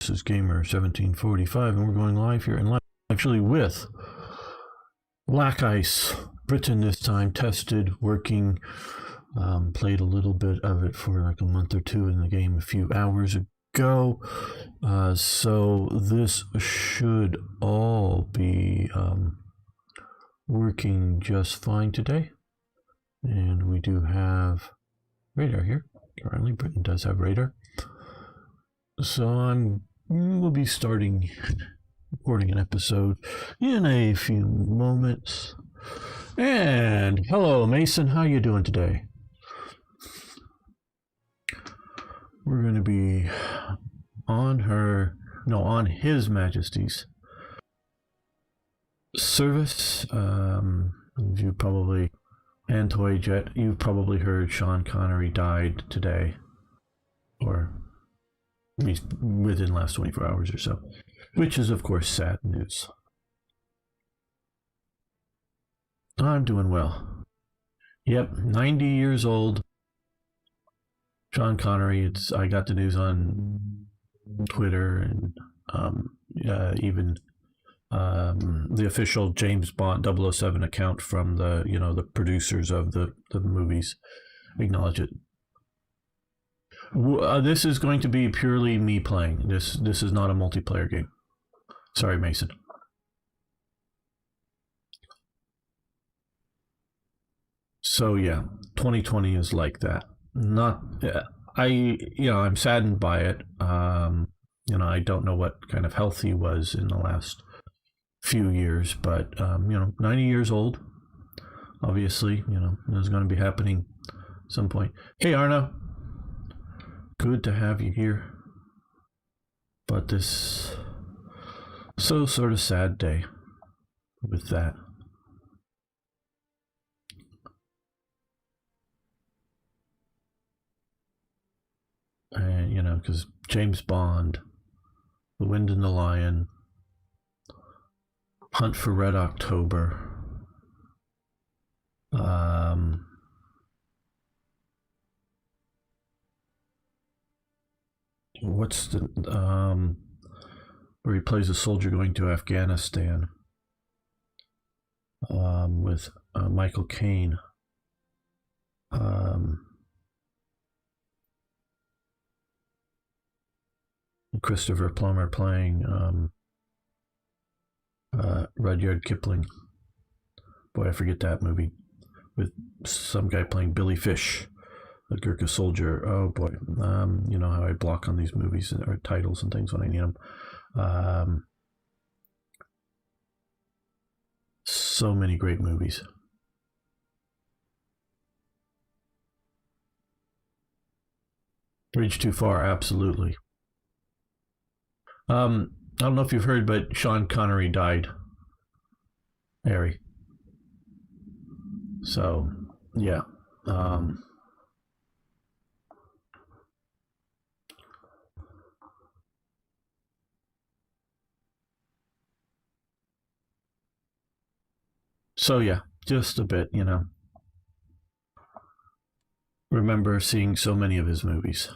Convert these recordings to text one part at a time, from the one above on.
This is Gamer 1745, and we're going live here and live actually with Black Ice, Britain this time, tested, working, played a little bit of it for like a month or two in the game a few hours ago. So this should all be working just fine today. And we do have radar here. Currently, Britain does have radar. So we'll be starting recording an episode in a few moments. And hello, Mason. How you doing today? We're going to be on His Majesty's service. You've probably heard Sean Connery died today, or at least within the last 24 hours or so, which is, of course, sad news. I'm doing well. Yep, 90 years old. Sean Connery. I got the news on Twitter and even the official James Bond 007 account from the producers of the movies acknowledge it. This is going to be purely me playing. This is not a multiplayer game. Sorry, Mason. So yeah, 2020 is like that. I'm saddened by it. I don't know what kind of health he was in the last few years, but 90 years old. Obviously, it's going to be happening at some point. Hey, Arno. Good to have you here. But this sort of sad day with that. And, because James Bond, The Wind and the Lion, Hunt for Red October, what's the where he plays a soldier going to Afghanistan with Michael Caine. Christopher Plummer playing Rudyard Kipling. Boy, I forget that movie. With some guy playing Billy Fish, a Gurkha soldier. Oh boy, you know how I block on these movies or titles and things when I need them. So many great movies. Bridge Too Far, absolutely. I don't know if you've heard, but Sean Connery died. Harry. So, yeah. So, yeah, just a bit, Remember seeing so many of his movies.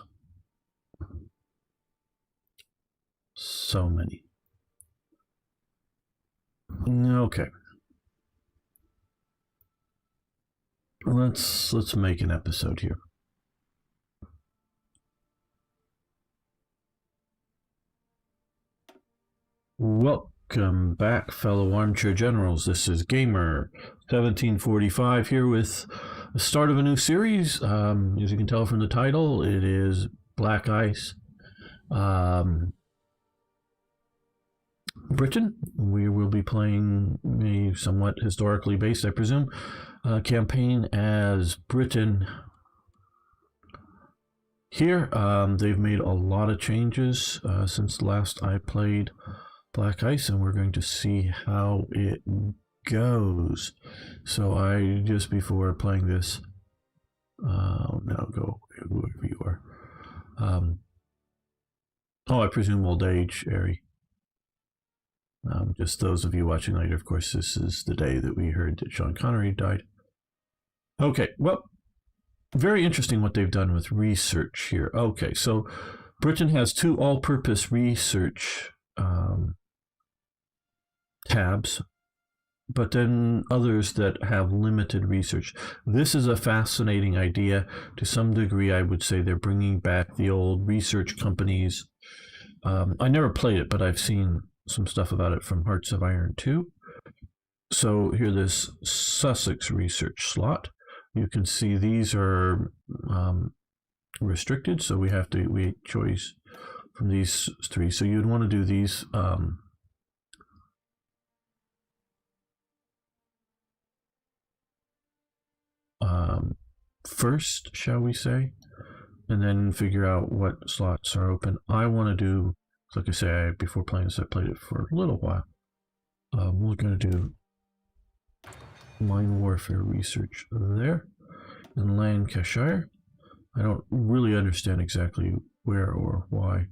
So many. Okay. Let's make an episode here. Welcome back, fellow armchair generals. This is Gamer 1745 here with the start of a new series. As you can tell from the title, it is Black Ice. Britain. We will be playing a somewhat historically based, I presume, campaign as Britain. Here, they've made a lot of changes since last I played Black Ice, and we're going to see how it goes. So just before playing this, now go whoever you are. I presume old age, Ari. Just those of you watching later, of course, this is the day that we heard that Sean Connery died. Okay, well, very interesting what they've done with research here. Okay, so Britain has two all-purpose research tabs, but then others that have limited research. This is a fascinating idea. To some degree, I would say they're bringing back the old research companies. I never played it, but I've seen some stuff about it from Hearts of Iron 2. So here, this Sussex research slot. You can see these are restricted, so we choose from these three. So you'd want to do these first, shall we say, and then figure out what slots are open. I want to do, like I say, before playing this, I played it for a little while. We're going to do mine warfare research there in Lancashire. I don't really understand exactly where or why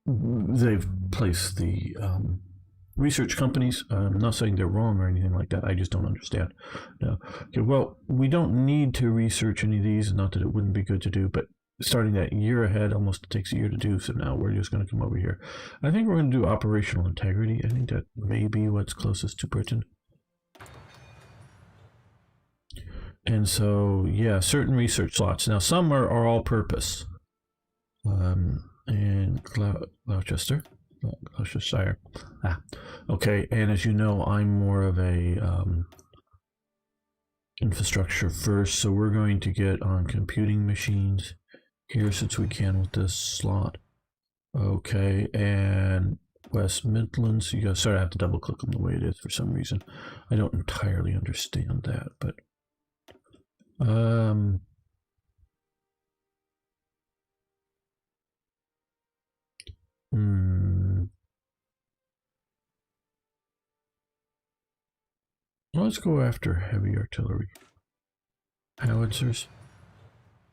they've placed the research companies. I'm not saying they're wrong or anything like that. I just don't understand. No. Okay, well, we don't need to research any of these. Not that it wouldn't be good to do, but starting that year ahead almost takes a year to do. So now we're just going to come over here. I think we're going to do operational integrity. I think that may be what's closest to Britain. And so, yeah, certain research slots. Now, some are all-purpose. And Gloucestershire. Okay, and as you know, I'm more of a infrastructure first, so we're going to get on computing machines here since we can with this slot. Okay, and West Midlands. You guys, sorry, I have to double click them the way it is for some reason. I don't entirely understand that, but let's go after heavy artillery. Howitzers.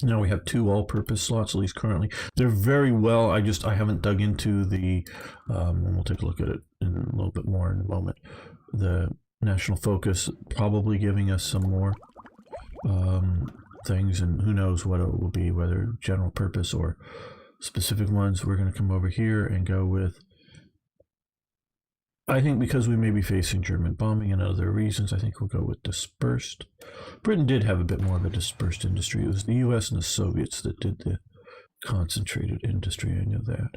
Now we have two all-purpose slots, at least currently. They're very well. I haven't dug into the, and we'll take a look at it in a little bit more in a moment. The national focus probably giving us some more things, and who knows what it will be, whether general purpose or specific ones. We're going to come over here and go with, I think because we may be facing German bombing and other reasons, I think we'll go with dispersed. Britain did have a bit more of a dispersed industry. It was the US and the Soviets that did the concentrated industry. I know that.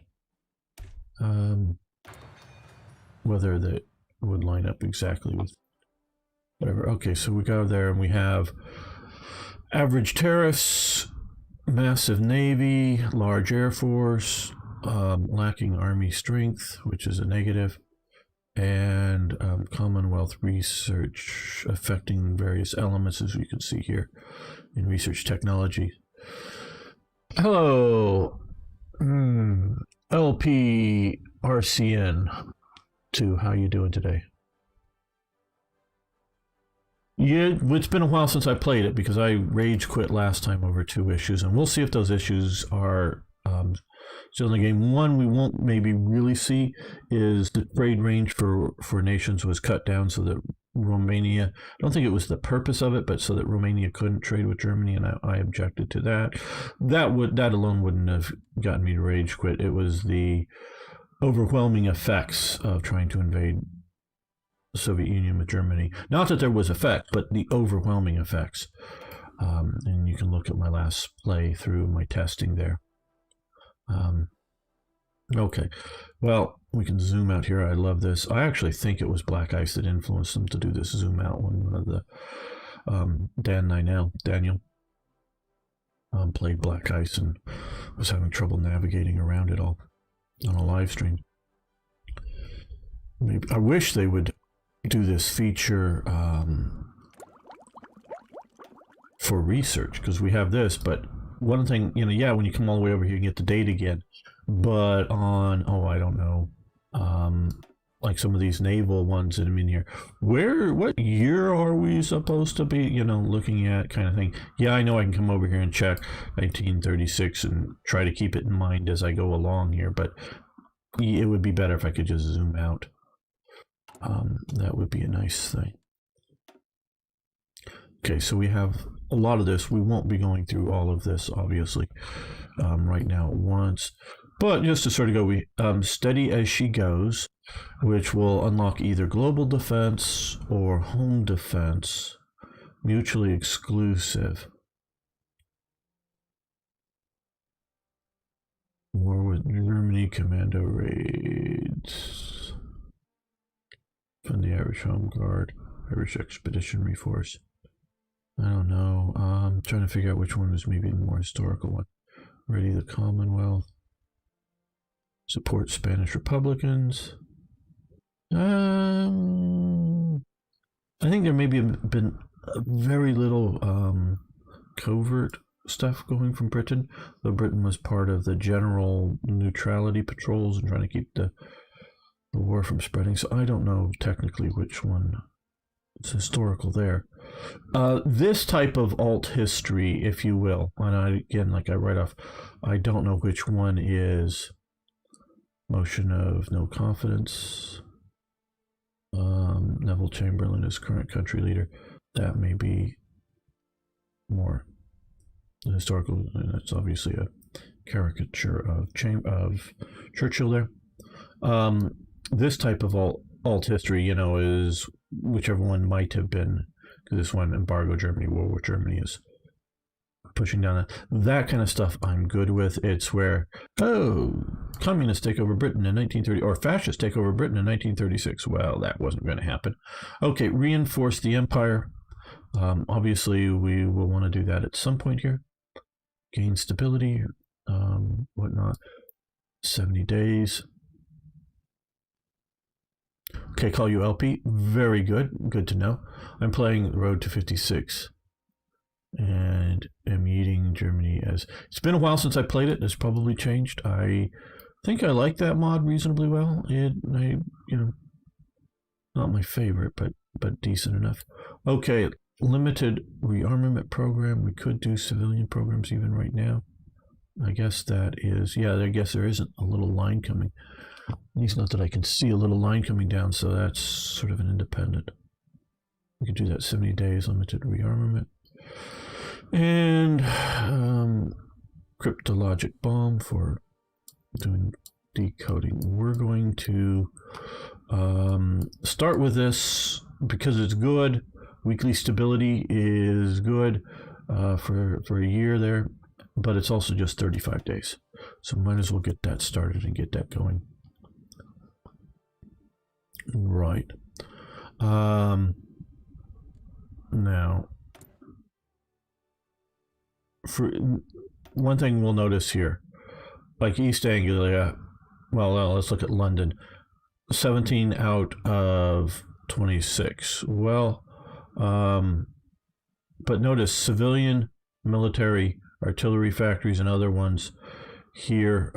Whether that would line up exactly with whatever. Okay, so we go there and we have average tariffs, massive navy, large air force, lacking army strength, which is a negative, and Commonwealth research affecting various elements, as you can see here in research technology. Hello, LPRCN 2, how you doing today? Yeah, it's been a while since I played it because I rage quit last time over 2 issues, and we'll see if those issues are still in the game. One we won't maybe really see is the trade range for nations was cut down so that Romania, I don't think it was the purpose of it, but so that Romania couldn't trade with Germany, and I objected to that. That alone wouldn't have gotten me to rage quit. It was the overwhelming effects of trying to invade the Soviet Union with Germany. Not that there was effect, but the overwhelming effects. And you can look at my last play through my testing there. Okay, well, we can zoom out here. I love this. I actually think it was Black Ice that influenced them to do this zoom out one of the Daniel played Black Ice and was having trouble navigating around it all on a live stream. Maybe I wish they would do this feature for research, because we have this, but one thing, yeah, when you come all the way over here, you get the date again, but on, I don't know, like some of these naval ones that I'm in here, what year are we supposed to be, looking at, kind of thing. Yeah, I know I can come over here and check 1936 and try to keep it in mind as I go along here, but it would be better if I could just zoom out. That would be a nice thing. Okay, so we have a lot of this. We won't be going through all of this, obviously, right now at once. But just to sort of go, steady as she goes, which will unlock either global defense or home defense, mutually exclusive. War with Germany, commando raids. Fund the Irish Home Guard, Irish Expeditionary Force. I don't know. I'm trying to figure out which one is maybe the more historical one. Ready the Commonwealth. Support Spanish Republicans. I think there may be been very little covert stuff going from Britain, though Britain was part of the general neutrality patrols and trying to keep the war from spreading. So I don't know technically which one is historical there. This type of alt history, if you will, and again, like I write off, I don't know which one is motion of no confidence. Neville Chamberlain is current country leader. That may be more historical. It's obviously a caricature of Churchill there. This type of alt history, is whichever one might have been. This one, embargo Germany, World War Germany is pushing down that kind of stuff. I'm good with. It's where communists take over Britain in 1930, or fascists take over Britain in 1936. Well, that wasn't going to happen. Okay, reinforce the empire. Obviously, we will want to do that at some point here. Gain stability, whatnot. 70 days. Okay, call you LP. Very good. Good to know. I'm playing Road to 56. And am eating Germany as... It's been a while since I played it. It's probably changed. I think I like that mod reasonably well. Not my favorite, but decent enough. Okay, limited rearmament program. We could do civilian programs even right now. I guess that is... Yeah, I guess there isn't a little line coming. At least not that I can see a little line coming down, so that's sort of an independent. We could do that 70 days, limited rearmament. And cryptologic bomb for doing decoding. We're going to start with this because it's good. Weekly stability is good for a year there, but it's also just 35 days. So might as well get that started and get that going. Right. Now, for one thing we'll notice here, like East Anglia, well, let's look at London. 17 out of 26. Well, but notice civilian, military, artillery factories, and other ones here.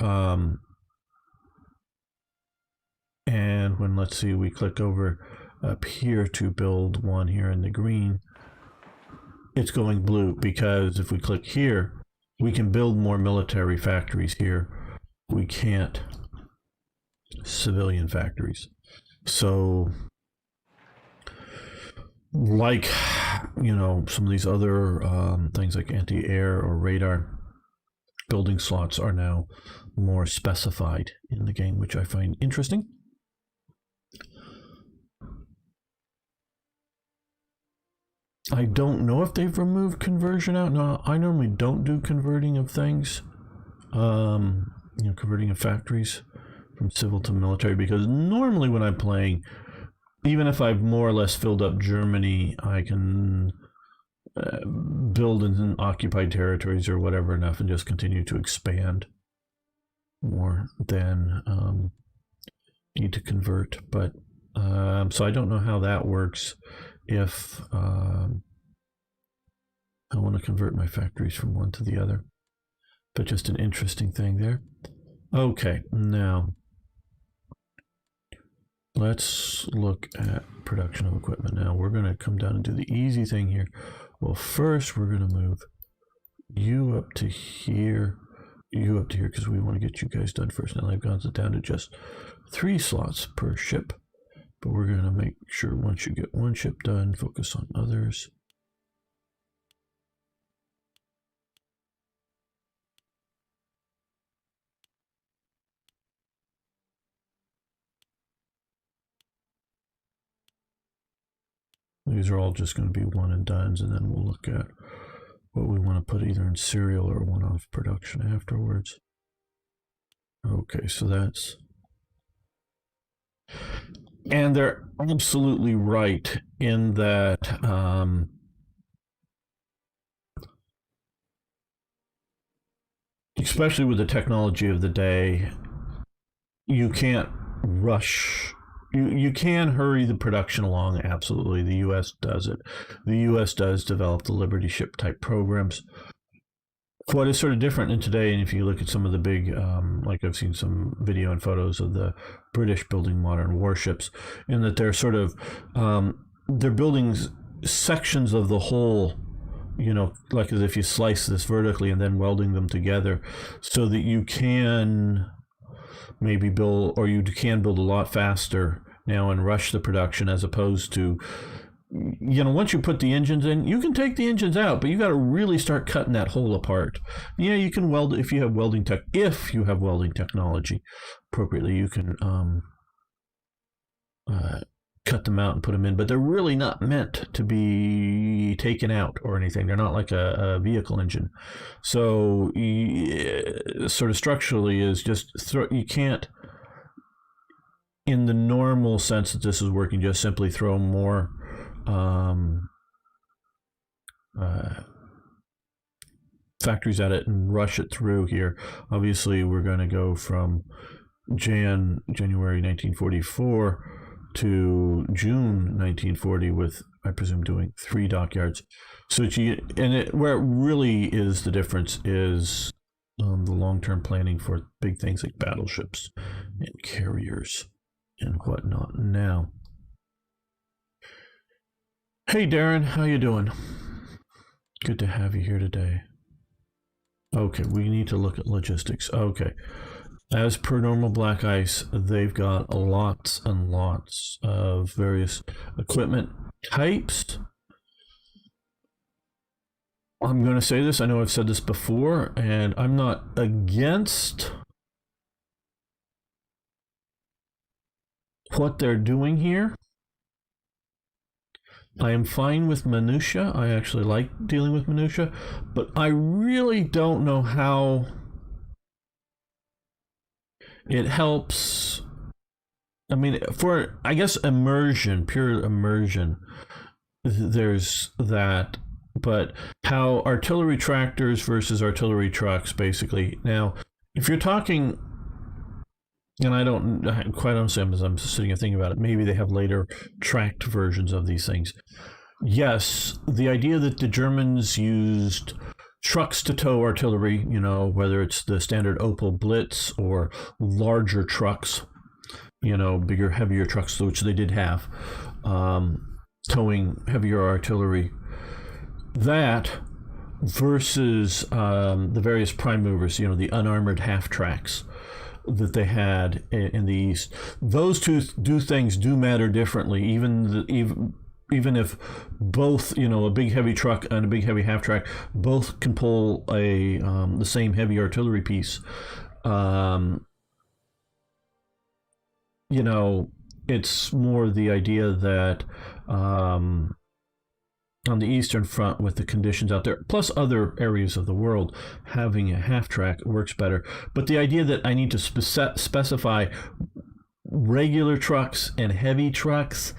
And when, let's see, we click over up here to build one here in the green, it's going blue, because if we click here, we can build more military factories here. We can't civilian factories. So, like, some of these other things like anti-air or radar, building slots are now more specified in the game, which I find interesting. I don't know if they've removed conversion out. No, I normally don't do converting of things, converting of factories from civil to military, because normally when I'm playing, even if I've more or less filled up Germany, I can build in occupied territories or whatever enough and just continue to expand more than need to convert. But so I don't know how that works. If I want to convert my factories from one to the other, but just an interesting thing there. Okay, now let's look at production of equipment. Now we're going to come down and do the easy thing here. Well, first we're going to move you up to here, you up to here, because we want to get you guys done first. Now I've gone down to just 3 slots per ship. But we're going to make sure once you get one ship done, focus on others. These are all just going to be one and dones, and then we'll look at what we want to put either in serial or one-off production afterwards. Okay, so that's... And they're absolutely right in that especially with the technology of the day, you can't rush. You can hurry the production along, absolutely. The U.S. does it. The U.S. does develop the Liberty ship type programs. What is sort of different in today, and if you look at some of the big, like I've seen some video and photos of the British building modern warships, in that they're sort of, they're building sections of the whole, you know, like as if you slice this vertically and then welding them together so that you can maybe build, or you can build a lot faster now and rush the production, as opposed to, you know, once you put the engines in, you can take the engines out, but you got to really start cutting that hole apart. Yeah, you can weld if you have welding technology appropriately. You can cut them out and put them in, but they're really not meant to be taken out or anything. They're not like a vehicle engine. So sort of structurally is just you can't, in the normal sense that this is working, just simply throw more factories at it and rush it through here. Obviously, we're going to go from January 1944 to June 1940 with, I presume, doing 3 dockyards. So where it really is the difference is the long-term planning for big things like battleships and carriers and whatnot. Now, hey Darren, how you doing? Good to have you here today. Okay, we need to look at logistics. Okay. As per normal black ice, they've got lots and lots of various equipment types. I'm going to say this, I know I've said this before, and I'm not against what they're doing here. I am fine with minutia. I actually like dealing with minutia, but I really don't know how it helps. I mean, for, I guess, immersion, pure immersion, there's that, but how artillery tractors versus artillery trucks, basically. Now, if you're talking, and I don't, quite honestly, as I'm sitting and thinking about it, maybe they have later tracked versions of these things. Yes, the idea that the Germans used trucks to tow artillery, you know, whether it's the standard Opel Blitz or larger trucks, you know, bigger, heavier trucks, which they did have, towing heavier artillery. That versus the various prime movers, you know, the unarmored half tracks that they had in the East. Those two things do matter differently, even if both, you know, a big heavy truck and a big heavy half track both can pull the same heavy artillery piece. You know, it's more the idea that on the Eastern Front, with the conditions out there, plus other areas of the world, having a half track works better. But the idea that I need to specify regular trucks and heavy trucks,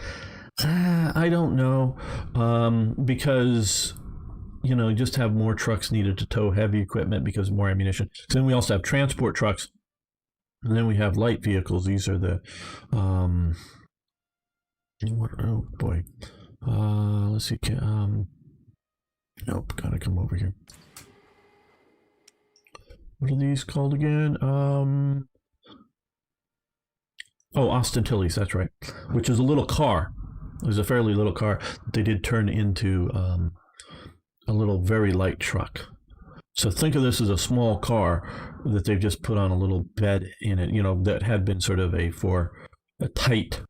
I don't know, because, you know, just have more trucks needed to tow heavy equipment because of more ammunition. So then we also have transport trucks, and then we have light vehicles. These are the, oh boy, let's see, nope, gotta come over here. What are these called again? Oh, Ostentilles, that's right, which is a little car. It was a fairly little car that they did turn into a little very light truck. So think of this as a small car that they've just put on a little bed in it, you know, that had been sort of a tight,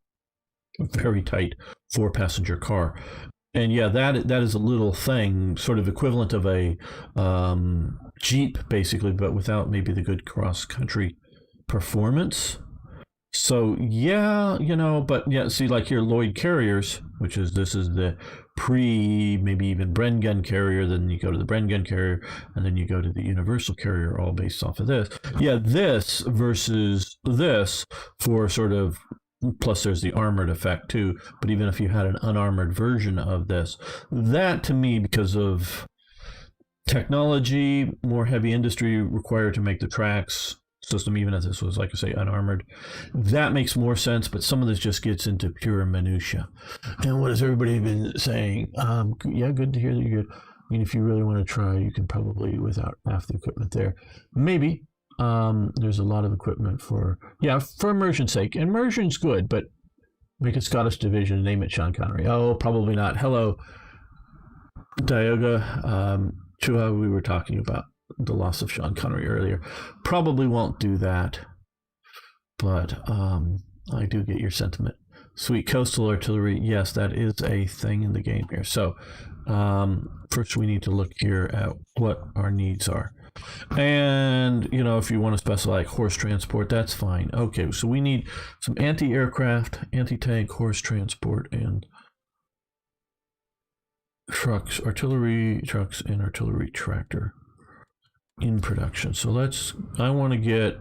very tight 4-passenger car. And yeah, that is a little thing, sort of equivalent of a Jeep, basically, but without maybe the good cross-country performance. So yeah, you know, but yeah, see, like here, Lloyd carriers, which is this is the maybe even Bren gun carrier. Then you go to the Bren gun carrier, and then you go to the universal carrier, all based off of this. Yeah, this versus this for sort of. Plus, there's the armored effect too. But even if you had an unarmored version of this, that to me, because of technology, more heavy industry required to make the tracks system, even if this was, like I say, unarmored, that makes more sense. But some of this just gets into pure minutia. And what has everybody been saying? Yeah, good to hear that you're good. I mean, if you really want to try, you can probably without half the equipment there. Maybe. There's a lot of equipment for immersion's sake. Immersion's good, but make a Scottish division, name it Sean Connery. Oh, probably not. Hello, Dioga. Chua, we were talking about the loss of Sean Connery earlier. Probably won't do that, but I do get your sentiment. Sweet coastal artillery. Yes, that is a thing in the game here. So first we need to look here at what our needs are. And, if you want to specify like horse transport, that's fine. Okay, so we need some anti-aircraft, anti-tank, horse transport, and trucks, artillery trucks, and artillery tractor in production. So I want to get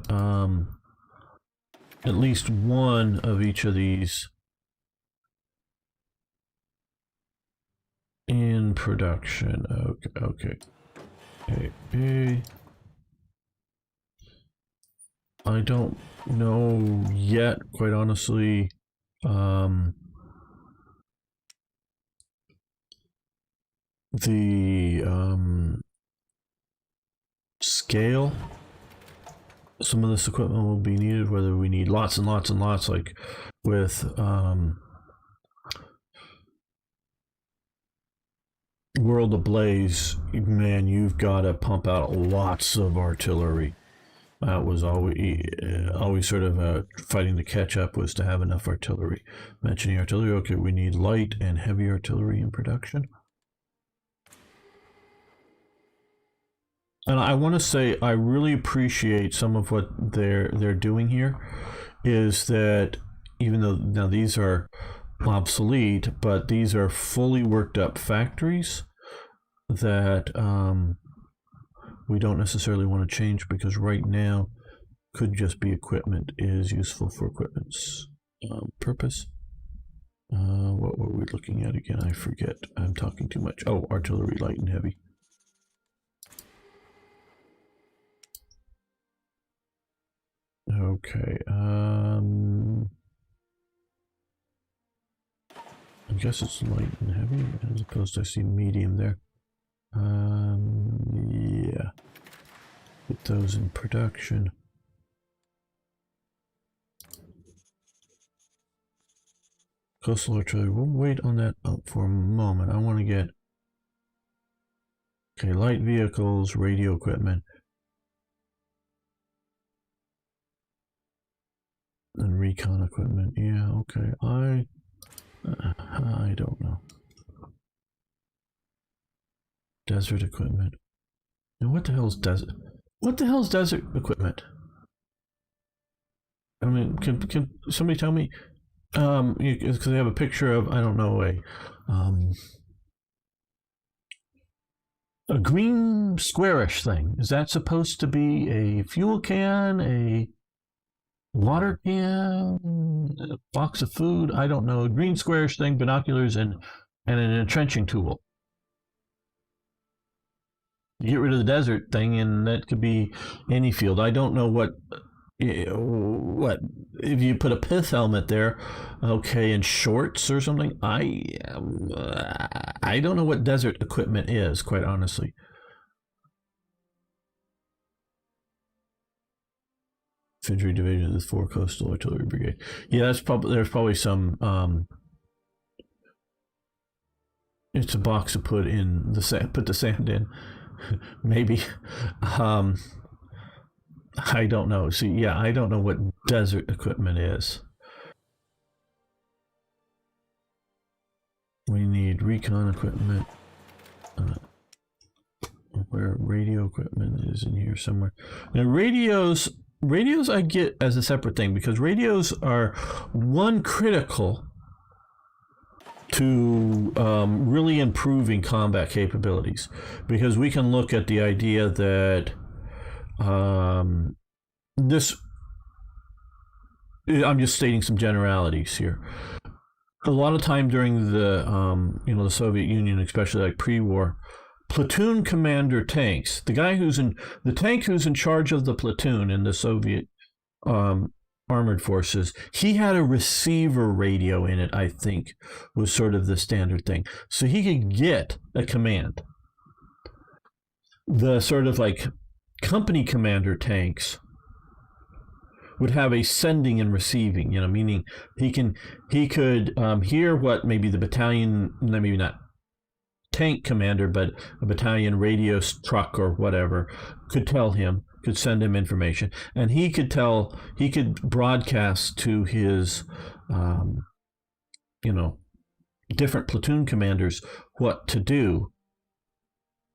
at least one of each of these in production. Okay. Hey. I don't know yet, quite honestly. The scale. Some of this equipment will be needed, whether we need lots and lots and lots, like with World Ablaze, man, you've got to pump out lots of artillery. That was always sort of fighting to catch up, was to have enough artillery. Mentioning artillery, okay, we need light and heavy artillery in production. And I want to say I really appreciate some of what they're doing here, is that even though now these are obsolete, but these are fully worked up factories that we don't necessarily want to change, because right now could just be equipment is useful for equipment's purpose. What were we looking at again? I forget. I'm talking too much. Oh, artillery, light and heavy. Okay. I guess it's light and heavy, as opposed to I see medium there. Yeah. Put those in production. Coastal artillery. We'll wait on that for a moment. I want to get light vehicles, radio equipment, and recon equipment. Yeah, okay. I don't know. Desert equipment. And what the hell is desert? What the hell is desert equipment? I mean, can somebody tell me? Because they have a picture of, I don't know, a green squarish thing. Is that supposed to be a fuel can, a water can, a box of food? I don't know. A green squarish thing, binoculars, and an entrenching tool. You get rid of the desert thing, and that could be any field. I don't know what if you put a pith helmet there, okay, and shorts or something. I don't know what desert equipment is, quite honestly. Infantry division is 4 coastal artillery brigade. Yeah, there's probably some. It's a box to put in the sand. Put the sand in. Maybe. I don't know. See, yeah, I don't know what desert equipment is. We need recon equipment. Where radio equipment is in here somewhere. Now, radios I get as a separate thing, because radios are one critical to really improving combat capabilities, because we can look at the idea that this, I'm just stating some generalities here. A lot of time during the the Soviet Union, especially like pre-war, platoon commander tanks, the tank who's in charge of the platoon in the Soviet armored forces, he had a receiver radio in it, I think, was sort of the standard thing. So he could get a command. The sort of like company commander tanks would have a sending and receiving, meaning he could hear what maybe the battalion, maybe not tank commander, but a battalion radio truck or whatever could tell him, could send him information, and he could broadcast to his different platoon commanders what to do,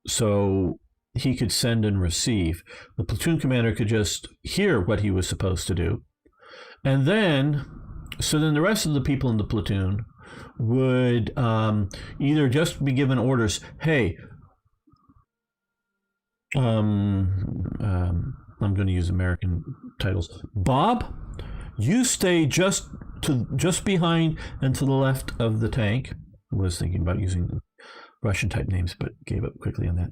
so he could send and receive. The platoon commander could just hear what he was supposed to do, and then the rest of the people in the platoon would either just be given orders, hey, I'm going to use American titles. Bob, you stay just behind and to the left of the tank. I was thinking about using Russian type names, but gave up quickly on that.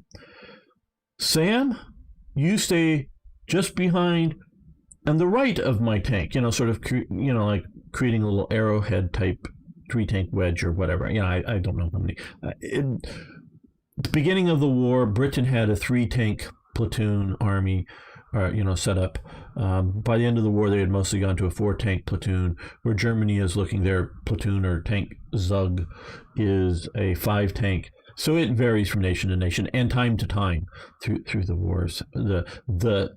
Sam, you stay just behind and the right of my tank. Sort of like creating a little arrowhead type 3-tank wedge or whatever. I don't know how many. In the beginning of the war, Britain had a 3-tank platoon army, set up. By the end of the war, they had mostly gone to a 4-tank platoon, where Germany is looking, their platoon or tank Zug is a 5-tank. So it varies from nation to nation and time to time through the wars, the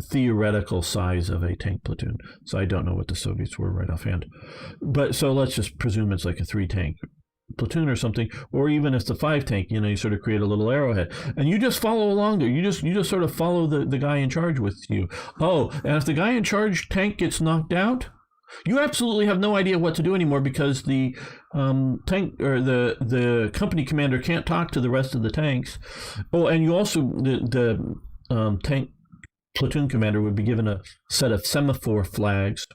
theoretical size of a tank platoon. So I don't know what the Soviets were right offhand. But so let's just presume it's like a 3-tank platoon or something, or even if it's a 5-tank, you sort of create a little arrowhead and you just follow along there. You just sort of follow the guy in charge with you. Oh, and if the guy in charge tank gets knocked out, you absolutely have no idea what to do anymore, because the tank or the company commander can't talk to the rest of the tanks. Oh, and you also the tank platoon commander would be given a set of semaphore flags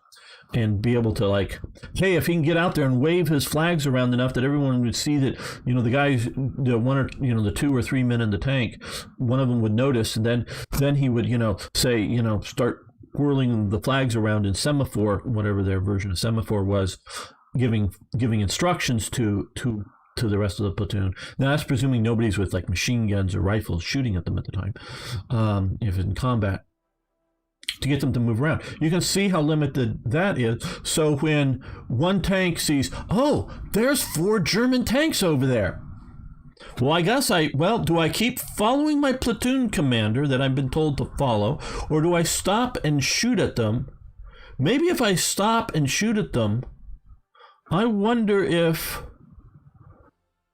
and be able to, like, hey, if he can get out there and wave his flags around enough that everyone would see that, the guys, the one or, the 2 or 3 men in the tank, one of them would notice, and then he would, say, start whirling the flags around in semaphore, whatever their version of semaphore was, giving instructions to the rest of the platoon. Now that's presuming nobody's with like machine guns or rifles shooting at them at the time, if in combat, to get them to move around. You can see how limited that is. So when one tank sees, oh, there's 4 German tanks over there. Well, I guess do I keep following my platoon commander that I've been told to follow, or do I stop and shoot at them? Maybe if I stop and shoot at them, I wonder if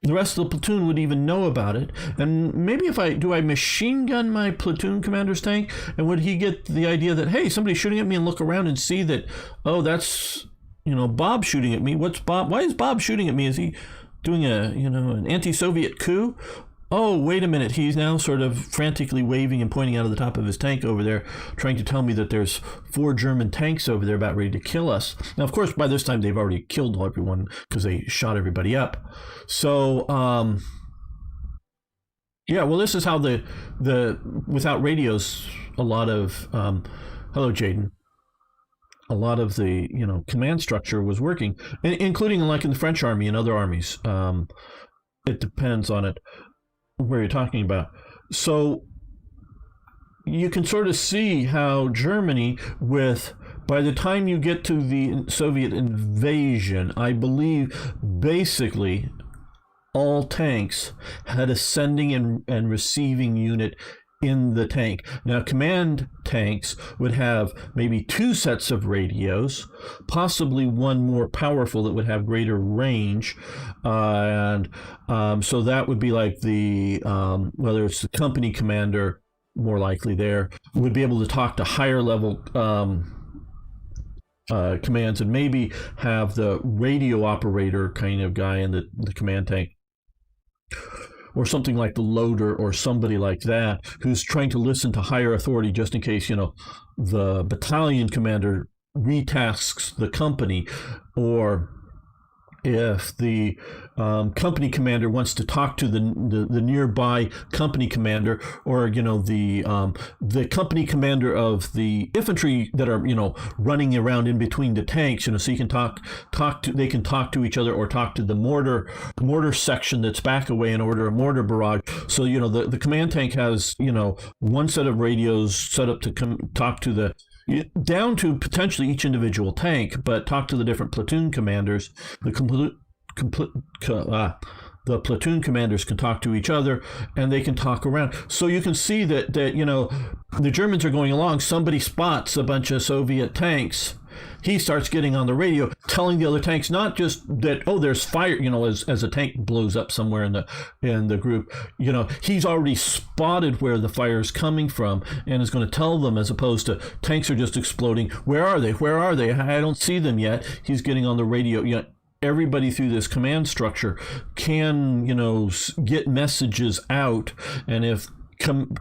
the rest of the platoon would even know about it. And maybe if I machine gun my platoon commander's tank, and would he get the idea that, hey, somebody's shooting at me, and look around and see that, oh, that's, Bob shooting at me. What's Bob? Why is Bob shooting at me? Is he doing an anti-Soviet coup? Oh, wait a minute. He's now sort of frantically waving and pointing out of the top of his tank over there, trying to tell me that there's 4 German tanks over there about ready to kill us. Now, of course, by this time, they've already killed everyone because they shot everybody up. So, this is how the without radios, a lot of, hello, Jaden. A lot of the, command structure was working, including like in the French army and other armies. It depends on it, where you're talking about. So you can sort of see how Germany, by the time you get to the Soviet invasion, I believe basically all tanks had a sending and receiving unit in the tank. Now, command tanks would have maybe 2 sets of radios, possibly one more powerful that would have greater range, and so that would be like the whether it's the company commander, more likely there, would be able to talk to higher level commands, and maybe have the radio operator kind of guy in the command tank, or something like the loader or somebody like that, who's trying to listen to higher authority just in case, the battalion commander retasks the company, or if the company commander wants to talk to the nearby company commander, or the company commander of the infantry that are running around in between the tanks, so you can they can talk to each other, or talk to the mortar section that's back away and order a mortar barrage. So the command tank has one set of radios set up to talk to down to potentially each individual tank, but talk to the different platoon commanders. The platoon commanders can talk to each other, and they can talk around. So you can see that the Germans are going along. Somebody spots a bunch of Soviet tanks. He starts getting on the radio, telling the other tanks not just that, there's fire, as a tank blows up somewhere in the group, he's already spotted where the fire is coming from, and is going to tell them, as opposed to tanks are just exploding. Where are they? Where are they? I don't see them yet. He's getting on the radio. Everybody through this command structure can, get messages out, and if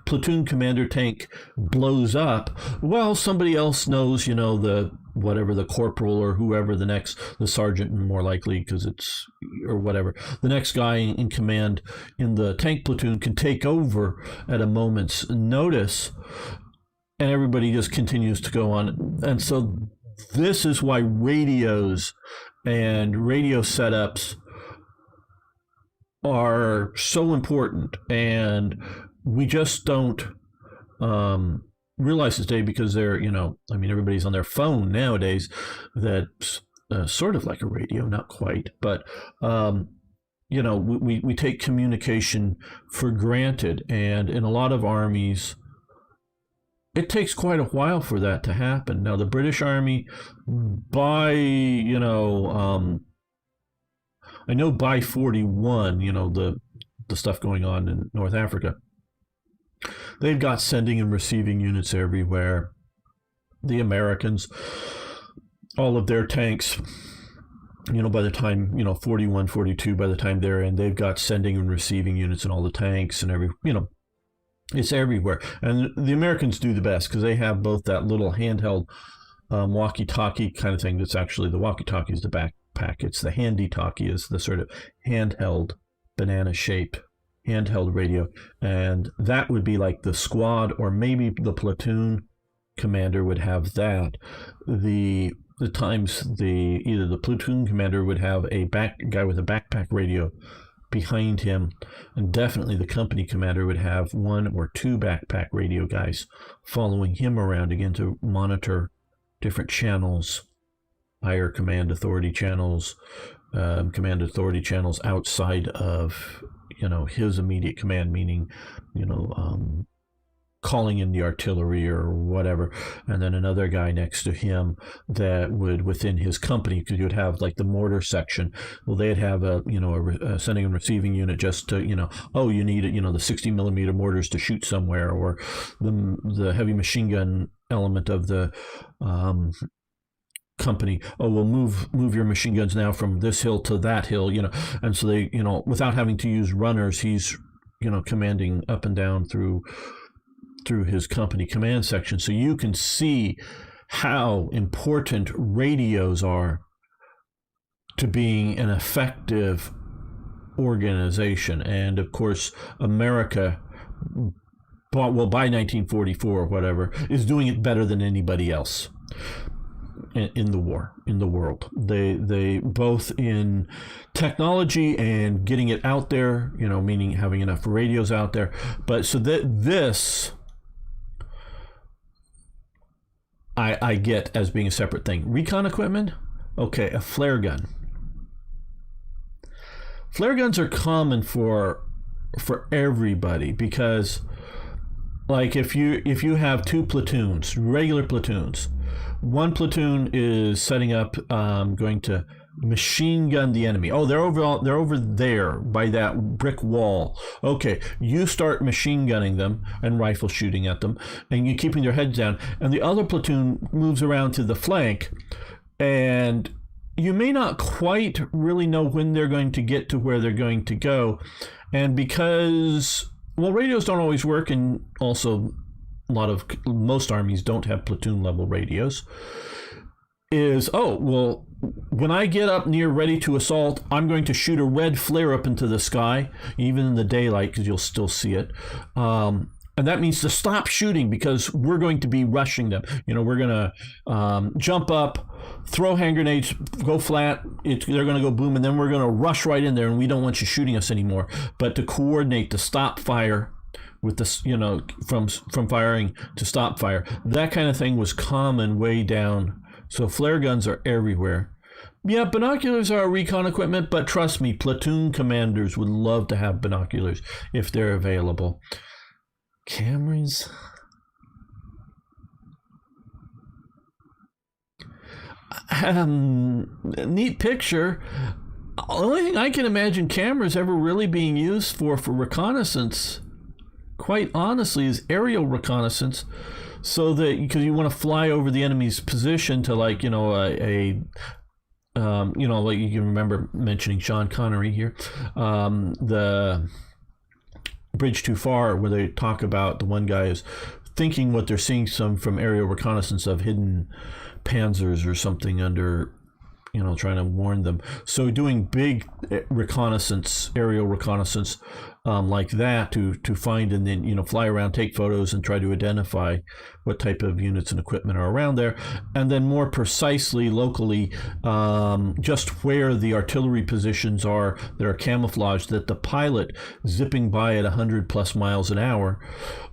platoon commander tank blows up, well, somebody else knows, the corporal or whoever the sergeant, more likely, because it's, or whatever, the next guy in command in the tank platoon can take over at a moment's notice, and everybody just continues to go on. And so this is why radios and radio setups are so important, and we just don't realize this day, because they're, everybody's on their phone nowadays. That's sort of like a radio, not quite, but we take communication for granted, and in a lot of armies, it takes quite a while for that to happen. Now, the British Army, by I know by 41, the stuff going on in North Africa, they've got sending and receiving units everywhere. The Americans, all of their tanks, by the time, 41, 42, by the time they're in, they've got sending and receiving units in all the tanks and it's everywhere. And the Americans do the best, because they have both that little handheld walkie-talkie kind of thing. That's actually, the walkie-talkie is the backpack. It's the handy-talkie is the sort of handheld, banana-shaped handheld radio, and that would be like the squad, or maybe the platoon commander would have that. The times either the platoon commander would have a guy with a backpack radio behind him, and definitely the company commander would have one or two backpack radio guys following him around, again, to monitor different channels, higher command authority channels, outside of his immediate command, meaning calling in the artillery or whatever, and then another guy next to him that would, within his company, because you would have like the mortar section, well, they'd have a sending and receiving unit just to you need the 60 millimeter mortars to shoot somewhere, or the heavy machine gun element of the company, we'll move your machine guns now from this hill to that hill, and so they, without having to use runners, he's commanding up and down through his company command section. So you can see how important radios are to being an effective organization. And of course, America, by 1944 or whatever, is doing it better than anybody else in the world. They both in technology and getting it out there, meaning having enough radios out there. But so that this I get as being a separate thing. Recon equipment, okay, a flare gun. Flare guns are common for everybody, because like if you have two platoons, regular platoons, one platoon is setting up, going to machine gun the enemy. They're over there by that brick wall. Okay, you start machine gunning them and rifle shooting at them, and you're keeping their heads down, and the other platoon moves around to the flank. and you may not quite really know when they're going to get to where they're going to go. And because, well, radios don't always work, and also most armies don't have platoon level radios, is, oh, well, when I get up near ready to assault, I'm going to shoot a red flare up into the sky, even in the daylight, because you'll still see it. And that means to stop shooting, because we're going to be rushing them. We're going to jump up, throw hand grenades, go flat. They're going to go boom, and then we're going to rush right in there, and we don't want you shooting us anymore. But to coordinate, to stop fire with this, from firing to stop fire, that kind of thing was common way down. So flare guns are everywhere. Yeah, binoculars are recon equipment, but trust me, platoon commanders would love to have binoculars if they're available. Cameras. Neat picture. The only thing I can imagine cameras ever really being used for reconnaissance, quite honestly, is aerial reconnaissance. So that, because you want to fly over the enemy's position to, like, like you can remember mentioning Sean Connery here, the Bridge Too Far, where they talk about the one guy is thinking what they're seeing from aerial reconnaissance of hidden panzers or something under, trying to warn them. So doing big reconnaissance, aerial reconnaissance, like that to find and then fly around, take photos, and try to identify what type of units and equipment are around there, and then more precisely locally, just where the artillery positions are that are camouflaged, that the pilot zipping by at 100+ miles an hour,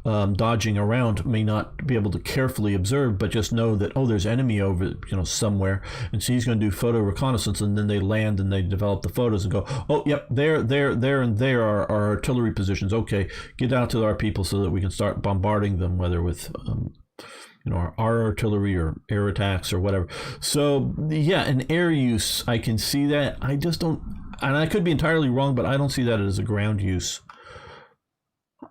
dodging around, may not be able to carefully observe, but just know that, oh, there's enemy over somewhere, and so he's going to do photo reconnaissance, and then they land and they develop the photos and go, oh, yep, there, and there are our artillery positions. Okay, get down to our people so that we can start bombarding them, whether with our artillery or air attacks or whatever. So yeah, in air use, I can see that. I just don't, and I could be entirely wrong, but I don't see that as a ground use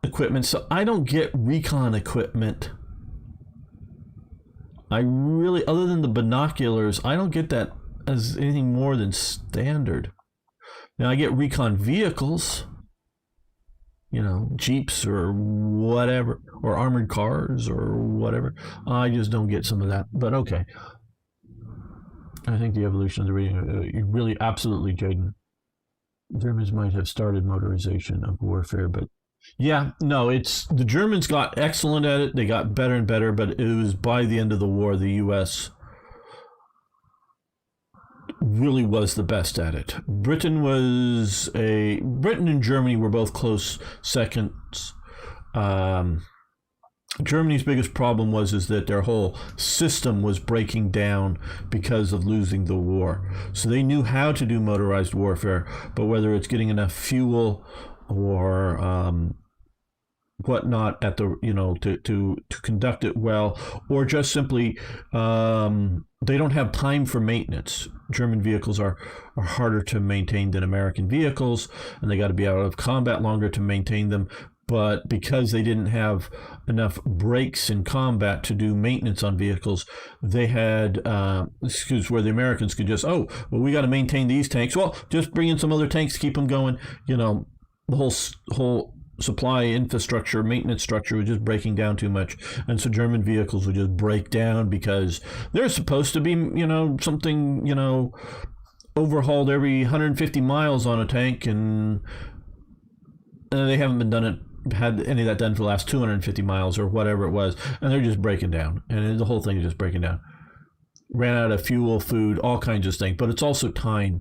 equipment. So I don't get recon equipment. I really, other than the binoculars, I don't get that as anything more than standard. Now I get recon vehicles, Jeeps or whatever, or armored cars or whatever. I just don't get some of that, but okay. I think the evolution of the radio, really, absolutely, Jaden. Germans might have started motorization of warfare, but yeah, no, the Germans got excellent at it. They got better and better, but it was by the end of the war, the U.S. really was the best at it. Britain and Germany were both close seconds. Germany's biggest problem is that their whole system was breaking down because of losing the war. So they knew how to do motorized warfare, but whether it's getting enough fuel or whatnot at the to conduct it well, or just simply they don't have time for maintenance. German vehicles are harder to maintain than American vehicles, and they got to be out of combat longer to maintain them. But because they didn't have enough breaks in combat to do maintenance on vehicles, they had where the Americans could just, we got to maintain these tanks. Well, just bring in some other tanks to keep them going. The whole supply infrastructure, maintenance structure was just breaking down too much, and so German vehicles would just break down because they're supposed to be, something, overhauled every 150 miles on a tank, and they haven't had any of that done for the last 250 miles or whatever it was, and they're just breaking down, and the whole thing is just breaking down. Ran out of fuel, food, all kinds of things, but it's also time.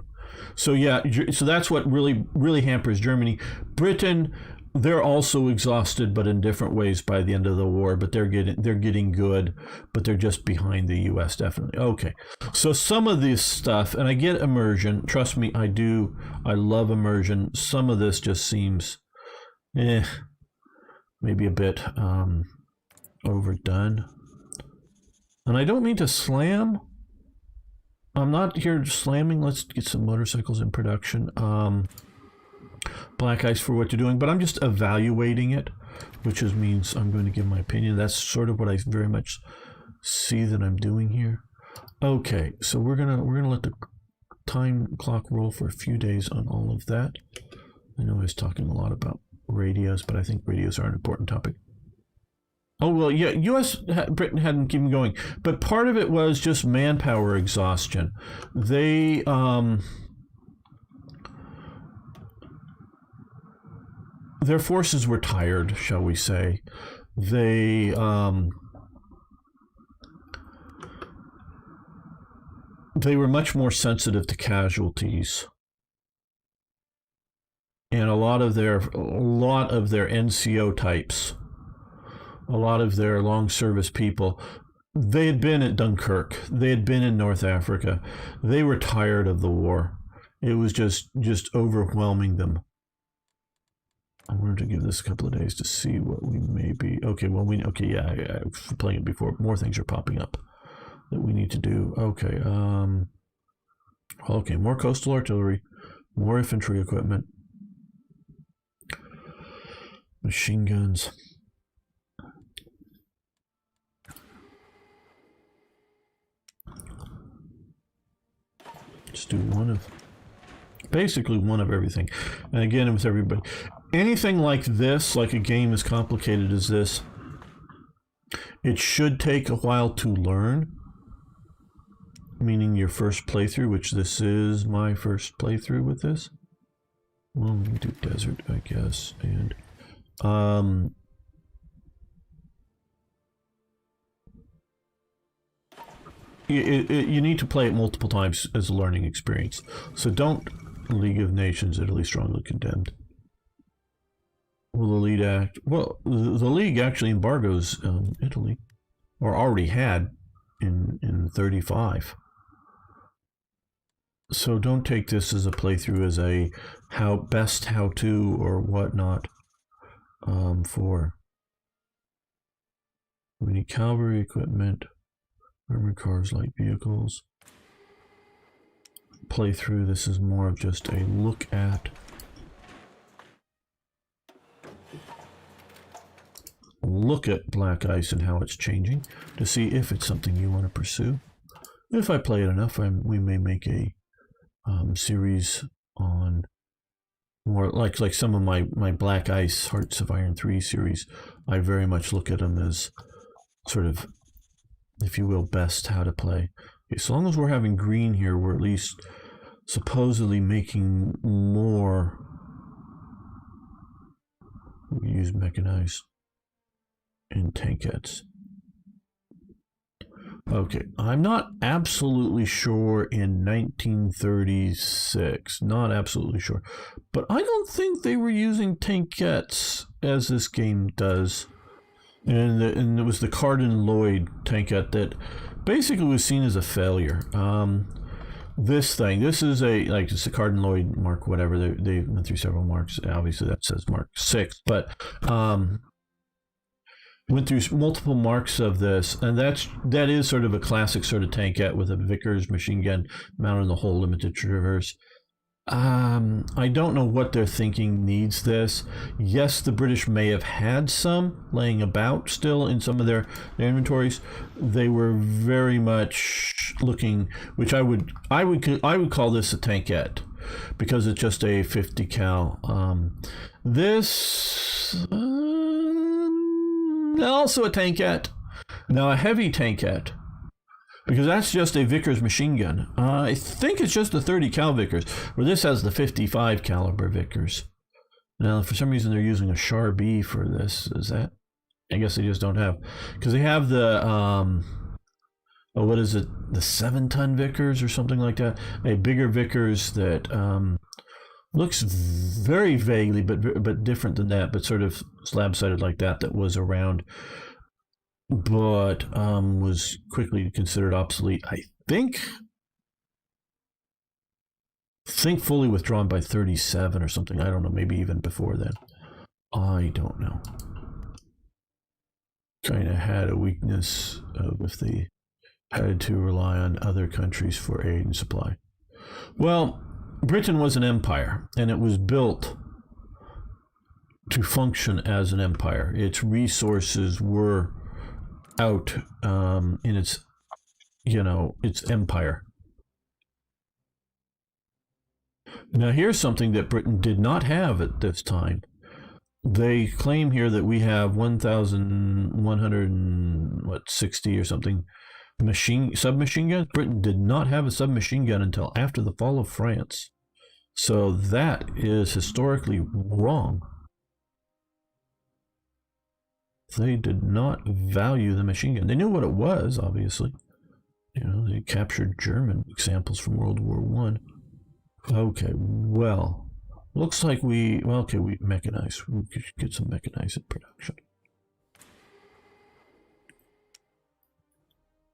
So yeah, so that's what really hampers Germany. Britain, they're also exhausted, but in different ways by the end of the war. But they're getting good, but they're just behind the U.S. definitely. Okay, so some of this stuff, and I get immersion. Trust me, I do. I love immersion. Some of this just seems, maybe a bit overdone. And I don't mean to slam. I'm not here slamming. Let's get some motorcycles in production. Black Ice for what you're doing, but I'm just evaluating it, which means I'm going to give my opinion. That's sort of what I very much see that I'm doing here. Okay, so we're gonna let the time clock roll for a few days on all of that. I know I was talking a lot about radios, but I think radios are an important topic. Oh well, yeah. Britain hadn't even going, but part of it was just manpower exhaustion. They their forces were tired, shall we say? They were much more sensitive to casualties, and a lot of their NCO types, a lot of their long service people, they had been at Dunkirk, they had been in North Africa, they were tired of the war. It was just overwhelming them. I wanted to give this a couple of days to see what we may be. Okay, well, yeah, I was playing it before. More things are popping up that we need to do. Okay, more coastal artillery, more infantry equipment, machine guns. Just do basically one of everything. And again, with everybody, anything like this, like a game as complicated as this, it should take a while to learn. Meaning your first playthrough, which this is my first playthrough with this. Well, we can do desert, I guess, and you need to play it multiple times as a learning experience. So don't League of Nations, Italy strongly condemned. Will the lead act? Well, the League actually embargoes Italy, or already had in 35. So don't take this as a playthrough as a how-to or whatnot. We need cavalry equipment, armored cars, light vehicles. Playthrough, this is more of just a look at. Look at black ice and how it's changing to see if it's something you want to pursue. If I play it enough, we may make a series on more like some of my Black Ice Hearts of Iron 3 series. I very much look at them as sort of, if you will, best how to play. Okay, so long as we're having green here, we're at least supposedly making more. We use mechanized and tankettes. Okay, I'm not absolutely sure in 1936, not absolutely sure, but I don't think they were using tankettes as this game does. And it was the Cardin Lloyd tankette that basically was seen as a failure. This is it's a Cardin Lloyd Mark whatever. They went through several marks. Obviously that says Mark 6, but went through multiple marks of this, and that is sort of a classic sort of tankette with a Vickers machine gun mounted in the whole limited traverse. I don't know what they're thinking needs this. Yes, the British may have had some laying about still in some of their inventories. They were very much looking, which I would call this a tankette because it's just a 50 cal. This also a tankette. Now a heavy tankette, because that's just a Vickers machine gun. I think it's just the 30 cal Vickers, where this has the 55 caliber Vickers. Now, for some reason, they're using a Char B for this. Is that? I guess they just don't have, because they have the what is it? The 7-ton Vickers or something like that. A bigger Vickers that looks very vaguely, but different than that, but sort of slab-sided like that. That was around, but was quickly considered obsolete. I think fully withdrawn by 37 or something. I don't know, maybe even before then. I don't know. Kind of had a weakness of if they had to rely on other countries for aid and supply. Well, Britain was an empire, and it was built to function as an empire. Its resources were out in its its empire. Now, here's something that Britain did not have at this time. They claim here that we have 1,160 or something submachine guns. Britain did not have a submachine gun until after the fall of France. So that is historically wrong. They did not value the machine gun. They knew what it was, obviously. They captured German examples from World War One. Okay, well, looks like we mechanize. We could get some mechanized in production.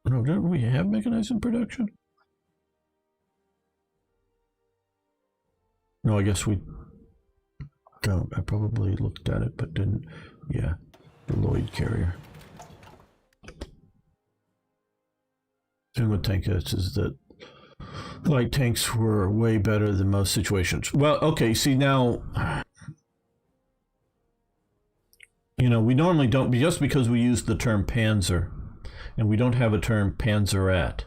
No, don't we have mechanized in production? No, I guess we don't. I probably looked at it, but didn't. Yeah, the Lloyd carrier. The thing with tankettes is that light tanks were way better than most situations. Well, okay, see now, we normally don't, just because we use the term panzer, and we don't have a term panzerette,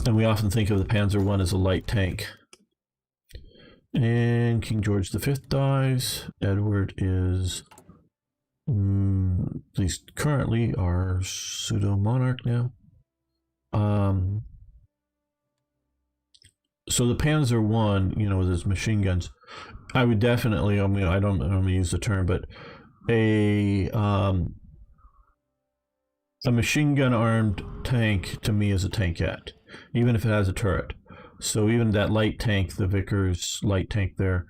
and we often think of the Panzer I as a light tank. And King George V dies. Edward is, at least currently, our pseudo-monarch now. So the Panzer I, with its machine guns, I would definitely, I don't normally use the term, but a machine gun armed tank to me is a tankette, even if it has a turret. So even that light tank, the Vickers light tank there,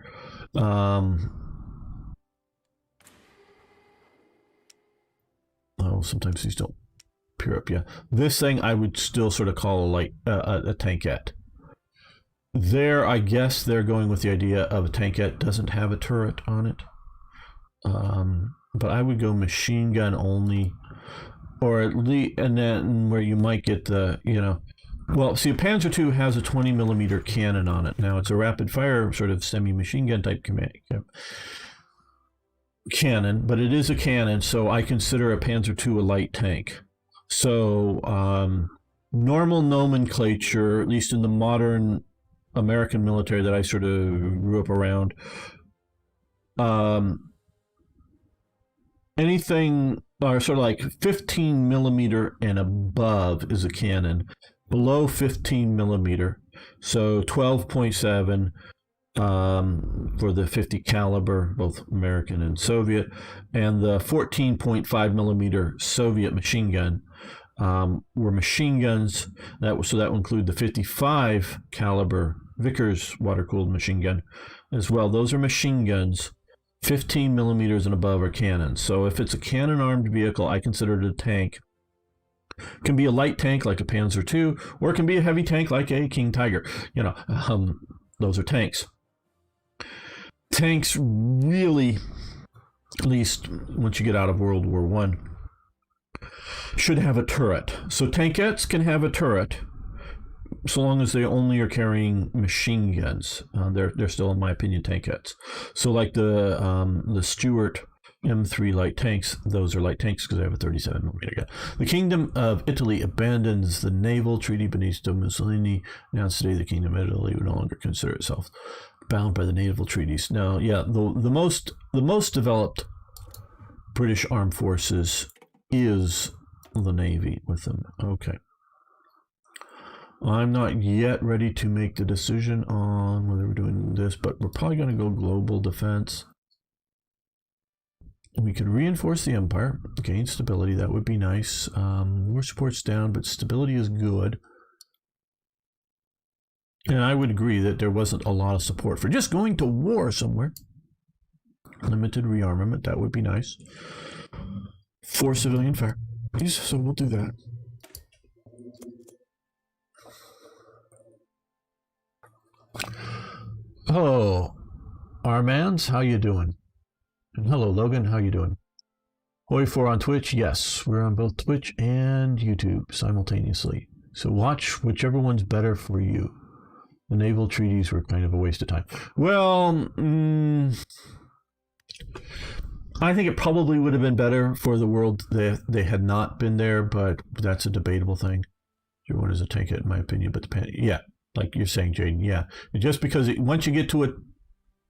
sometimes these don't appear up. Yeah, this thing I would still sort of call a tankette. There, I guess they're going with the idea of a tankette doesn't have a turret on it. But I would go machine gun only, or at least, and then where you might get the, well, see, a Panzer II has a 20 millimeter cannon on it. Now, it's a rapid fire sort of semi-machine gun type cannon, but it is a cannon, so I consider a Panzer II a light tank. So, normal nomenclature, at least in the modern American military that I sort of grew up around, anything sort of like 15 millimeter and above is a cannon. Below 15 millimeter, so 12.7 for the 50 caliber, both American and Soviet, and the 14.5 millimeter Soviet machine gun were machine guns. So that will include the 55 caliber Vickers water-cooled machine gun as well. Those are machine guns. 15 millimeters and above are cannons. So if it's a cannon-armed vehicle, I consider it a tank. It can be a light tank like a Panzer II, or it can be a heavy tank like a King Tiger. Those are tanks. Tanks really, at least once you get out of World War One, should have a turret. So tankettes can have a turret, so long as they only are carrying machine guns. They're still, in my opinion, tankettes. So like the Stuart M3 light tanks, those are light tanks because they have a 37 millimeter gun. The Kingdom of Italy abandons the naval treaty. Benito Mussolini announced today the Kingdom of Italy would no longer consider itself bound by the naval treaties. Now, yeah, the most developed British armed forces is the Navy with them. Okay. I'm not yet ready to make the decision on whether we're doing this, but we're probably going to go global defense. We could reinforce the empire, gain stability. That would be nice. War support's down, but stability is good. And I would agree that there wasn't a lot of support for just going to war somewhere. Limited rearmament, that would be nice. For civilian factories, so we'll do that. Hello, Armands, how you doing? And hello, Logan, how you doing? Hoi4 on Twitch, yes, we're on both Twitch and YouTube simultaneously. So watch whichever one's better for you. The naval treaties were kind of a waste of time. Well, I think it probably would have been better for the world if they had not been there, but that's a debatable thing. What is a tank, in my opinion? But yeah, like you're saying, Jaden. Yeah, just because once you get to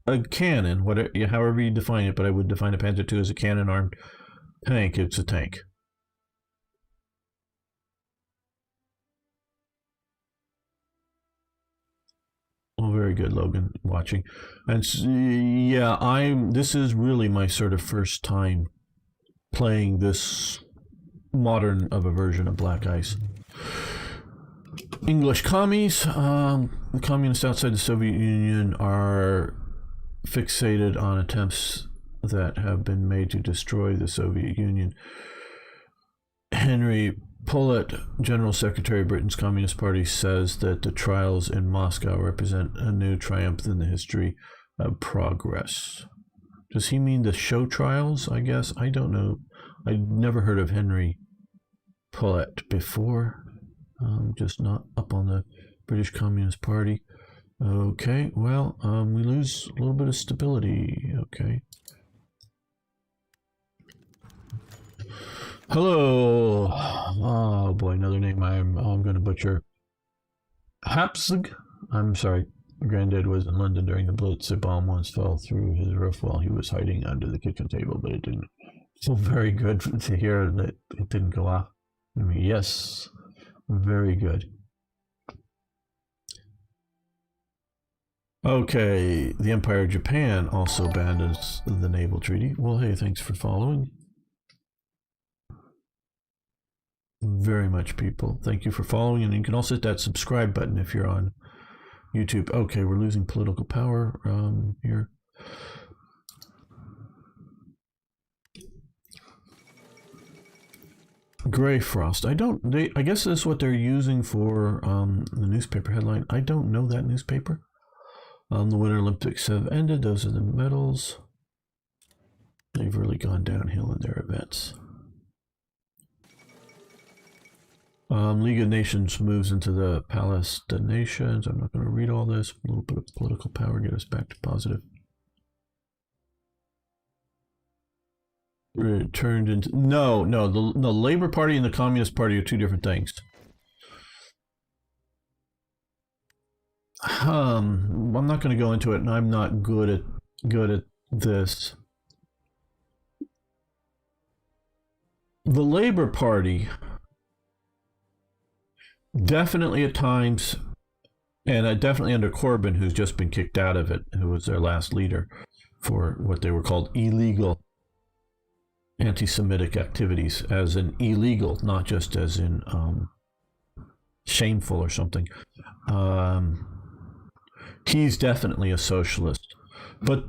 a cannon, whatever, however you define it, but I would define a Panzer II as a cannon-armed tank. It's a tank. Oh, very good, Logan, watching. And yeah, this is really my sort of first time playing this modern of a version of Black Ice. English commies, the communists outside the Soviet Union are fixated on attempts that have been made to destroy the Soviet Union. Henry Poulet, General Secretary of Britain's Communist Party, says that the trials in Moscow represent a new triumph in the history of progress. Does he mean the show trials, I guess? I don't know. I'd never heard of Henry Poulet before. Just not up on the British Communist Party. Okay, well, we lose a little bit of stability. Okay. Hello. Oh boy, another name I'm going to butcher. Hapsig. I'm sorry. Granddad was in London during the Blitz. A bomb once fell through his roof while he was hiding under the kitchen table, but it didn't. So very good to hear that it didn't go off. I mean, yes, very good. Okay, the Empire of Japan also abandons the naval treaty. Well, hey, thanks for following. Very much, people. Thank you for following, and you can also hit that subscribe button if you're on YouTube. Okay, we're losing political power here. Gray Frost. I guess that's what they're using for the newspaper headline. I don't know that newspaper. The Winter Olympics have ended. Those are the medals. They've really gone downhill in their events. League of Nations moves into the Palace of Nations. I'm not going to read all this. A little bit of political power, get us back to positive. Turned into no. The Labor Party and the Communist Party are two different things. I'm not going to go into it, and I'm not good at this. The Labor Party definitely at times, and definitely under Corbyn, who's just been kicked out of it, who was their last leader for what they were called illegal anti-Semitic activities, as in illegal, not just as in shameful or something. He's definitely a socialist. But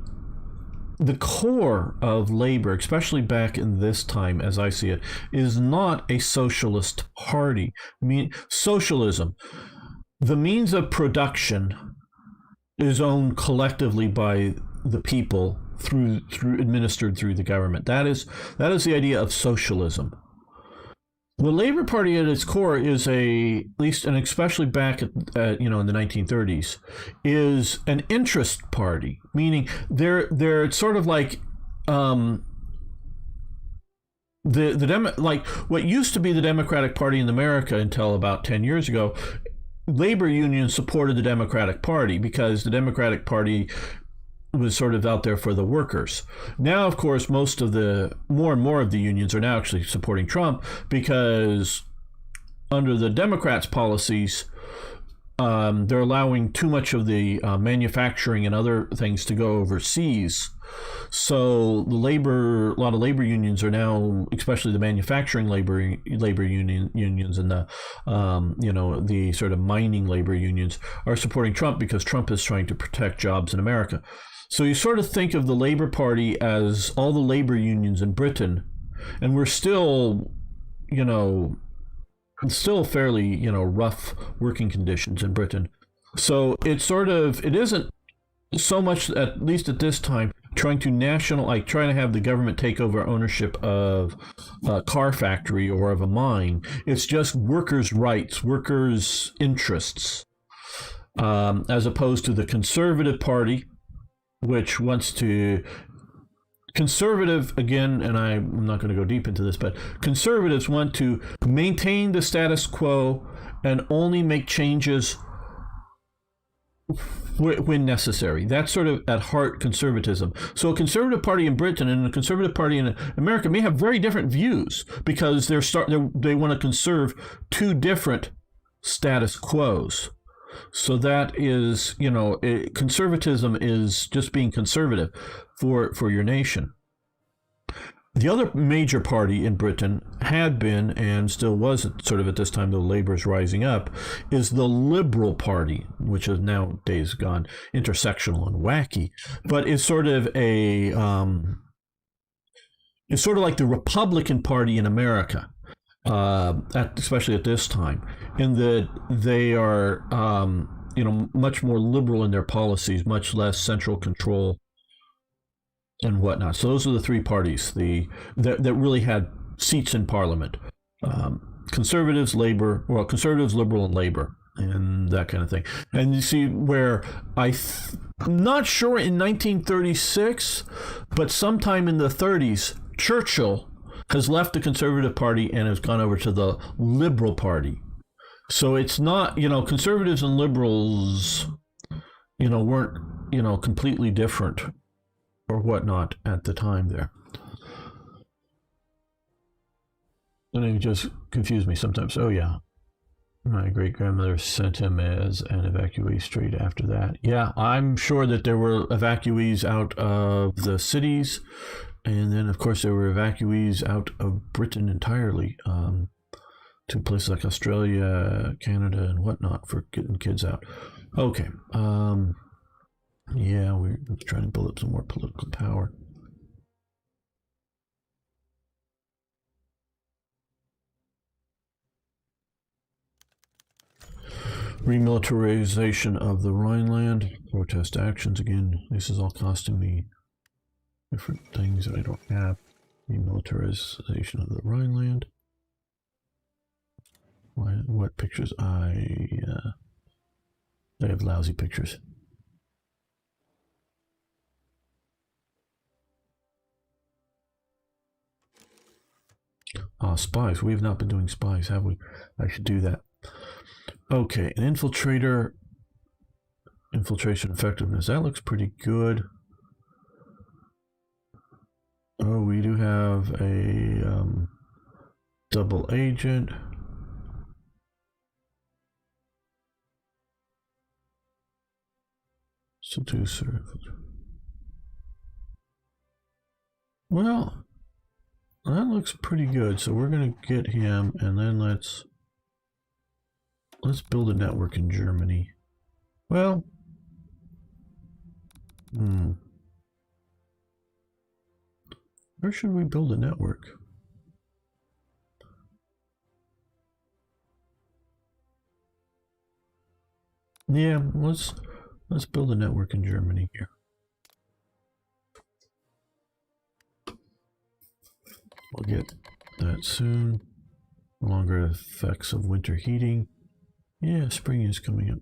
the core of labor, especially back in this time, as I see it, is not a socialist party. I mean, socialism, the means of production is owned collectively by the people through administered through the government. That is the idea of socialism. The Labor Party at its core is at least, and especially back at in the 1930s, is an interest party, meaning they're sort of like like what used to be the Democratic Party in America until about 10 years ago. Labor unions supported the Democratic Party because the Democratic Party was sort of out there for the workers. Now, of course, more and more of the unions are now actually supporting Trump because under the Democrats' policies, they're allowing too much of the manufacturing and other things to go overseas. So a lot of labor unions are now, especially the manufacturing labor unions and the the sort of mining labor unions, are supporting Trump because Trump is trying to protect jobs in America. So you sort of think of the Labor Party as all the labor unions in Britain, and we're still, fairly, rough working conditions in Britain. So it isn't so much, at least at this time, trying to have the government take over ownership of a car factory or of a mine. It's just workers' rights, workers' interests, as opposed to the Conservative Party, which wants to conservative again, and I'm not going to go deep into this, but conservatives want to maintain the status quo and only make changes when necessary. That's sort of at heart conservatism. So a conservative party in Britain and a conservative party in America may have very different views because they want to conserve two different status quos. So that is, conservatism is just being conservative for your nation. The other major party in Britain had been, and still was sort of at this time, though Labour's rising up, is the Liberal Party, which is nowadays gone intersectional and wacky, but is sort of it's sort of like the Republican Party in America, especially at this time, in that they are, much more liberal in their policies, much less central control and whatnot. So those are the three parties that really had seats in Parliament: Conservatives, Conservatives, Liberal, and Labour, and that kind of thing. And you see where I'm not sure in 1936, but sometime in the 30s, Churchill has left the Conservative Party and has gone over to the Liberal Party. So it's not, conservatives and liberals, weren't, completely different or whatnot at the time there. And it just confused me sometimes. Oh, yeah. My great-grandmother sent him as an evacuee straight after that. Yeah, I'm sure that there were evacuees out of the cities. And then, of course, there were evacuees out of Britain entirely to places like Australia, Canada, and whatnot for getting kids out. Okay. Yeah, we're trying to build up some more political power. Remilitarization of the Rhineland, protest actions. Again, this is all costing me different things that I don't have. Remilitarization of the Rhineland. What pictures? I have lousy pictures. Spies. We have not been doing spies, have we? I should do that. Okay, an infiltrator. Infiltration effectiveness. That looks pretty good. Oh, we do have a double agent. Seducer. Well, that looks pretty good. So we're going to get him, and then let's build a network in Germany. Well, where should we build a network? Yeah, let's build a network in Germany here. We'll get that soon. Longer effects of winter heating. Yeah, spring is coming up.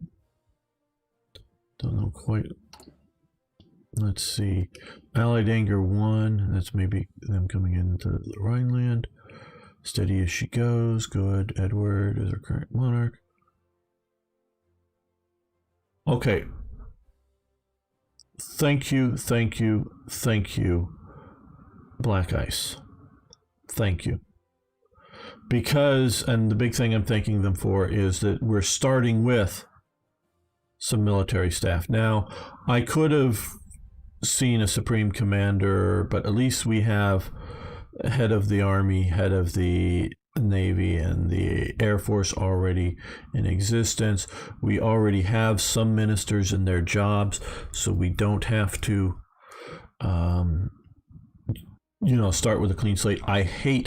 Don't know quite. Let's see. Allied Anger 1. That's maybe them coming into the Rhineland. Steady as she goes. Good. Edward is our current monarch. Okay. Thank you, thank you, thank you, Black Ice. Thank you. Because, and the big thing I'm thanking them for is that we're starting with some military staff. Now, I could have seen a Supreme Commander, but at least we have head of the Army, head of the Navy, and the Air Force already in existence. We already have some ministers in their jobs, so we don't have to start with a clean slate. I hate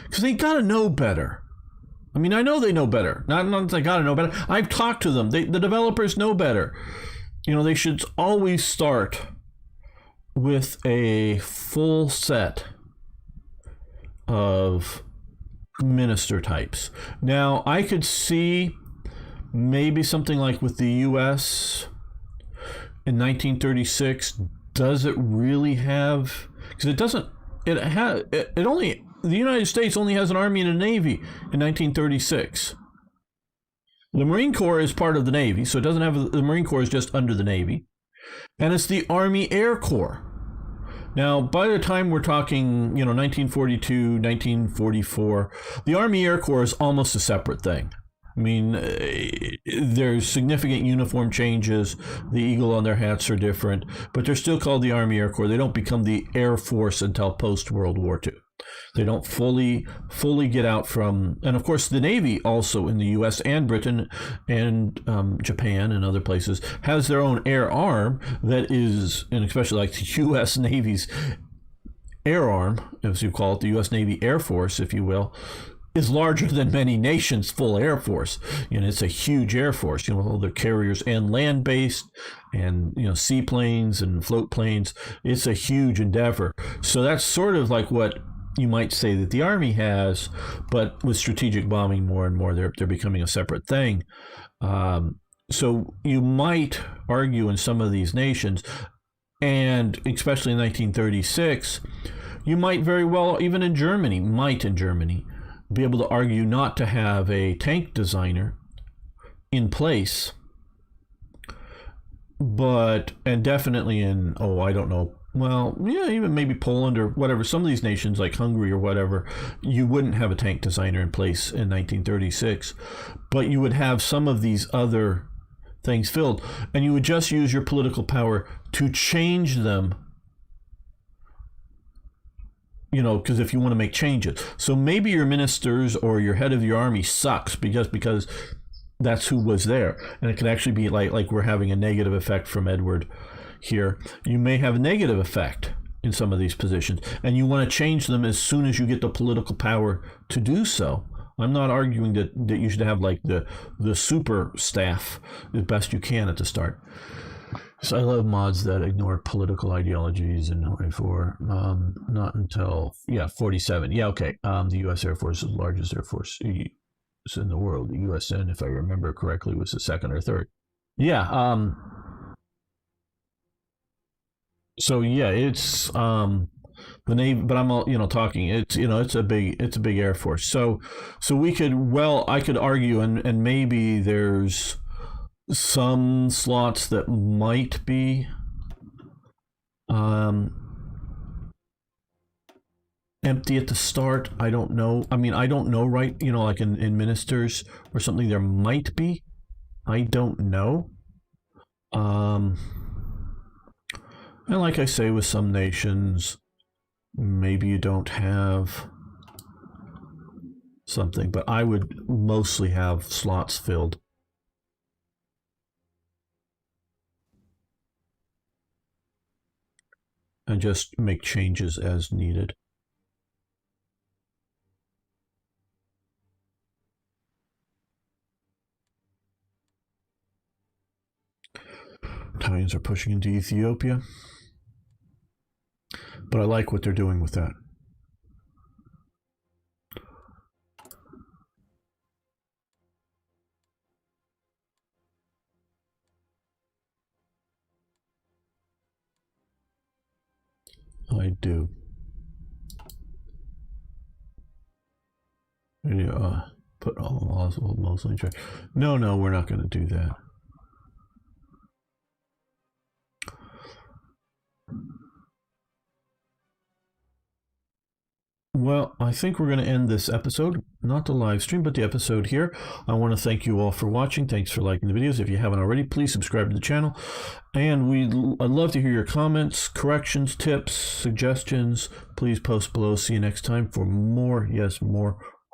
because they gotta know better. I mean, I know they know better. Not they gotta know better. I've talked to them. The developers know better. They should always start with a full set of minister types. Now, I could see maybe something like with the U.S. in 1936. Does it really have? Because it doesn't. It only the United States only has an Army and a Navy in 1936. The Marine Corps is part of the Navy, so it doesn't have the Marine Corps is just under the Navy, and it's the Army Air Corps. Now, by the time we're talking, 1942, 1944, the Army Air Corps is almost a separate thing. I mean, there's significant uniform changes. The eagle on their hats are different, but they're still called the Army Air Corps. They don't become the Air Force until post-World War II. They don't fully get out from, and of course the Navy also in the U.S. and Britain and Japan and other places has their own air arm that is, and especially like the U.S. Navy's air arm, as you call it, the U.S. Navy Air Force, if you will, is larger than many nations' full air force. It's a huge air force. They're carriers and land-based, and seaplanes and float planes. It's a huge endeavor. So that's sort of like what you might say that the Army has, but with strategic bombing more and more, they're becoming a separate thing. So you might argue in some of these nations, and especially in 1936, you might very well, even in Germany, be able to argue not to have a tank designer in place, and definitely in, I don't know, well, yeah, even maybe Poland or whatever, some of these nations like Hungary or whatever, you wouldn't have a tank designer in place in 1936, but you would have some of these other things filled, and you would just use your political power to change them, because if you want to make changes. So maybe your ministers or your head of your army sucks because that's who was there, and it could actually be like we're having a negative effect from Edward here. You may have a negative effect in some of these positions, and you want to change them as soon as you get the political power to do so. I'm not arguing that you should have like the super staff as best you can at the start. So I love mods that ignore political ideologies in 24. Not until 47. Yeah, okay. The U.S. Air Force is the largest Air Force in the world. The USN, if I remember correctly, was the second or third. Yeah. So yeah, it's the Navy, but I'm talking. It's a big Air Force. So I could argue, and maybe there's some slots that might be empty at the start. I don't know. I mean, I don't know, right? Like in ministers or something, there might be. I don't know. And like I say, with some nations, maybe you don't have something, but I would mostly have slots filled. And just make changes as needed. Italians are pushing into Ethiopia, but I like what they're doing with that. I do. Yeah, put all mostly check. No, we're not going to do that. Well, I think we're going to end this episode, not the live stream, but the episode here. I want to thank you all for watching. Thanks for liking the videos. If you haven't already, please subscribe to the channel. And I'd love to hear your comments, corrections, tips, suggestions. Please post below. See you next time for more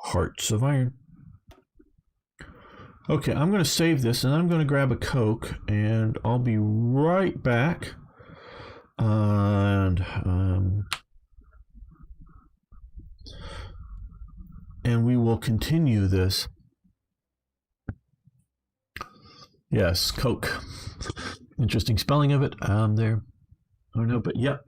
Hearts of Iron. Okay, I'm going to save this, and I'm going to grab a Coke, and I'll be right back. And we will continue this. Yes, Coke. Interesting spelling of it there. I don't know, but yep.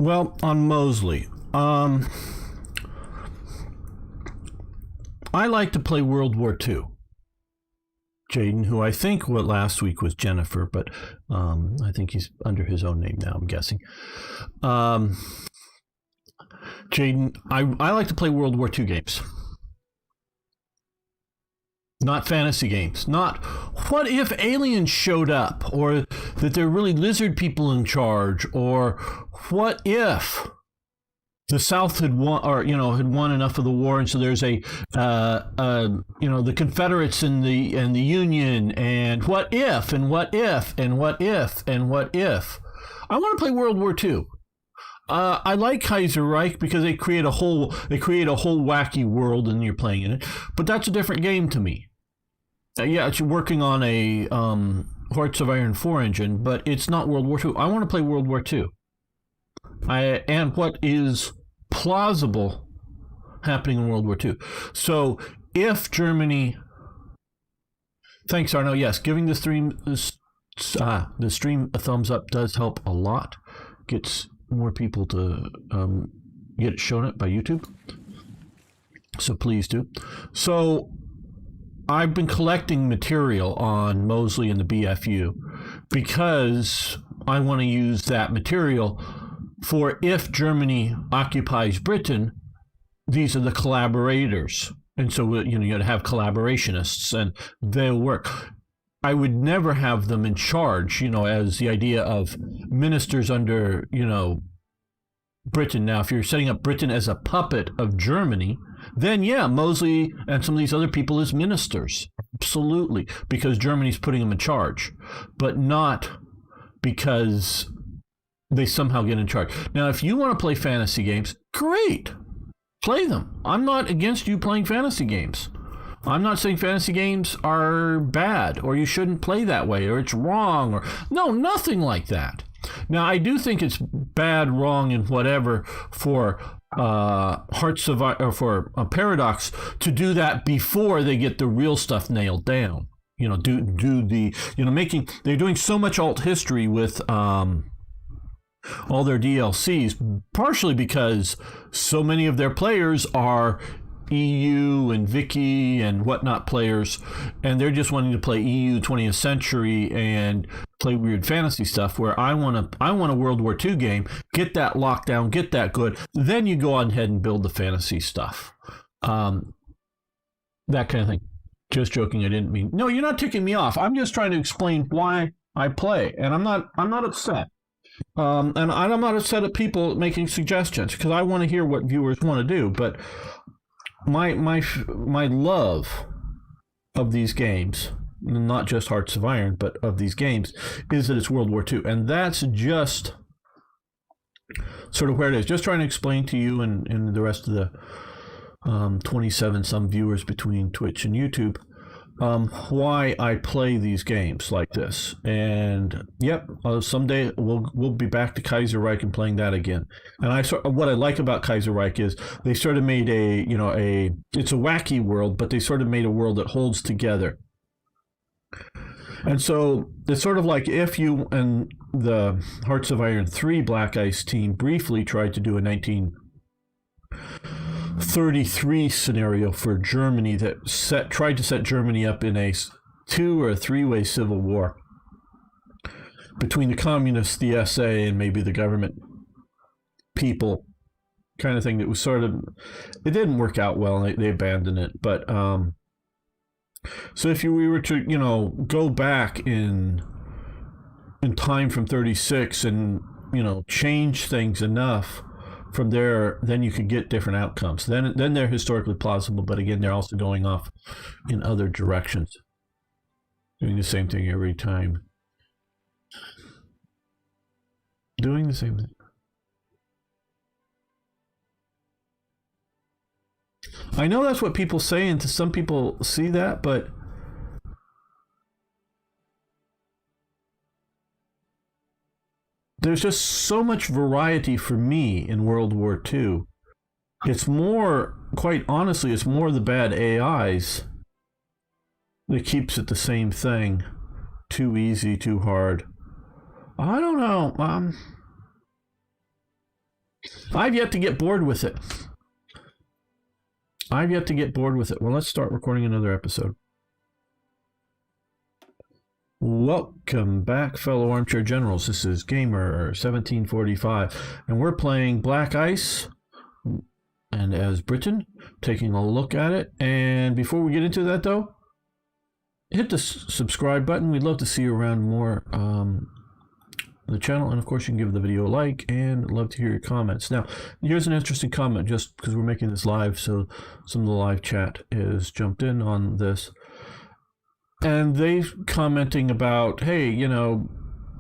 Well, on Mosley, I like to play World War II. Jaden, who I think last week was Jennifer, but I think he's under his own name now, I'm guessing. Jaden, I like to play World War II games. Not fantasy games. Not what if aliens showed up, or that there are really lizard people in charge, or what if the South had won, or had won enough of the war, and so there's the Confederates and the Union, and what if, and what if, and what if, and what if. I want to play World War II. I like Kaiser Reich because they create a whole wacky world, and you're playing in it. But that's a different game to me. Yeah, it's working on a Hearts of Iron 4 engine, but it's not World War II. I want to play World War II. And what is plausible happening in World War II. So if Germany... Thanks, Arno. Yes, giving the stream a thumbs up does help a lot. Gets more people to get it shown up by YouTube. So please do. So I've been collecting material on Mosley and the BFU because I want to use that material for if Germany occupies Britain, these are the collaborators. And so, you have collaborationists and they'll work. I would never have them in charge, as the idea of ministers under, Britain. Now, if you're setting up Britain as a puppet of Germany, then yeah, Mosley and some of these other people as ministers. Absolutely. Because Germany's putting them in charge. But not because they somehow get in charge. Now, if you want to play fantasy games, great. Play them. I'm not against you playing fantasy games. I'm not saying fantasy games are bad or you shouldn't play that way or it's wrong or no, nothing like that. Now, I do think it's bad, wrong, and whatever for Hearts of or for Paradox to do that before they get the real stuff nailed down. Do the making they're doing so much alt history with all their DLCs, partially because so many of their players are EU and Vicky and whatnot players, and they're just wanting to play EU 20th century and play weird fantasy stuff, where I want a World War II game, get that locked down, get that good, then you go on ahead and build the fantasy stuff. That kind of thing. Just joking, I didn't mean... No, you're not ticking me off. I'm just trying to explain why I play, and I'm not upset. And I'm not upset at people making suggestions, because I want to hear what viewers want to do, but my love of these games, not just Hearts of Iron, but of these games, is that it's World War II. And that's just sort of where it is. Just trying to explain to you and the rest of the 27 some viewers between Twitch and YouTube why I play these games like this. And yep, someday we'll be back to Kaiser Reich and playing that again. And what I like about Kaiser Reich is they sort of made it's a wacky world, but they sort of made a world that holds together. And so it's sort of like if you and the Hearts of Iron 3 Black Ice team briefly tried to do a 1933 scenario for Germany that tried to set Germany up in a 2 or 3-way civil war between the communists, the SA, and maybe the government people, kind of thing. That was sort of, it didn't work out well, and they abandoned it. But so if we were to go back in time from 36 and change things enough from there, then you could get different outcomes. Then they're historically plausible, but again, they're also going off in other directions, doing the same thing every time, doing the same thing. I know that's what people say, and to some people see that, but there's just so much variety for me in World War II. It's more, quite honestly, it's more the bad AIs that keeps it the same thing. Too easy, too hard. I don't know. I've yet to get bored with it. Well, let's start recording another episode. Welcome back, fellow armchair generals. This is Gamer 1745, and we're playing Black Ice, and as Britain, taking a look at it. And before we get into that, though, hit the subscribe button. We'd love to see you around more the channel, and of course you can give the video a like, and love to hear your comments. Now, here's an interesting comment, just because we're making this live, so some of the live chat is jumped in on this. And they commenting about, hey, you know,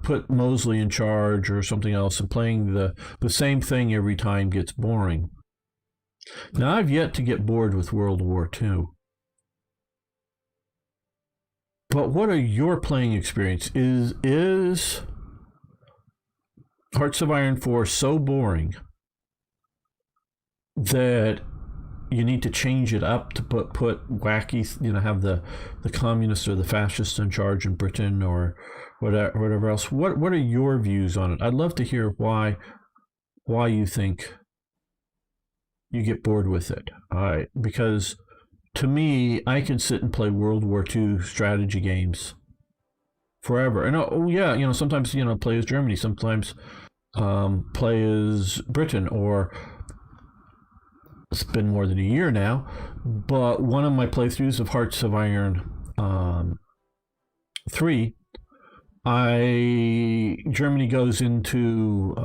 put Mosley in charge or something else, and playing the same thing every time gets boring. Now, I've yet to get bored with World War II. But what are your playing experience? Is Hearts of Iron 4 so boring that you need to change it up to put wacky, you know, have the communists or the fascists in charge in Britain or whatever else? What are your views on it? I'd love to hear why you think you get bored with it. Because to me, I can sit and play World War II strategy games forever. And yeah, you know, sometimes, you know, play as Germany, sometimes play as Britain, or it's been more than a year now, but one of my playthroughs of Hearts of Iron 3, Germany goes into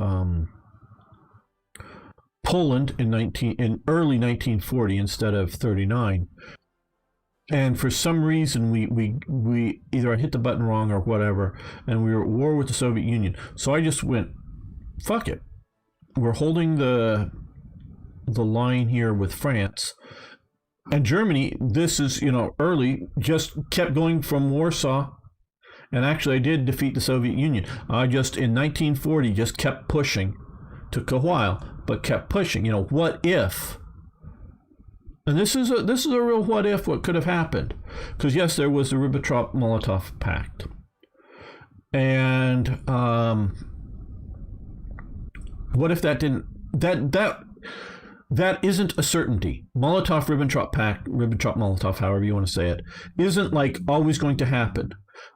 Poland in early 1940 instead of 39, and for some reason we either I hit the button wrong or whatever, and we were at war with the Soviet Union. So I just went, fuck it, we're holding the line here with France, and Germany, this is, you know, early, just kept going from Warsaw, and actually I did defeat the Soviet Union. I just in 1940 just kept pushing. Took a while, but kept pushing. You know, what if? And this is a real what if, what could have happened. Because yes, there was the Ribbentrop-Molotov Pact, and what if that didn't? That isn't a certainty. Molotov-Ribbentrop Pact, Ribbentrop-Molotov, however you want to say it, isn't like always going to happen.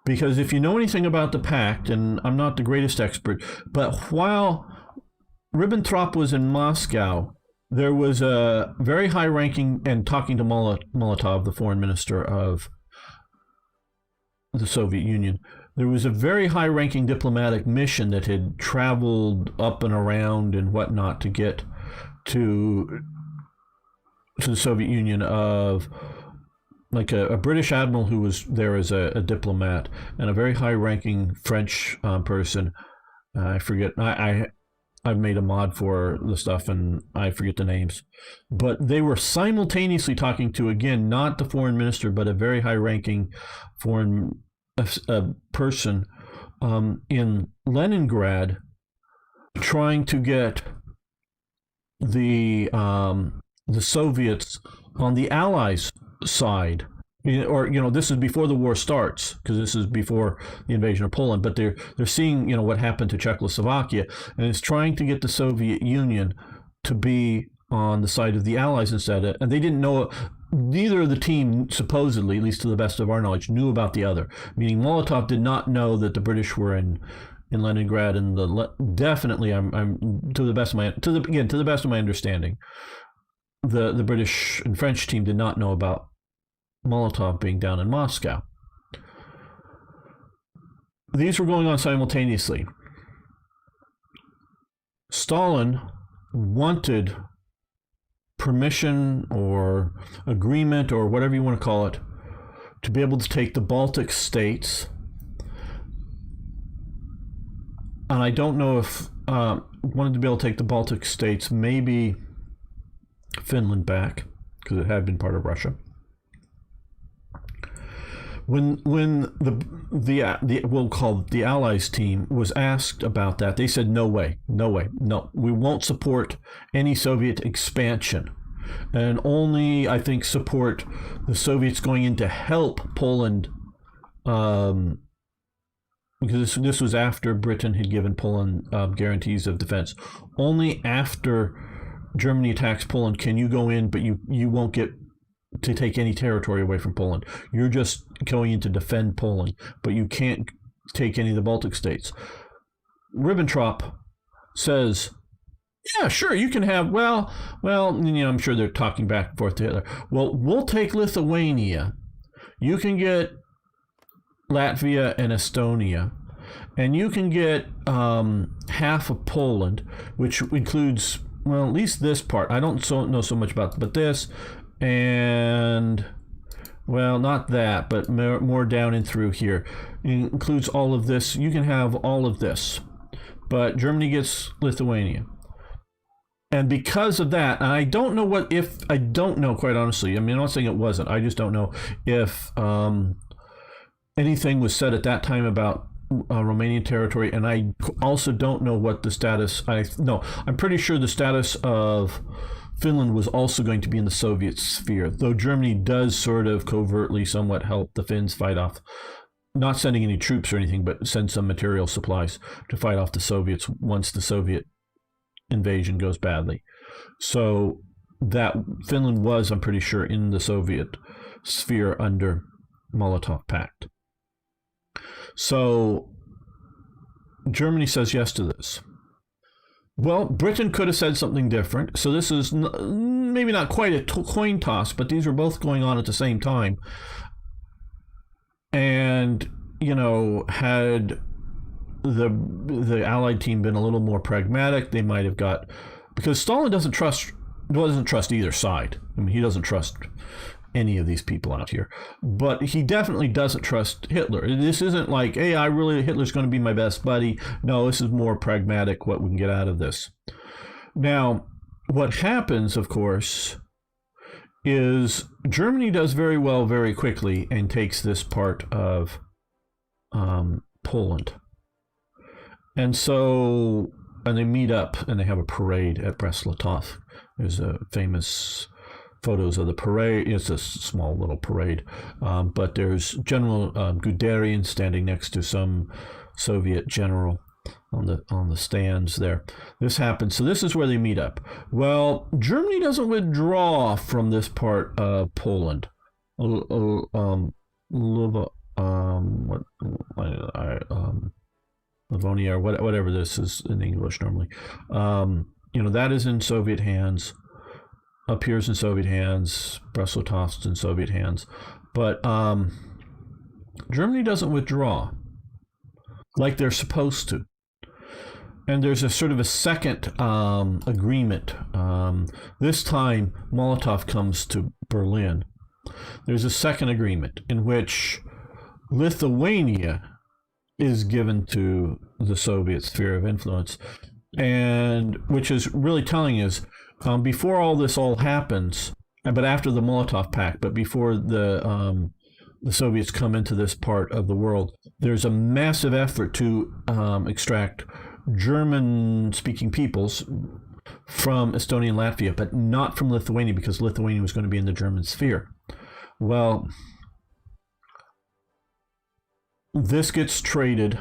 Because if you know anything about the pact, and I'm not the greatest expert, but while Ribbentrop was in Moscow, there was a very high-ranking, and talking to Molotov, the foreign minister of the Soviet Union, there was a very high-ranking diplomatic mission that had traveled up and around and whatnot to get to the Soviet Union, of like a British admiral who was there as a diplomat, and a very high-ranking French person. I forget. I've made a mod for the stuff, and I forget the names. But they were simultaneously talking to, again, not the foreign minister, but a very high-ranking foreign person in Leningrad, trying to get the Soviets on the Allies' side. Or, you know, this is before the war starts, because this is before the invasion of Poland, but they're seeing, you know, what happened to Czechoslovakia, and it's trying to get the Soviet Union to be on the side of the Allies instead. And they didn't know, neither of the team, supposedly, at least to the best of our knowledge, knew about the other. Meaning Molotov did not know that the British were in Leningrad, and definitely, I'm to the best of my understanding, the British and French team did not know about Molotov being down in Moscow. These were going on simultaneously. Stalin wanted permission or agreement or whatever you want to call it to be able to take the Baltic states. And I don't know if wanted to be able to take the Baltic states, maybe Finland back, because it had been part of Russia. When the we'll call the Allies team was asked about that, they said no way, we won't support any Soviet expansion, and only, I think, support the Soviets going in to help Poland because this was after Britain had given Poland guarantees of defense. Only after Germany attacks Poland can you go in, but you won't get to take any territory away from Poland. You're just going in to defend Poland, but you can't take any of the Baltic states. Ribbentrop says, yeah, sure, you can have, well, I'm sure they're talking back and forth to Hitler. Well, we'll take Lithuania. You can get Latvia and Estonia. And you can get half of Poland, which includes, well, at least this part. I don't know so much about, but this, and, well, not that, but more down and through here. It includes all of this. You can have all of this. But Germany gets Lithuania. And because of that, and I don't know quite honestly. I mean, I'm not saying it wasn't. I just don't know if anything was said at that time about Romanian territory. And I also don't know what the status, I'm pretty sure the status of Finland was also going to be in the Soviet sphere, though Germany does sort of covertly somewhat help the Finns fight off, not sending any troops or anything, but send some material supplies to fight off the Soviets once the Soviet invasion goes badly. So that Finland was, I'm pretty sure, in the Soviet sphere under Molotov Pact. So Germany says yes to this. Well, Britain could have said something different. So this is maybe not quite a coin toss, but these were both going on at the same time. And, had the Allied team been a little more pragmatic, they might have got, because Stalin doesn't trust either side. I mean, he doesn't trust any of these people out here, but he definitely doesn't trust Hitler. This isn't like, hey, Hitler's going to be my best buddy. No, this is more pragmatic, what we can get out of this. Now, what happens, of course, is Germany does very well very quickly and takes this part of Poland. And they meet up and they have a parade at Brest-Litovsk. There's a famous photos of the parade. It's a small little parade, but there's General Guderian standing next to some Soviet general on the stands there. This happens. So this is where they meet up. Well, Germany doesn't withdraw from this part of Poland. Livonia, or whatever this is in English normally. That is in Soviet hands. Appears in Soviet hands. Brest-Litovsk in Soviet hands. But Germany doesn't withdraw like they're supposed to. And there's a sort of a second agreement. This time, Molotov comes to Berlin. There's a second agreement in which Lithuania is given to the Soviet sphere of influence, and which is really telling is before all this happens, but after the Molotov Pact, but before the Soviets come into this part of the world, there's a massive effort to extract German-speaking peoples from Estonia and Latvia, but not from Lithuania, because Lithuania was going to be in the German sphere. Well, this gets traded.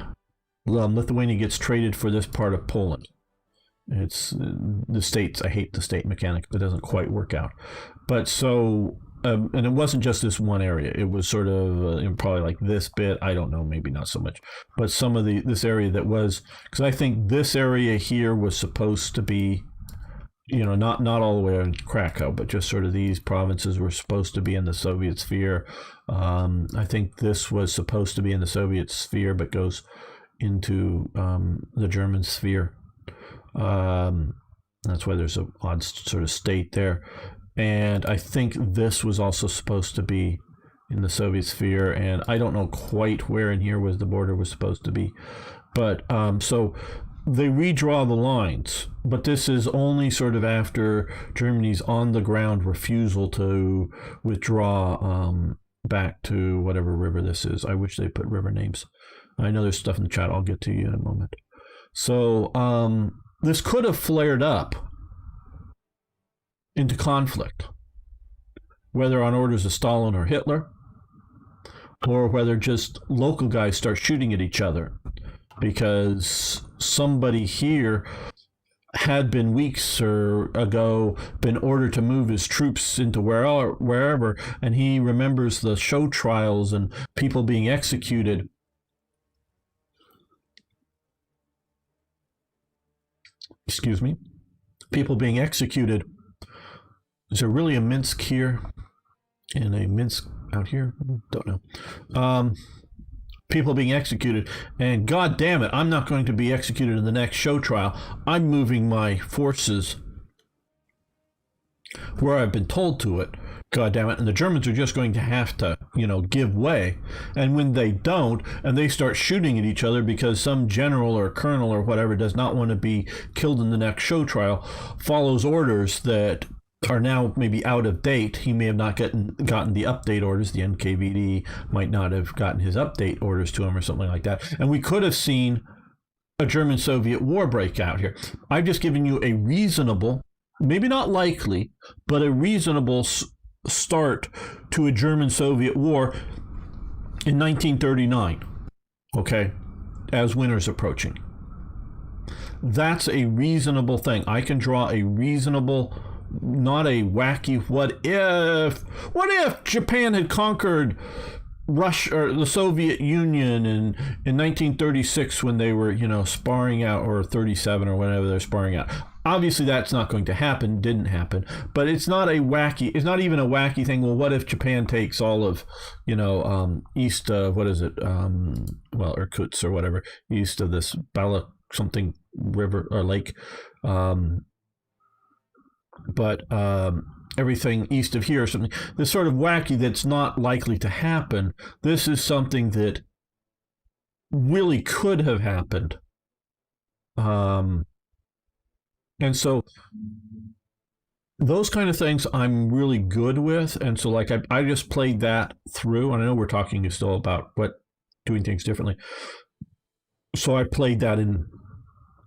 Lithuania gets traded for this part of Poland. It's the states. I hate the state mechanic, but it doesn't quite work out. But so, and it wasn't just this one area. It was sort of probably like this bit. I don't know, maybe not so much. But some of this area that was, because I think this area here was supposed to be, not all the way in Krakow, but just sort of these provinces were supposed to be in the Soviet sphere. I think this was supposed to be in the Soviet sphere, but goes into the German sphere. That's why there's an odd sort of state there. And I think this was also supposed to be in the Soviet sphere, and I don't know quite where in here was the border was supposed to be. But so they redraw the lines, but this is only sort of after Germany's on-the-ground refusal to withdraw back to whatever river this is. I wish they put river names. I know there's stuff in the chat. I'll get to you in a moment. So this could have flared up into conflict, whether on orders of Stalin or Hitler, or whether just local guys start shooting at each other because somebody here had been weeks ago been ordered to move his troops into wherever, and he remembers the show trials and people being executed. Excuse me. People being executed. Is there really a Minsk here and a Minsk out here? Don't know. People being executed, and God damn it, I'm not going to be executed in the next show trial. I'm moving my forces where I've been told to it. God damn it. And the Germans are just going to have to, give way. And when they don't, and they start shooting at each other because some general or colonel or whatever does not want to be killed in the next show trial, follows orders that are now maybe out of date. He may have not gotten the update orders. The NKVD might not have gotten his update orders to him or something like that. And we could have seen a German-Soviet war break out here. I've just given you a reasonable, maybe not likely, but a reasonable start to a German-Soviet war in 1939, okay, as winter's approaching. That's a reasonable thing. I can draw a reasonable, not a wacky what if Japan had conquered Russia or the Soviet Union in 1936 when they were sparring out, or 37 or whenever they're sparring out. Obviously that's not going to happen, didn't happen, but it's not even a wacky thing. Well, what if Japan takes all of east of Irkutsk or whatever, east of this Bala something river or lake, but everything east of here or something. This sort of wacky that's not likely to happen. This is something that really could have happened. And so those kind of things I'm really good with. And so I just played that through. And I know we're talking still about doing things differently. So I played that in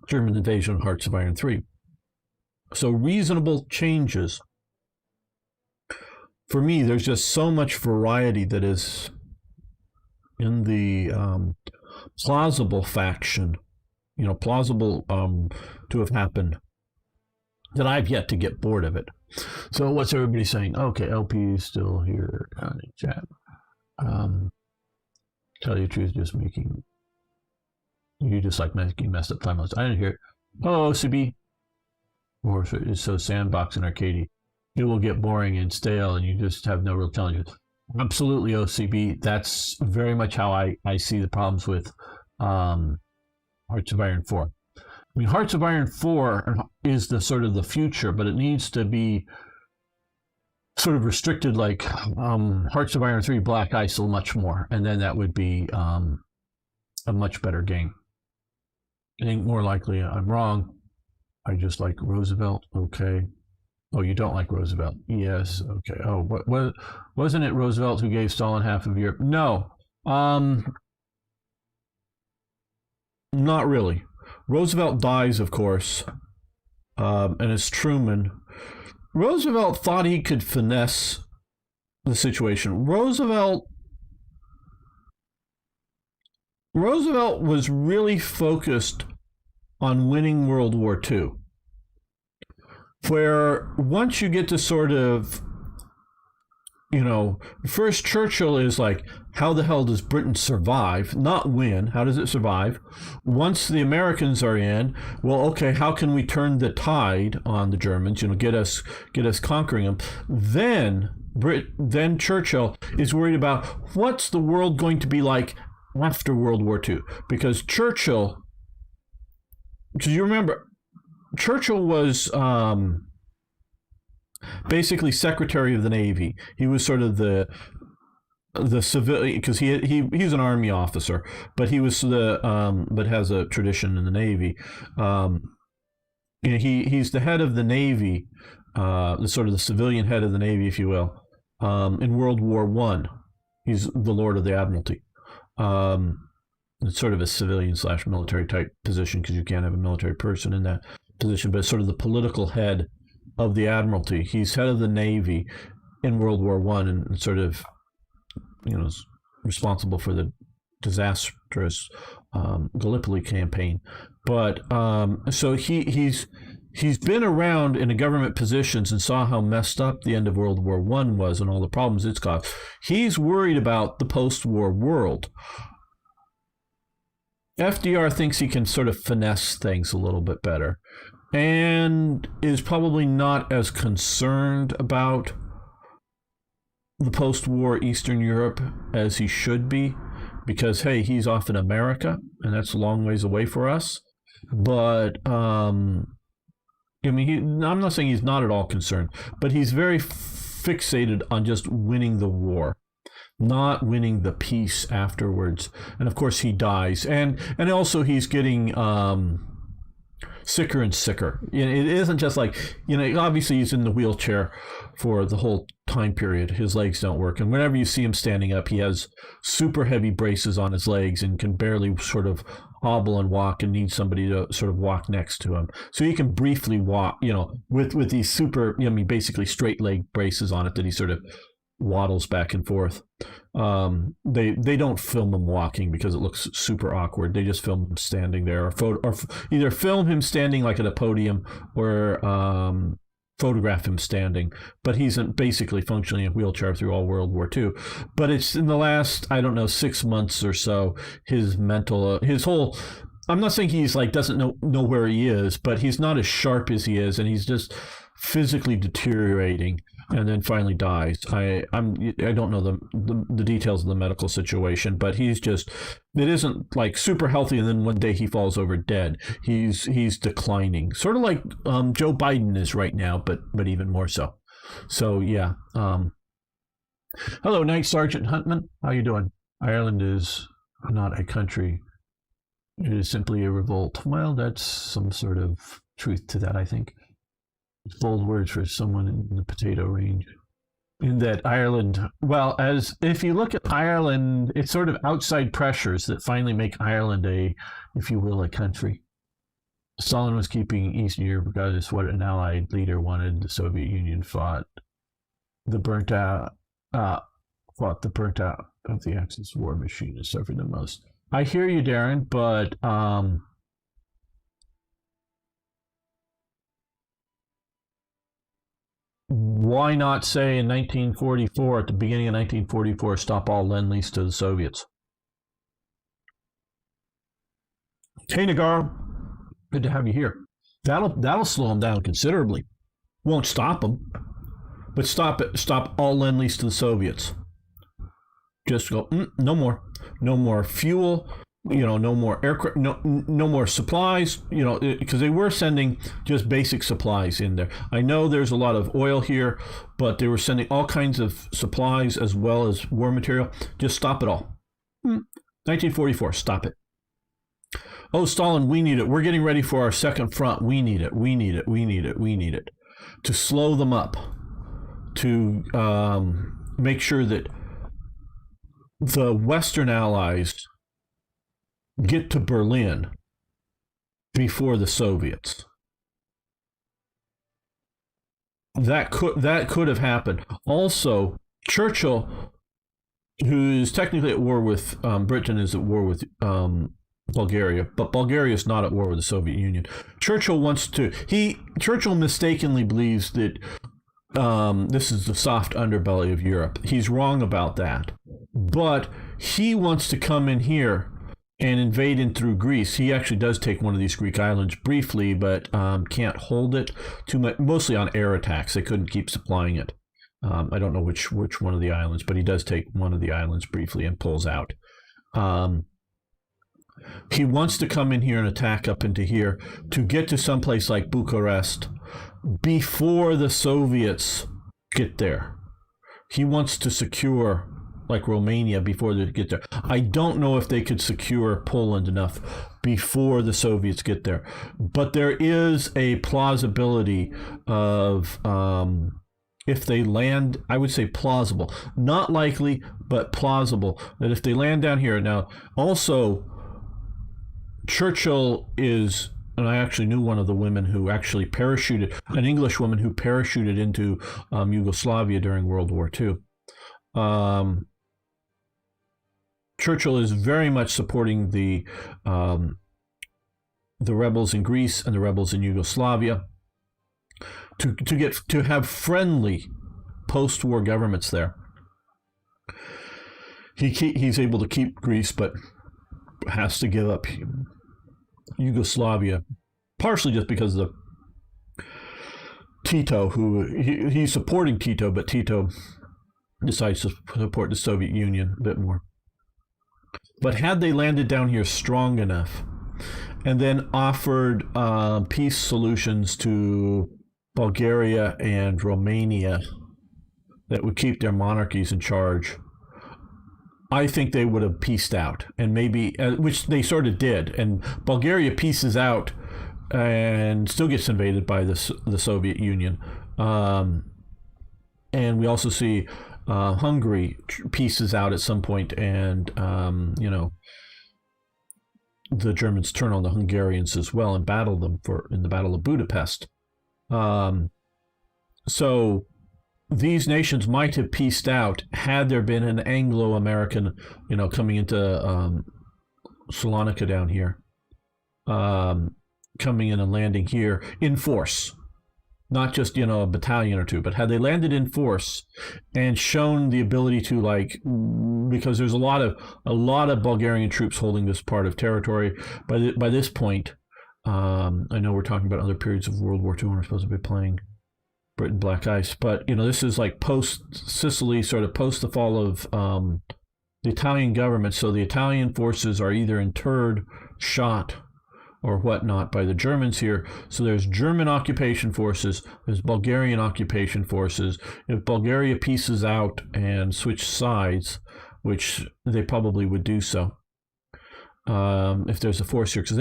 German Invasion of Hearts of Iron 3. So reasonable changes. For me, there's just so much variety that is in the plausible faction, plausible to have happened, that I've yet to get bored of it. So what's everybody saying? Okay, LP is still here. Chat. Tell you the truth, you just like making messed up timelines. I didn't hear it. Oh, OCB. Or it's so sandbox and arcadey. It will get boring and stale and you just have no real challenges. Absolutely, OCB. That's very much how I see the problems with Hearts of Iron 4. I mean, Hearts of Iron 4 is the sort of the future, but it needs to be sort of restricted like Hearts of Iron 3 Black Ice much more. And then that would be a much better game. I think more likely I'm wrong. I just like Roosevelt. Okay. Oh, you don't like Roosevelt? Yes. Okay. Oh, what wasn't it Roosevelt who gave Stalin half of Europe? No. Not really. Roosevelt dies, of course, and it's Truman. Roosevelt thought he could finesse the situation. Roosevelt was really focused on winning World War II, where once you get to sort of, first Churchill is like, how the hell does Britain survive? Not win. How does it survive? Once the Americans are in, well, okay, how can we turn the tide on the Germans? Get us conquering them. Then Churchill is worried about what's the world going to be like after World War II, because you remember, Churchill was basically Secretary of the Navy. He was sort of the civilian, because he's an Army officer, but he was but has a tradition in the Navy. He's the head of the Navy, the sort of the civilian head of the Navy, if you will, in World War I. He's the Lord of the Admiralty. It's sort of a civilian / military type position, because you can't have a military person in that position, but it's sort of the political head of the Admiralty. He's head of the Navy in World War I, and sort of, responsible for the disastrous Gallipoli campaign. But so he's been around in the government positions and saw how messed up the end of World War I was and all the problems it's caused. He's worried about the post-war world. FDR thinks he can sort of finesse things a little bit better and is probably not as concerned about the post-war Eastern Europe as he should be, because, hey, he's off in America, and that's a long ways away for us. But, I mean, I'm not saying he's not at all concerned, but he's very fixated on just winning the war, not winning the peace afterwards. And of course he dies, and also he's getting sicker and sicker. It isn't just like, obviously he's in the wheelchair for the whole time period. His legs don't work, and whenever you see him standing up, he has super heavy braces on his legs and can barely sort of hobble and walk and needs somebody to sort of walk next to him. So he can briefly walk, with these super, basically straight leg braces on it that he sort of waddles back and forth. They don't film him walking because it looks super awkward. They just film him standing there, or either film him standing like at a podium, or photograph him standing. But he's basically functioning in a wheelchair through all World War II. But it's in the last, 6 months or so, his mental, his whole, I'm not saying he's like doesn't know where he is, but he's not as sharp as he is, and he's just physically deteriorating, and then finally dies. I don't know the details of the medical situation, but he's just, it isn't like super healthy and then one day he falls over dead. He's declining, sort of like Joe Biden is right now, but even more so. So yeah. Hello, Night Sergeant Huntman. How you doing? Ireland is not a country. It is simply a revolt. Well, that's some sort of truth to that, I think. Bold words for someone in the potato range. In that Ireland, well, as if you look at Ireland, it's sort of outside pressures that finally make Ireland a, if you will, a country. Stalin was keeping Eastern Europe because what an Allied leader wanted. The Soviet Union fought the burnt out of the Axis war machine and suffered the most. I hear you, Darren, but why not say in 1944, at the beginning of 1944, stop all Lend-Lease to the Soviets? Hey, Nagar, good to have you here. That'll slow them down considerably. Won't stop them, but stop all Lend-Lease to the Soviets. Just go, no more fuel, no more aircraft, no more supplies, because they were sending just basic supplies in there. I know there's a lot of oil here, but they were sending all kinds of supplies as well as war material. Just stop it all. 1944, stop it. Oh, Stalin, we need it. We're getting ready for our second front. We need it. We need it. We need it. We need it. To slow them up, to make sure that the Western Allies get to Berlin before the Soviets. That could have happened. Also, Churchill, who is technically at war with Britain, is at war with Bulgaria, but Bulgaria is not at war with the Soviet Union. Churchill mistakenly believes that this is the soft underbelly of Europe. He's wrong about that. But he wants to come in here and invade in through Greece. He actually does take one of these Greek islands briefly, but can't hold it too much, mostly on air attacks. They couldn't keep supplying it. I don't know which one of the islands, but he does take one of the islands briefly and pulls out. He wants to come in here and attack up into here to get to someplace like Bucharest before the Soviets get there. He wants to secure like Romania before they get there. I don't know if they could secure Poland enough before the Soviets get there, but there is a plausibility of if they land, I would say plausible, not likely, but plausible, that if they land down here. Now, also, Churchill is, and I actually knew one of the women who actually parachuted, an English woman who parachuted into Yugoslavia during World War II. Churchill is very much supporting the rebels in Greece and the rebels in Yugoslavia to have friendly post-war governments there. He's able to keep Greece, but has to give up Yugoslavia, partially just because of Tito, who he's supporting Tito, but Tito decides to support the Soviet Union a bit more. But had they landed down here strong enough and then offered peace solutions to Bulgaria and Romania that would keep their monarchies in charge, I think they would have pieced out, and maybe, which they sort of did. And Bulgaria pieces out and still gets invaded by the Soviet Union. And we also see Hungary pieces out at some point, and the Germans turn on the Hungarians as well and battle them in the Battle of Budapest. So these nations might have pieced out had there been an Anglo-American, coming into Salonika down here, coming in and landing here in force, not just a battalion or two, but had they landed in force and shown the ability to, because there's a lot of Bulgarian troops holding this part of territory by this point. I know we're talking about other periods of World War II when we're supposed to be playing Britain Black Ice, but this is like post Sicily, sort of post the fall of the Italian government. So the Italian forces are either interred, shot, or whatnot by the Germans here. So there's German occupation forces, there's Bulgarian occupation forces. If Bulgaria pieces out and switch sides, which they probably would do so, if there's a force here, because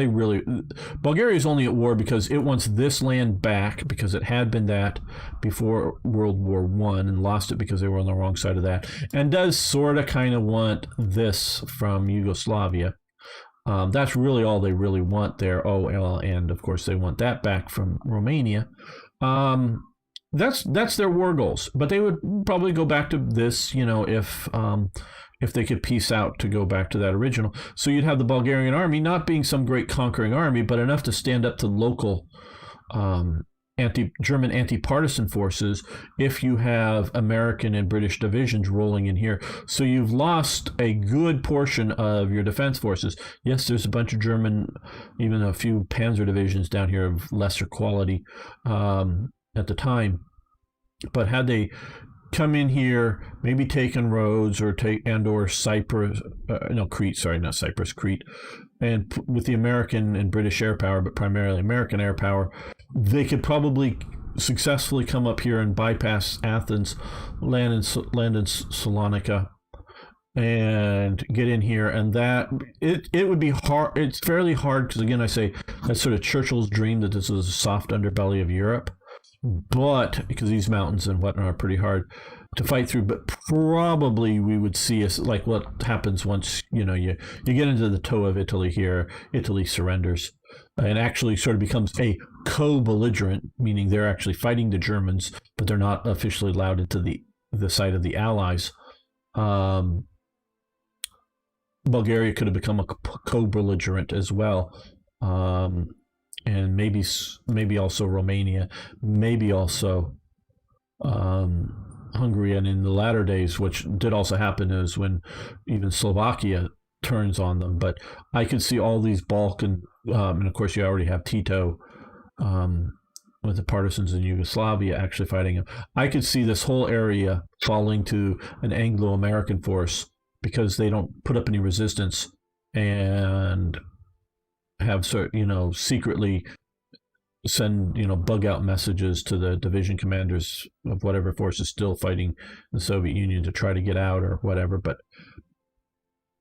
Bulgaria is only at war because it wants this land back, because it had been that before World War I and lost it because they were on the wrong side of that, and does sort of kind of want this from Yugoslavia. That's really all they really want there. And of course they want that back from Romania. That's their war goals, but they would probably go back to this, if they could piece out to go back to that original. So you'd have the Bulgarian army not being some great conquering army, but enough to stand up to local German anti-partisan forces if you have American and British divisions rolling in here. So you've lost a good portion of your defense forces. Yes, there's a bunch of German, even a few Panzer divisions down here of lesser quality at the time. But had they come in here, maybe taken Rhodes or Cyprus, Crete, and with the American and British air power, but primarily American air power, they could probably successfully come up here and bypass Athens, land in Salonika, and get in here. And that it would be hard. It's fairly hard because, again, I say that's sort of Churchill's dream that this is a soft underbelly of Europe. But because these mountains and whatnot are pretty hard to fight through, but probably we would see like what happens once you get into the toe of Italy here. Italy surrenders and actually sort of becomes a co-belligerent, meaning they're actually fighting the Germans, but they're not officially allowed into the side of the Allies. Bulgaria could have become a co-belligerent as well. And maybe also Romania, maybe also Hungary. And in the latter days, which did also happen, is when even Slovakia turns on them. But I could see all these Balkan, and of course you already have Tito with the partisans in Yugoslavia actually fighting him. I could see this whole area falling to an Anglo-American force because they don't put up any resistance and have secretly send bug out messages to the division commanders of whatever force is still fighting the Soviet Union to try to get out or whatever, but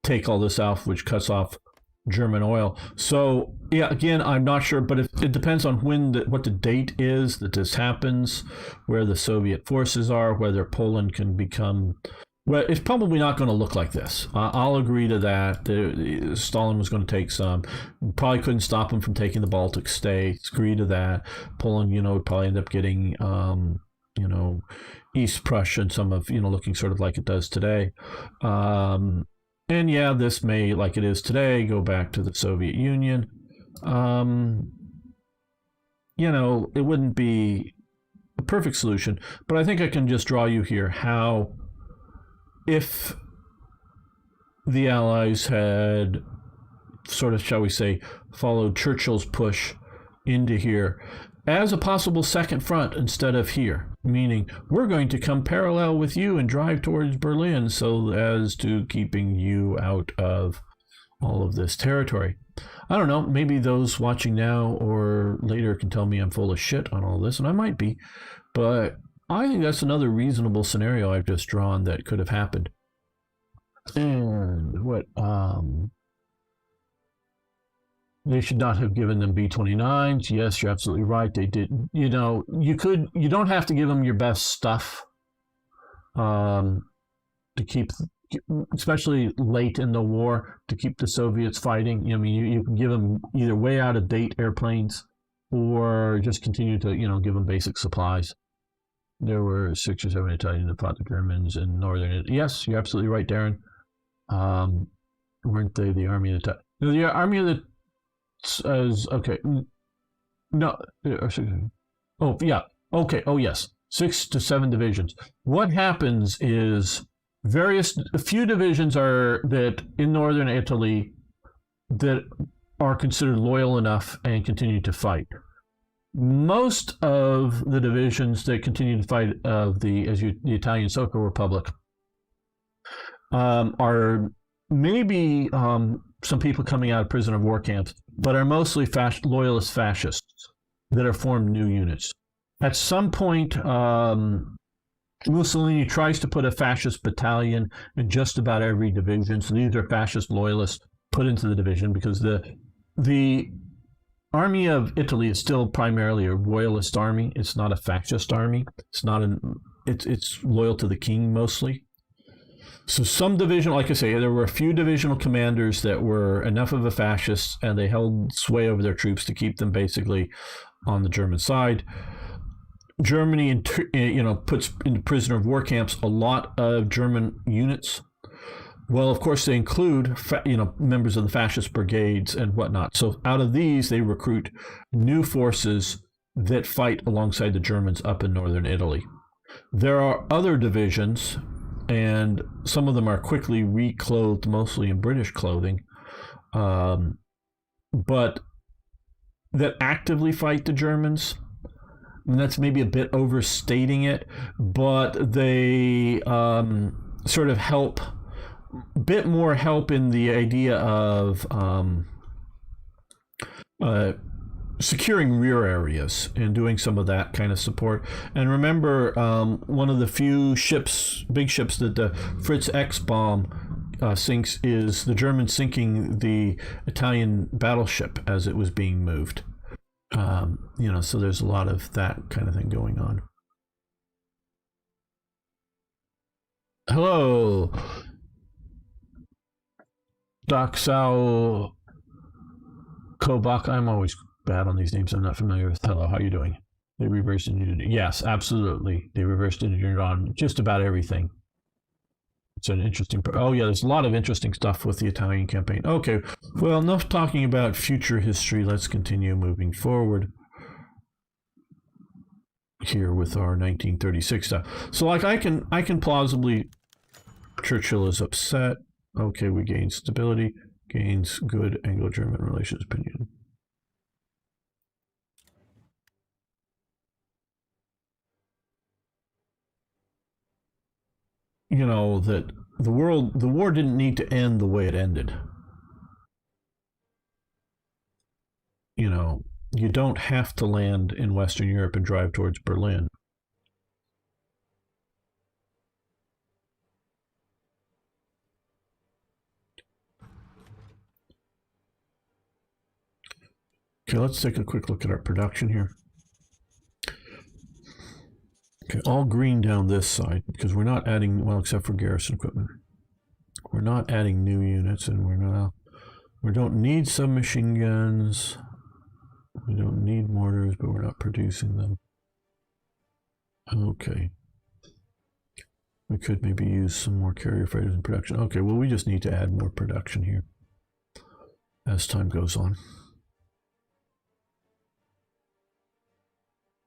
take all this off, which cuts off German oil. So yeah, again, I'm not sure, but it depends on what the date is that this happens, where the Soviet forces are, whether Poland can become. Well, it's probably not going to look like this. I'll agree to that. Stalin was going to take some. Probably couldn't stop him from taking the Baltic states. Agree to that. Poland, would probably end up getting, East Prussia and some of, looking sort of like it does today. And yeah, this may, like it is today, go back to the Soviet Union. Um, it wouldn't be a perfect solution, but I think I can just draw you here how, if the Allies had sort of, shall we say, followed Churchill's push into here as a possible second front instead of here, meaning we're going to come parallel with you and drive towards Berlin so as to keeping you out of all of this territory. I don't know, maybe those watching now or later can tell me I'm full of shit on all this, and I might be, but I think that's another reasonable scenario I've just drawn that could have happened. And what, they should not have given them B-29s. Yes, you're absolutely right. They did. You don't have to give them your best stuff to keep, especially late in the war, to keep the Soviets fighting. You can give them either way out of date airplanes or just continue to, give them basic supplies. There were 6 or 7 Italians that fought the Germans in northern Italy. Yes, you're absolutely right, Darren. Weren't they the army of the... No, the army of the... okay. No. Oh, yeah. Okay. Oh, yes. 6 to 7 divisions. What happens is a few divisions are that in northern Italy that are considered loyal enough and continue to fight. Most of the divisions that continue to fight of the Italian Social Republic are maybe some people coming out of prisoner of war camps, but are mostly loyalist fascists that have formed new units. At some point, Mussolini tries to put a fascist battalion in just about every division. So these are fascist loyalists put into the division because the Army of Italy is still primarily a royalist army. It's not a fascist army. It's loyal to the king mostly. So some division, like I say, there were a few divisional commanders that were enough of a fascist, and they held sway over their troops to keep them basically on the German side. Germany, puts into prisoner of war camps a lot of German units. Well, of course, they include, members of the fascist brigades and whatnot. So out of these, they recruit new forces that fight alongside the Germans up in northern Italy. There are other divisions, and some of them are quickly reclothed, mostly in British clothing, but that actively fight the Germans. And that's maybe a bit overstating it, but they sort of help, a bit more help in the idea of securing rear areas and doing some of that kind of support. And remember, one of the few big ships that the Fritz X bomb sinks is the Germans sinking the Italian battleship as it was being moved. So there's a lot of that kind of thing going on. Hello, Doxao Kobach. I'm always bad on these names. I'm not familiar with. Hello, how are you doing? They reversed engineered. Yes, absolutely. They reversed engineered on just about everything. It's an interesting. Oh yeah, there's a lot of interesting stuff with the Italian campaign. Okay, well, enough talking about future history. Let's continue moving forward here with our 1936 stuff. So, like, I can plausibly. Churchill is upset. Okay, we gain stability. Gains good Anglo-German relations opinion. That the war didn't need to end the way it ended. You don't have to land in Western Europe and drive towards Berlin. Okay, let's take a quick look at our production here. Okay, all green down this side because we're not adding, well, except for garrison equipment. We're not adding new units, and we don't need submachine guns. We don't need mortars, but we're not producing them. Okay. We could maybe use some more carrier freighters in production. Okay, well, we just need to add more production here as time goes on.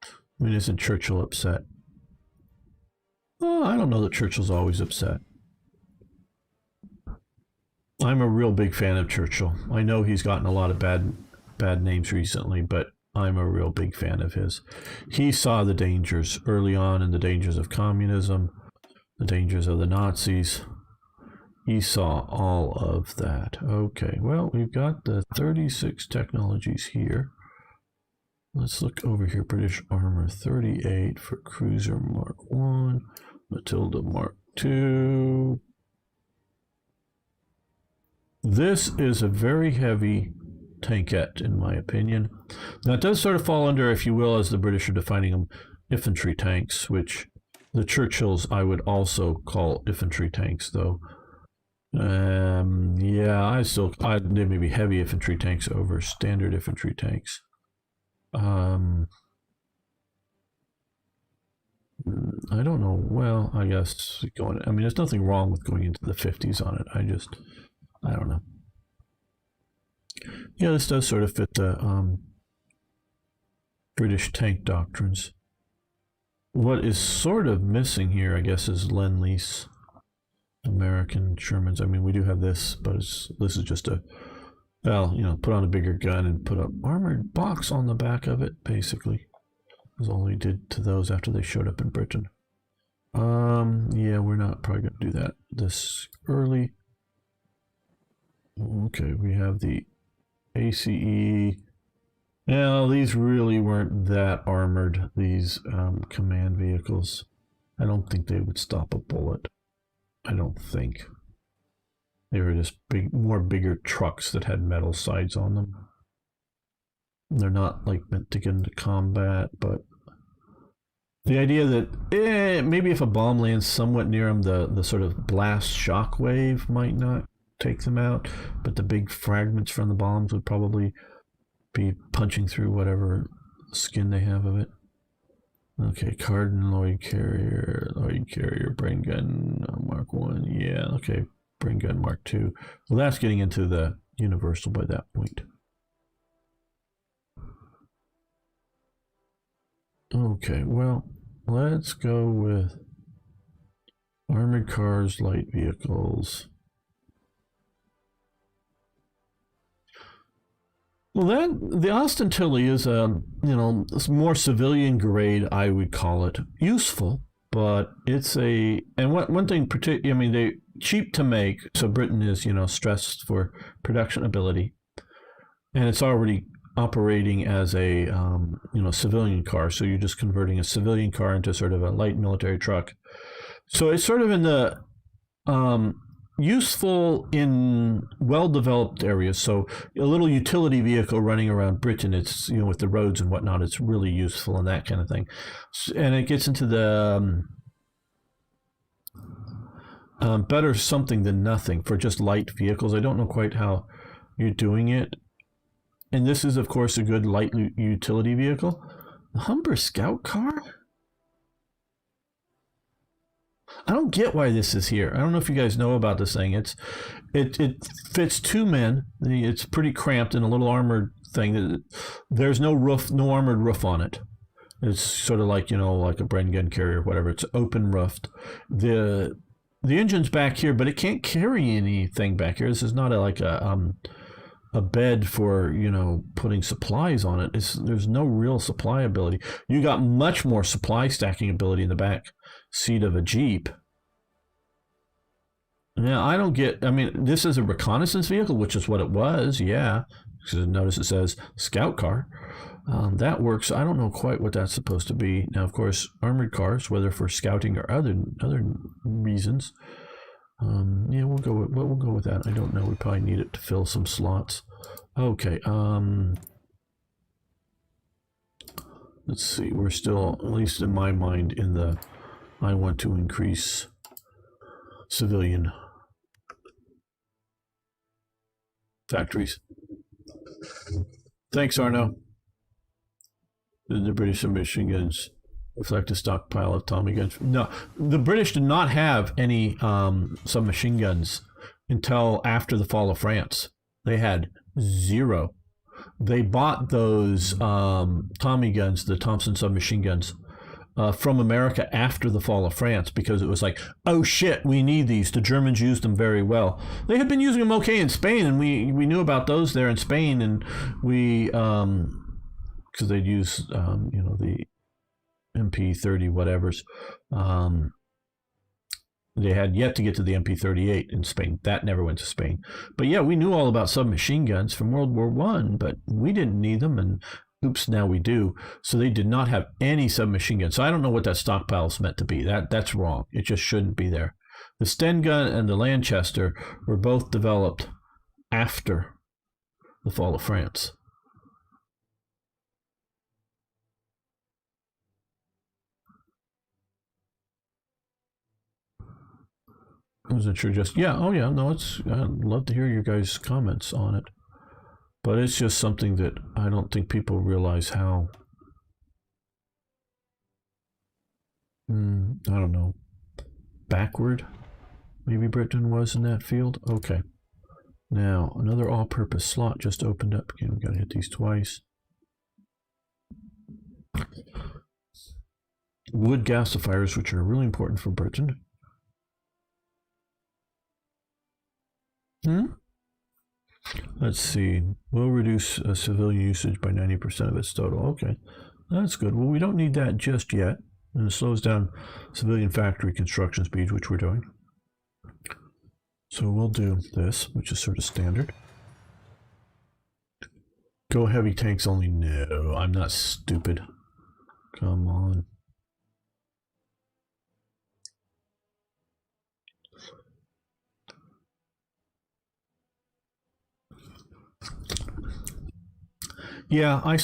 I mean, isn't Churchill upset? Oh, I don't know that Churchill's always upset. I'm a real big fan of Churchill. I know he's gotten a lot of bad names recently, but I'm a real big fan of his. He saw the dangers early on, and the dangers of communism, the dangers of the Nazis. He saw all of that. Okay, well, we've got the 36 technologies here. Let's look over here. British Armor 38 for Cruiser Mark 1, Matilda Mark 2. This is a very heavy tankette, in my opinion. Now, it does sort of fall under, if you will, as the British are defining them, infantry tanks, which the Churchills I would also call infantry tanks, though. Yeah, I'd maybe heavy infantry tanks over standard infantry tanks. I don't know. Well, I guess I mean, there's nothing wrong with going into the 50s on it. I don't know. Yeah, this does sort of fit the British tank doctrines. What is sort of missing here, I guess, is Lend-Lease. American Shermans. I mean, we do have this, but this is just a, well, you know, put on a bigger gun and put an armored box on the back of it, basically. That's all we did to those after they showed up in Britain. Yeah, we're not probably going to do that this early. Okay, we have the ACE. Now, these really weren't that armored, these command vehicles. I don't think they would stop a bullet. I don't think. They were just bigger trucks that had metal sides on them. They're not like meant to get into combat, but the idea that maybe if a bomb lands somewhat near them, the sort of blast shock wave might not take them out, but the big fragments from the bombs would probably be punching through whatever skin they have of it. Okay, Cardin, Lloyd Carrier, Brain Gun, Mark 1. Yeah, okay, Brain Gun Mark 2. Well, that's getting into the Universal by that point. Okay, well, let's go with armored cars, light vehicles. Well, the Austin Tilly is a, you know, more civilian grade, I would call it. Useful, but it's a, and one thing, I mean, they cheap to make, so Britain is, you know, stressed for production ability, and it's already operating as a, you know, civilian car, so you're just converting a civilian car into sort of a light military truck. So it's sort of in the, useful in well-developed areas. So a little utility vehicle running around Britain, it's, you know, with the roads and whatnot, it's really useful and that kind of thing. And it gets into the better something than nothing for just light vehicles. I don't know quite how you're doing it. And this is, of course, a good light utility vehicle. The Humber Scout car? I don't get why this is here. I don't know if you guys know about this thing. It fits two men. It's pretty cramped and a little armored thing. There's no roof, no armored roof on it. It's sort of like, you know, like a Bren gun carrier or whatever. It's open roofed. The engine's back here, but it can't carry anything back here. This is not like a bed for, you know, putting supplies on it. There's no real supply ability. You got much more supply stacking ability in the back seat of a Jeep. Now, I don't get, I mean, this is a reconnaissance vehicle, which is what it was, yeah. Because notice it says scout car. That works. I don't know quite what that's supposed to be. Now, of course, armored cars, whether for scouting or other reasons. Yeah, we'll go with that. I don't know. We probably need it to fill some slots. Okay. Let's see. We're still, at least in my mind, in the I want to increase civilian factories. Thanks, Arno. The British submachine guns. Looks like a stockpile of Tommy guns. No, the British did not have any submachine guns until after the fall of France. They had zero. They bought those Tommy guns, the Thompson submachine guns, from America after the fall of France, because it was like, oh shit, we need these. The Germans used them very well. They had been using them okay in Spain, and we knew about those there in Spain, and we because they'd use the MP30 whatevers. They had yet to get to the MP38 in Spain. That never went to Spain. But yeah, we knew all about submachine guns from World War One, but we didn't need them, and oops, now we do. So they did not have any submachine guns. So I don't know what that stockpile is meant to be. That's wrong. It just shouldn't be there. The Sten gun and the Lanchester were both developed after the fall of France. I wasn't sure. Just oh yeah, no. I'd love to hear your guys' comments on it, but it's just something that I don't think people realize how. I don't know. Backward, maybe Britain was in that field. Okay. Now another all-purpose slot just opened up. Again, we gotta hit these twice. Wood gasifiers, which are really important for Britain. Let's see. We'll reduce civilian usage by 90% of its total. Okay, that's good. Well, we don't need that just yet. And it slows down civilian factory construction speeds, which we're doing. So we'll do this, which is sort of standard. Go heavy tanks only. No, I'm not stupid. Come on. Yeah, I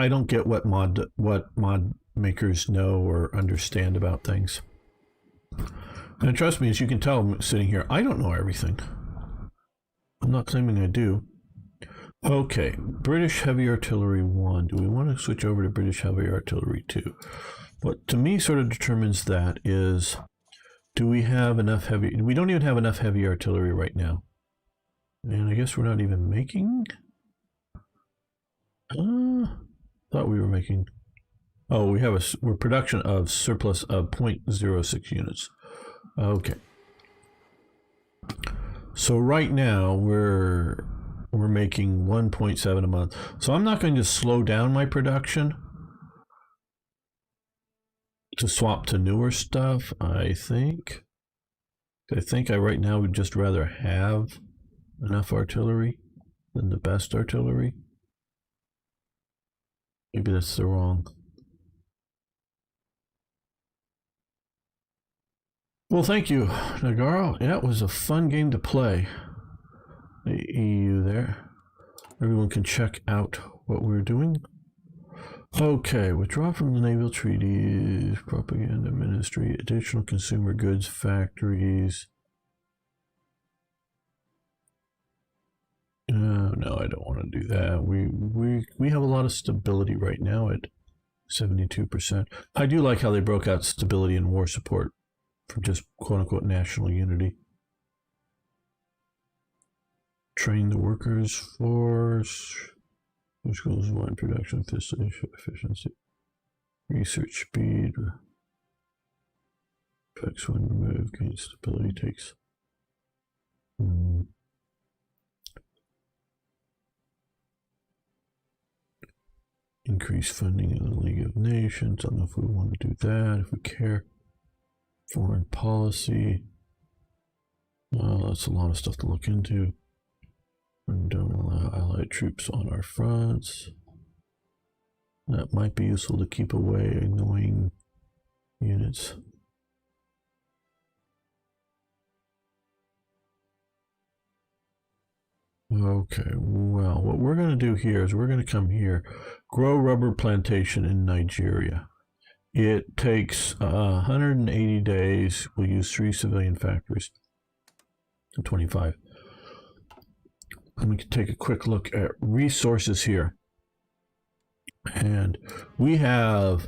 don't get what mod makers know or understand about things. And trust me, as you can tell, I'm sitting here, I don't know everything. I'm not claiming I do. Okay, British Heavy Artillery 1. Do we want to switch over to British Heavy Artillery 2? What to me sort of determines that is, do we have enough heavy? We don't even have enough heavy artillery right now. And I guess we're not even making... thought we were making... Oh, we're production of surplus of 0.06 units. Okay. So right now we're making 1.7 a month. So I'm not going to slow down my production to swap to newer stuff. I think I right now would just rather have enough artillery than the best artillery. Maybe that's the wrong. Well, thank you, Nagaro. Yeah, it was a fun game to play. The EU there. Everyone can check out what we're doing. Okay, withdraw from the naval treaties, propaganda ministry, additional consumer goods factories. No, I don't want to do that. We have a lot of stability right now at 72%. I do like how they broke out stability and war support for just quote-unquote national unity. Train the workers force, which goes one production efficiency, research speed, effects when removed, gain stability takes. Increase funding in the League of Nations. I don't know if we want to do that, if we care. Foreign policy. That's a lot of stuff to look into. And don't allow allied troops on our fronts. That might be useful to keep away annoying units. Okay, well, what we're going to do here is we're going to come here, grow rubber plantation in Nigeria. It takes 180 days. We'll use 3 civilian factories. 25. And we can take a quick look at resources here. And we have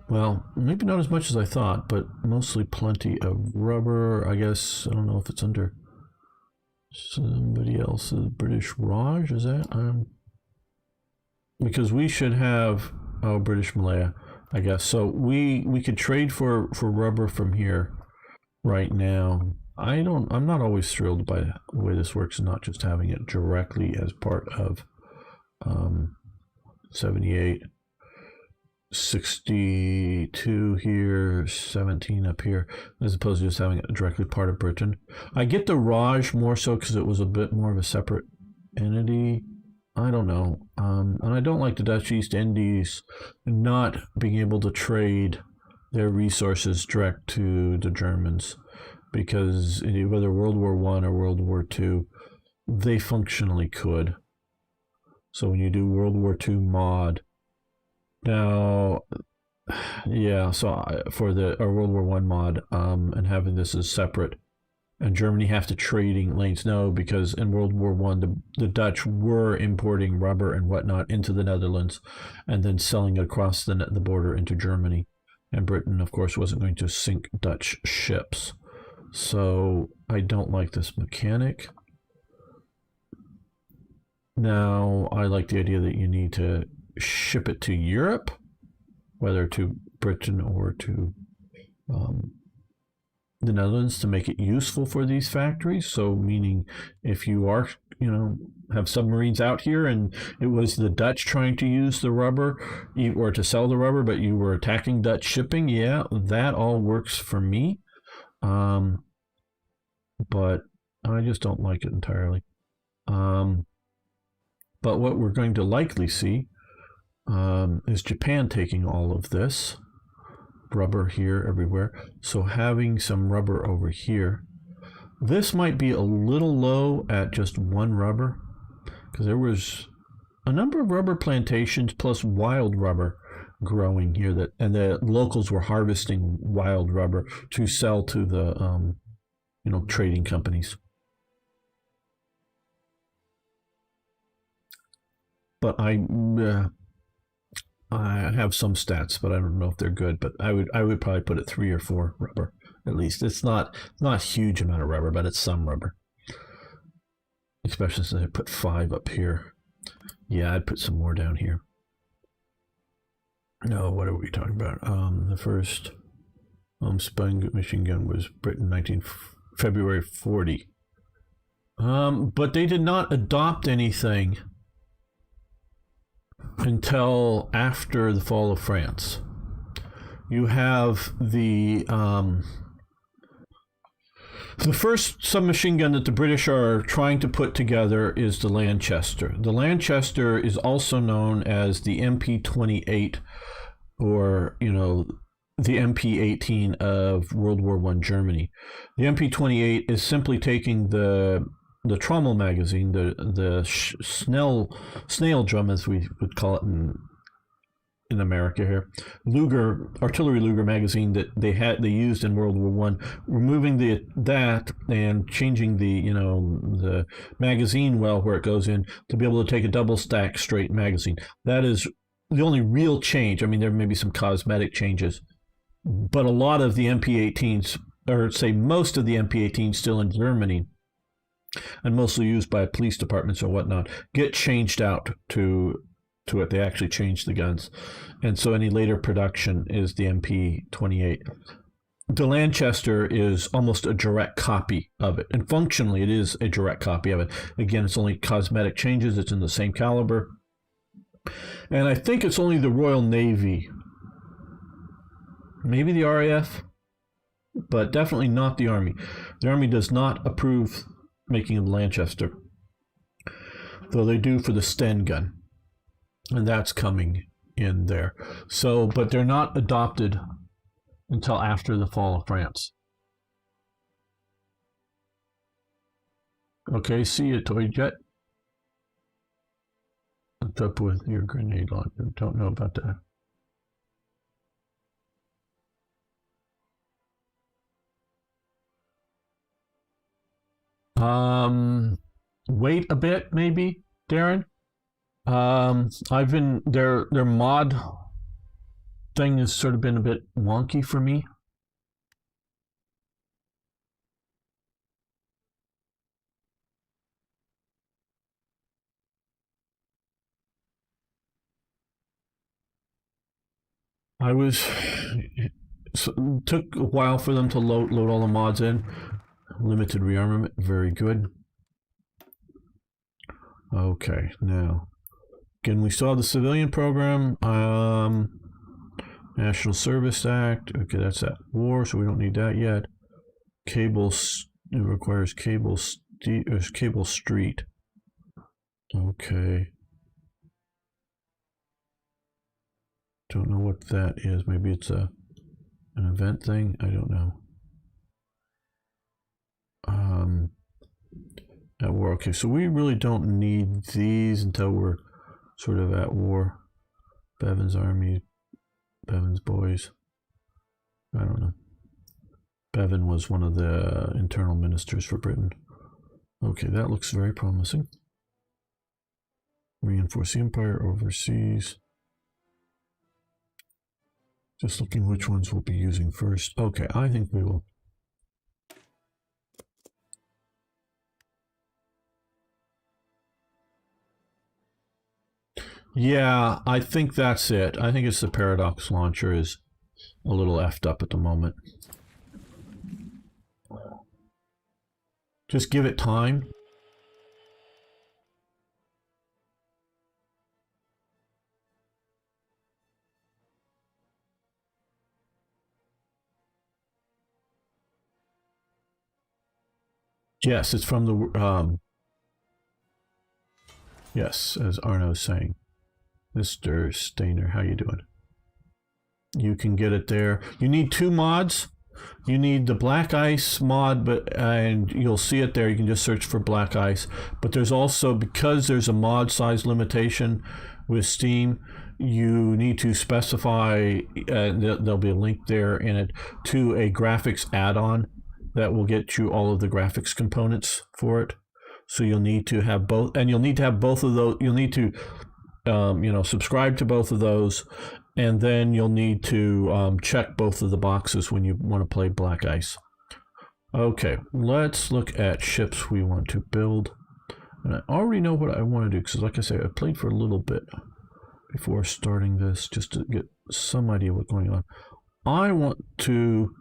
Well, maybe not as much as I thought, but mostly plenty of rubber. I guess I don't know if it's under somebody else's British Raj. Is that because we should have British Malaya, I guess. So we could trade for rubber from here right now. I'm not always thrilled by the way this works, and not just having it directly as part of 78, 62 here, 17 up here, as opposed to just having it directly part of Britain. I get the Raj more so because it was a bit more of a separate entity. I don't know. And I don't like the Dutch East Indies not being able to trade their resources direct to the Germans, because whether World War One or World War Two, they functionally could. So when you do World War Two mod, now, yeah, so for the World War One mod, and having this as separate, and Germany have to trading lanes, no, because in World War One, the Dutch were importing rubber and whatnot into the Netherlands, and then selling it across the border into Germany, and Britain, of course, wasn't going to sink Dutch ships. So I don't like this mechanic. Now, I like the idea that you need to ship it to Europe, whether to Britain or to the Netherlands, to make it useful for these factories. So meaning if you are, have submarines out here and it was the Dutch trying to use the rubber or to sell the rubber, but you were attacking Dutch shipping, yeah, that all works for me. But I just don't like it entirely. But what we're going to likely see is Japan taking all of this rubber here everywhere. So having some rubber over here. This might be a little low at just one rubber, because there was a number of rubber plantations plus wild rubber growing here, and the locals were harvesting wild rubber to sell to the trading companies. But I have some stats, but I don't know if they're good. But I would probably put it 3 or 4 rubber at least. It's not a huge amount of rubber, but it's some rubber. Especially since I put 5 up here. Yeah, I'd put some more down here. No, what are we talking about? The first spy machine gun was Britain, February 40. But they did not adopt anything until after the fall of France. You have the first submachine gun that the British are trying to put together is the Lanchester. The Lanchester is also known as the MP-28, or the MP-18 of World War I Germany. The MP-28 is simply taking the trommel magazine, the snail drum, as we would call it in America here, artillery Luger magazine that they used in World War One, removing that and changing the magazine well where it goes in to be able to take a double stack straight magazine. That is the only real change. I mean, there may be some cosmetic changes, but a lot of the MP-18s, or say most of the MP-18s still in Germany, and mostly used by police departments or whatnot, get changed out to it. They actually change the guns. And so any later production is the MP-28. The Lanchester is almost a direct copy of it. And functionally, it is a direct copy of it. Again, it's only cosmetic changes. It's in the same caliber. And I think it's only the Royal Navy, maybe the RAF, but definitely not the Army. The Army does not approve making of the Lanchester, though they do for the Sten gun. And that's coming in there. So, but they're not adopted until after the fall of France. Okay, see you, Toy Jet. What's up with your grenade launcher? Don't know about that. Wait a bit, maybe, Darren. I've been their mod thing has sort of been a bit wonky for me. So took a while for them to load all the mods in. Limited rearmament, very good. Okay, now again, we saw the civilian program, National Service Act. Okay, that's at war, so we don't need that yet. Cables, it requires cable street. Okay. Don't know what that is. Maybe it's an event thing. I don't know. At war. Okay, so we really don't need these until we're sort of at war. Bevan's army, Bevan's boys. I don't know. Bevan was one of the internal ministers for Britain. Okay, that looks very promising. Reinforce the empire overseas. Just looking which ones we'll be using first. Okay, I think we will. Yeah, I think that's it. I think it's the Paradox launcher is a little effed up at the moment. Just give it time. Yes, it's from the yes, as Arno's saying. Mr. Stainer, how you doing? You can get it there. You need 2 mods. You need the Black Ice mod, and you'll see it there. You can just search for Black Ice. But there's also, because there's a mod size limitation with Steam, you need to specify, there'll be a link there in it, to a graphics add-on that will get you all of the graphics components for it. So you'll need to have both, and you'll need to have both of those. You'll need to subscribe to both of those, and then you'll need to check both of the boxes when you want to play Black Ice. Okay, let's look at ships we want to build. And I already know what I want to do, because like I say, I played for a little bit before starting this, just to get some idea what's going on. I want to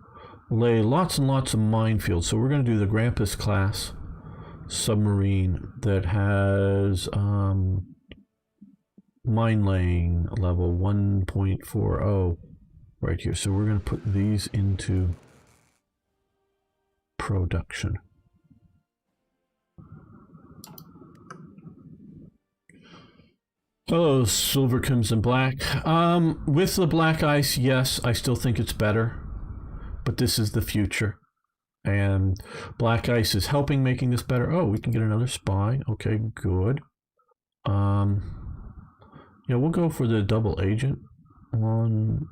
lay lots and lots of minefields, so we're going to do the Grampus class submarine that has mine laying level 1.40 right here. So we're going to put these into production. Hello, Silver Crimson Black. With the Black Ice, yes, I still think it's better, but this is the future. And Black Ice is helping making this better. Oh, we can get another spy. Okay, good. Yeah, we'll go for the double agent on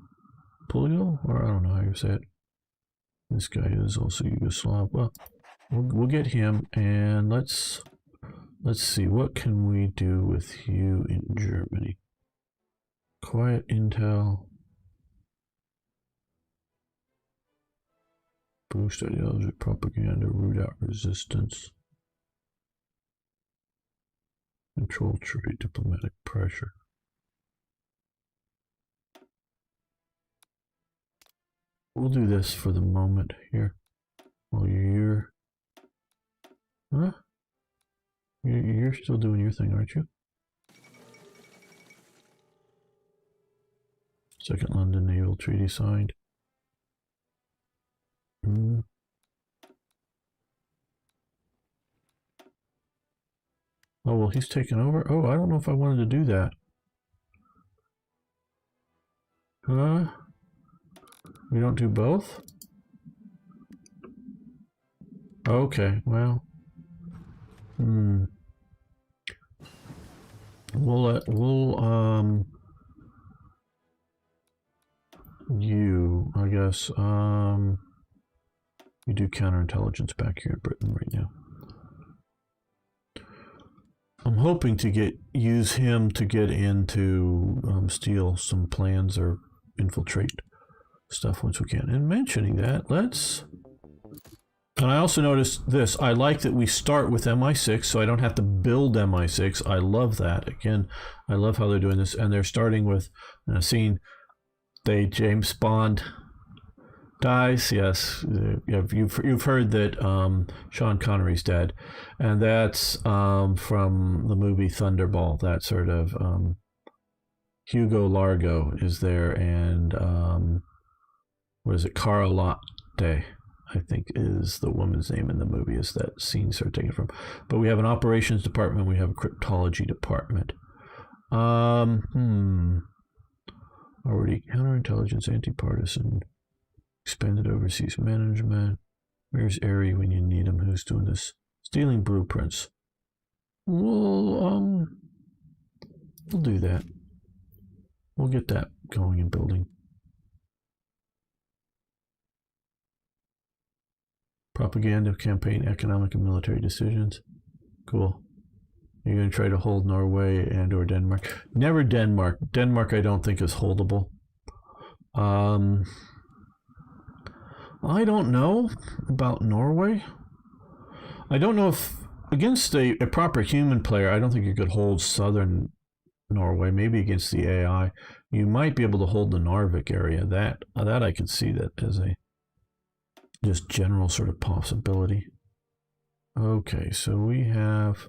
Polio, or I don't know how you say it. This guy is also Yugoslav. Well, we'll get him, and let's see, what can we do with you in Germany? Quiet intel. Boost ideology, propaganda, root out resistance. Control trade, diplomatic pressure. We'll do this for the moment here. Well, you're... Huh? You're still doing your thing, aren't you? Second London Naval Treaty signed. Oh, well, he's taken over? Oh, I don't know if I wanted to do that. Huh? We don't do both? Okay, well. You, I guess, you do counterintelligence back here in Britain right now. I'm hoping to use him to get into steal some plans or infiltrate stuff once we can. And mentioning that, let's... And I also noticed this. I like that we start with MI6, so I don't have to build MI6. I love that. Again, I love how they're doing this. And they're starting with a scene. James Bond dies. Yes, you've heard that Sean Connery's dead, and that's from the movie Thunderball. That sort of Hugo Largo is there, and what is it? Carlotte, I think, is the woman's name in the movie, is that scene sort of taken from. But we have an operations department, we have a cryptology department. Already counterintelligence, anti-partisan, expanded overseas management. Where's Airy when you need him? Who's doing this? Stealing blueprints. We'll do that. We'll get that going and building. Propaganda campaign, economic and military decisions. Cool. You're going to try to hold Norway and or Denmark. Never Denmark. Denmark I don't think is holdable. I don't know about Norway. I don't know if against a proper human player, I don't think you could hold southern Norway. Maybe against the AI. You might be able to hold the Narvik area. That I can see that as a just general sort of possibility. Okay, so we have...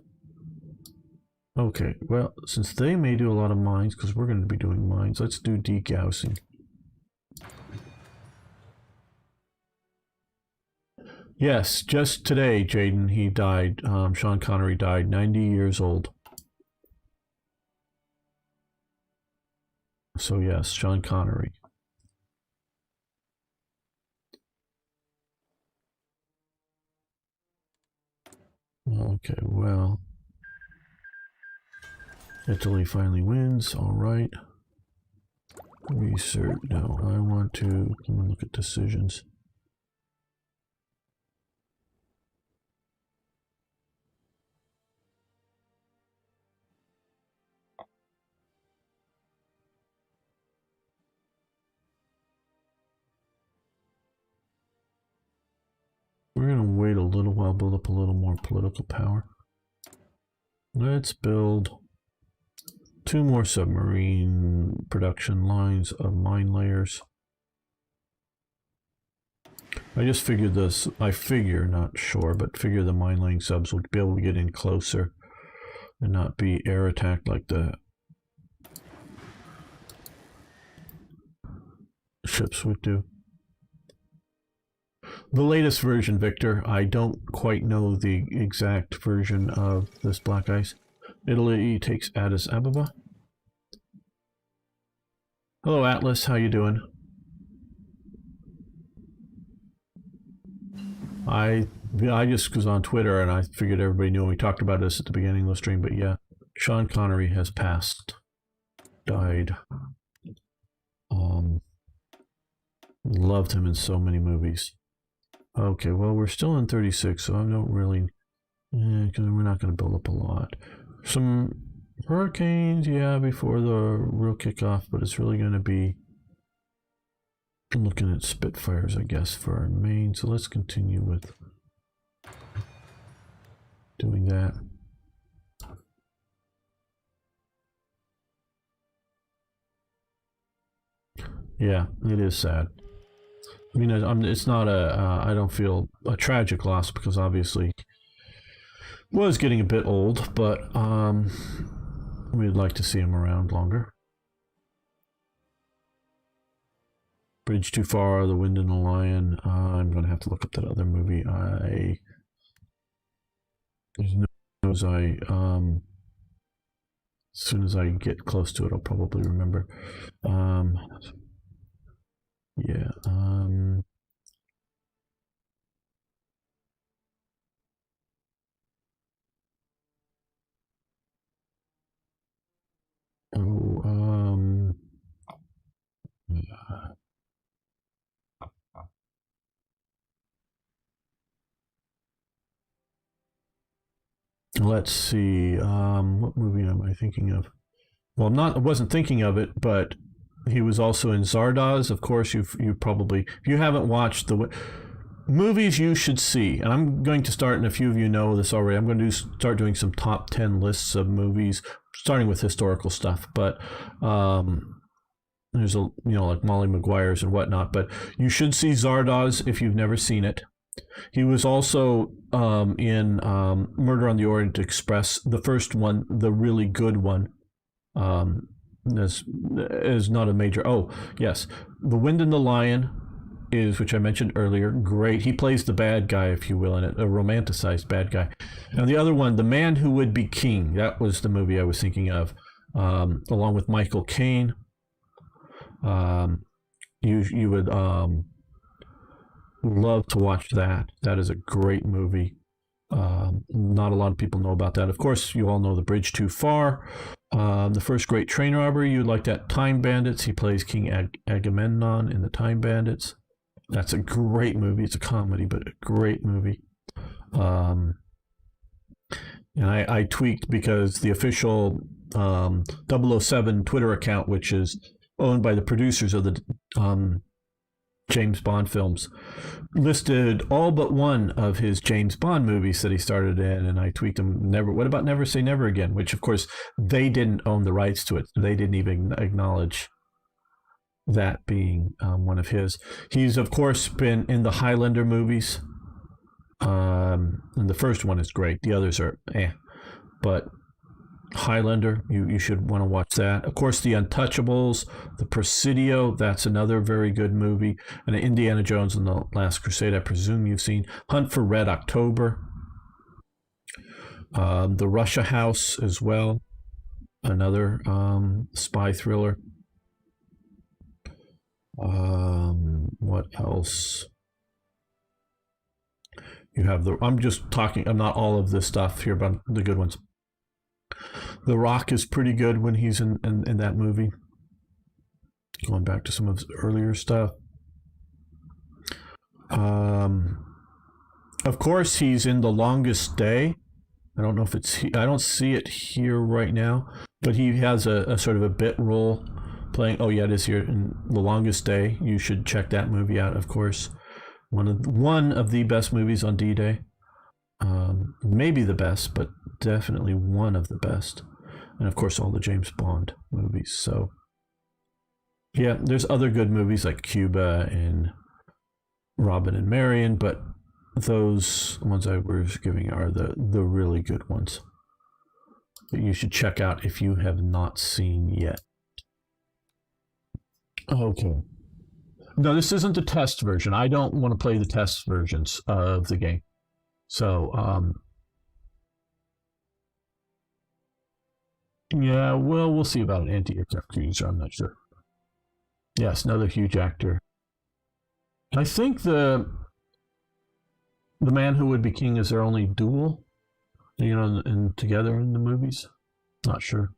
Okay, well, since they may do a lot of mines, because we're going to be doing mines, let's do degaussing. Yes, just today, Jaden, he died. Sean Connery died, 90 years old. So yes, Sean Connery. Okay, well, Italy finally wins. All right. Research. No, I want to come and look at decisions. We're going to wait a little while, build up a little more political power. Let's build 2 more submarine production lines of mine layers. I just figured this, not sure, but figure the mine laying subs would be able to get in closer and not be air attacked like the ships would do. The latest version, Victor, I don't quite know the exact version of this black ice. Italy takes Addis Ababa. Hello, Atlas. How you doing? I just was on Twitter and I figured everybody knew, and we talked about this at the beginning of the stream, but yeah, Sean Connery has passed. Died. Loved him in so many movies. Okay, well, we're still in 36, so I don't really... because we're not going to build up a lot. Some hurricanes, yeah, before the real kickoff, but it's really going to be looking at Spitfires, I guess, for our main. So let's continue with doing that. Yeah, it is sad. I mean, it's not I don't feel a tragic loss because obviously was getting a bit old, but we'd like to see him around longer. Bridge Too Far, The Wind and the Lion. I'm going to have to look up that other movie. As soon as I get close to it, I'll probably remember. Yeah. Let's see. What movie am I thinking of? Well, I wasn't thinking of it, but He was also in Zardoz. Of course, you probably, if you haven't watched the movies you should see, and I'm going to start, and a few of you know this already, I'm going to start doing some top 10 lists of movies, starting with historical stuff. But there's like Molly Maguire's and whatnot. But you should see Zardoz if you've never seen it. He was also in Murder on the Orient Express, the first one, the really good one. This is not a major. Oh, yes. The Wind and the Lion is, which I mentioned earlier, great. He plays the bad guy, if you will, in it, a romanticized bad guy. And the other one, The Man Who Would Be King, that was the movie I was thinking of, along with Michael Caine. You would love to watch that. That is a great movie. Not a lot of people know about that. Of course, you all know The Bridge Too Far. The First Great Train Robbery. You like that? Time Bandits. He plays King Agamemnon in the Time Bandits. That's a great movie. It's a comedy, but a great movie. And I tweaked because the official 007 Twitter account, which is owned by the producers of the James Bond films, listed all but one of his James Bond movies that he started in, and I tweaked him. What about Never Say Never Again? Which, of course, they didn't own the rights to it. They didn't even acknowledge that being one of his. He's, of course, been in the Highlander movies, and the first one is great. The others are but Highlander, you should want to watch that. Of course, The Untouchables, The Presidio, that's another very good movie. And Indiana Jones and the Last Crusade, I presume you've seen. Hunt for Red October. The Russia House as well, another spy thriller. What else? You have I'm just talking, I'm not all of this stuff here, but the good ones. The Rock is pretty good when he's in that movie. Going back to some of his earlier stuff. Of course, he's in The Longest Day. I don't know if it's... I don't see it here right now. But he has a sort of a bit role playing... Oh, yeah, it is here in The Longest Day. You should check that movie out, of course. One of the best movies on D-Day. Maybe the best, but definitely one of the best. And of course, all the James Bond movies. So, yeah, there's other good movies like Cuba and Robin and Marion, but those ones I was giving are the really good ones that you should check out if you have not seen yet. Okay. No, this isn't the test version. I don't want to play the test versions of the game. So, yeah, well, we'll see about an anti-aircraft cruiser. I'm not sure. Yes, another huge actor. I think the Man Who Would Be King is their only duel, and together in the movies. Not sure.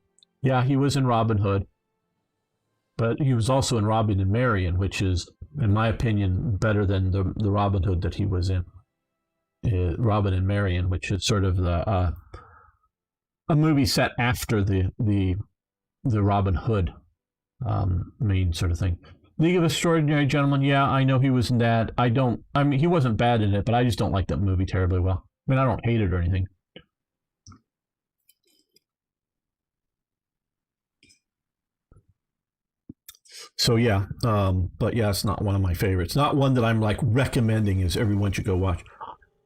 Yeah, he was in Robin Hood, but he was also in Robin and Marion, which is, in my opinion, better than the Robin Hood that he was in. Robin and Marion, which is sort of a movie set after the Robin Hood main sort of thing. League of Extraordinary Gentlemen, yeah, I know he was in that. He wasn't bad in it, but I just don't like that movie terribly well. I mean, I don't hate it or anything. So yeah, but yeah, it's not one of my favorites. Not one that I'm like recommending as everyone should go watch.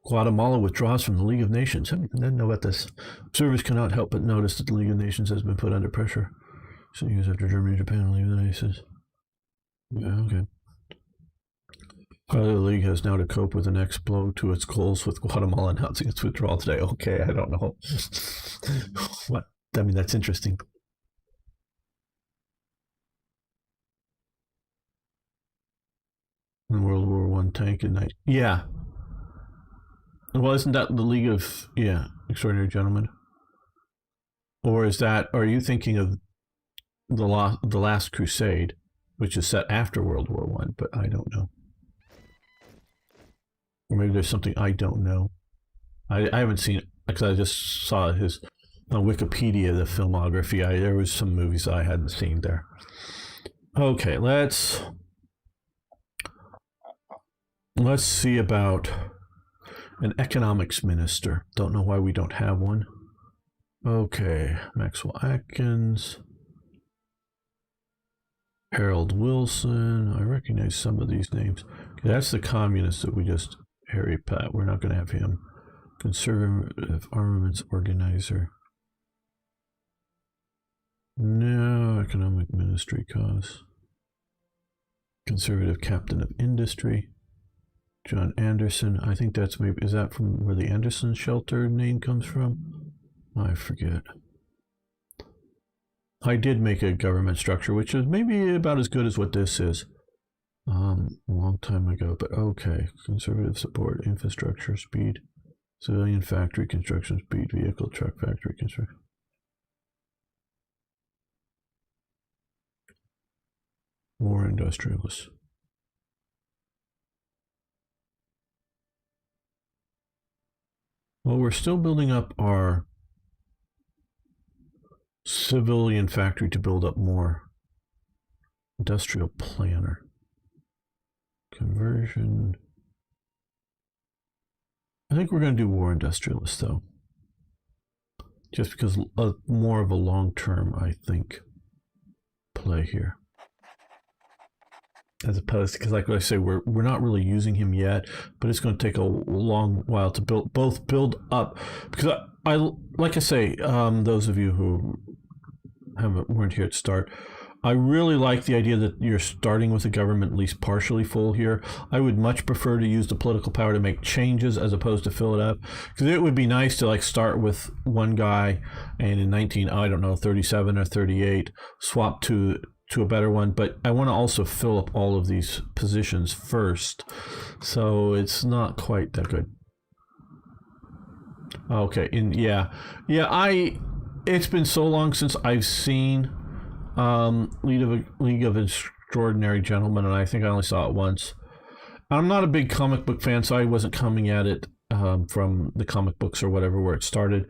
Guatemala withdraws from the League of Nations. I didn't know about this. Observers cannot help but notice that the League of Nations has been put under pressure. So years after Germany, Japan, and the League of the Nations. Yeah, okay. The League has now to cope with the next blow to its goals, with Guatemala announcing its withdrawal today. Okay, I don't know. What? I mean, that's interesting. In World War I tank at night. Yeah. Well, isn't that the League of Extraordinary Gentlemen? Or are you thinking of the Last Crusade, which is set after World War I? But I don't know. Or maybe there's something I don't know. I haven't seen it because I just saw his on Wikipedia, the filmography. There was some movies I hadn't seen there. Okay, let's see about an economics minister. Don't know why we don't have one. Okay, Maxwell Atkins, Harold Wilson. I recognize some of these names. Okay, that's the communist that we just Harry Pat. We're not going to have him. Conservative armaments organizer. No, economic ministry cause. Conservative captain of industry. John Anderson. I think that's maybe, is that from where the Anderson shelter name comes from? I forget. I did make a government structure, which is maybe about as good as what this is. A long time ago, but okay. Conservative support, infrastructure, speed, civilian factory construction, speed, vehicle, truck factory construction. War industrialists. Well, we're still building up our civilian factory to build up more. Industrial planner. Conversion. I think we're going to do war industrialist, though. Just because more of a long-term, I think, play here. As opposed to, because like I say, we're not really using him yet, but it's going to take a long while to build up. Because I like I say, those of you who weren't here at start, I really like the idea that you're starting with the government at least partially full here. I would much prefer to use the political power to make changes as opposed to fill it up. Because it would be nice to like start with one guy and in 37 or 38 swap to a better one. But I want to also fill up all of these positions first. So it's not quite that good. Okay, it's been so long since I've seen League of Extraordinary Gentlemen, and I think I only saw it once. I'm not a big comic book fan, so I wasn't coming at it from the comic books or whatever where it started.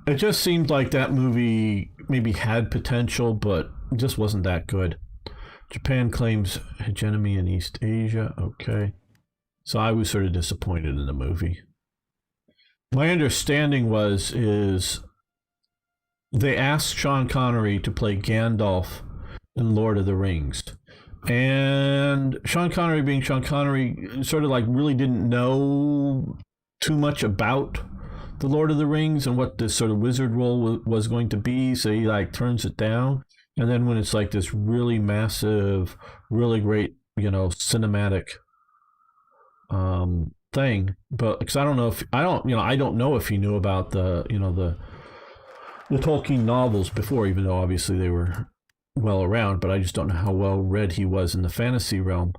It just seemed like that movie maybe had potential, but it just wasn't that good. Japan claims hegemony in East Asia. Okay. So I was sort of disappointed in the movie. My understanding is they asked Sean Connery to play Gandalf in Lord of the Rings. And Sean Connery, being Sean Connery, sort of like really didn't know too much about the Lord of the Rings and what this sort of wizard role was going to be. So he like turns it down. And then when it's like this really massive, really great, cinematic thing, but because I don't know if he knew about the Tolkien novels before, even though obviously they were well around, but I just don't know how well read he was in the fantasy realm.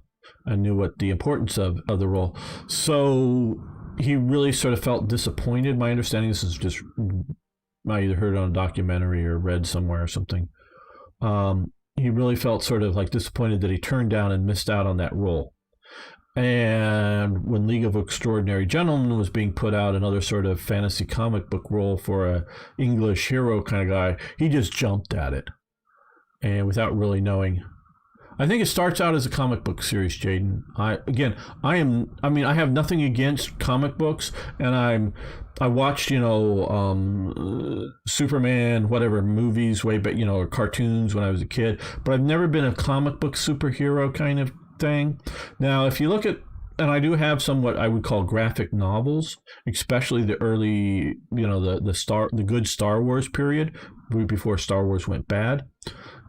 I knew what the importance of the role. So he really sort of felt disappointed. My understanding, this is just, I either heard it on a documentary or read somewhere or something. He really felt sort of like disappointed that he turned down and missed out on that role. And when League of Extraordinary Gentlemen was being put out, another sort of fantasy comic book role for a English hero kind of guy, he just jumped at it, and without really knowing. I think it starts out as a comic book series, Jaden. I have nothing against comic books, and I watched Superman whatever movies way back, or cartoons when I was a kid, but I've never been a comic book superhero kind of thing. Now, if you look at, and I do have some what I would call graphic novels, especially the early, the good Star Wars period, before Star Wars went bad.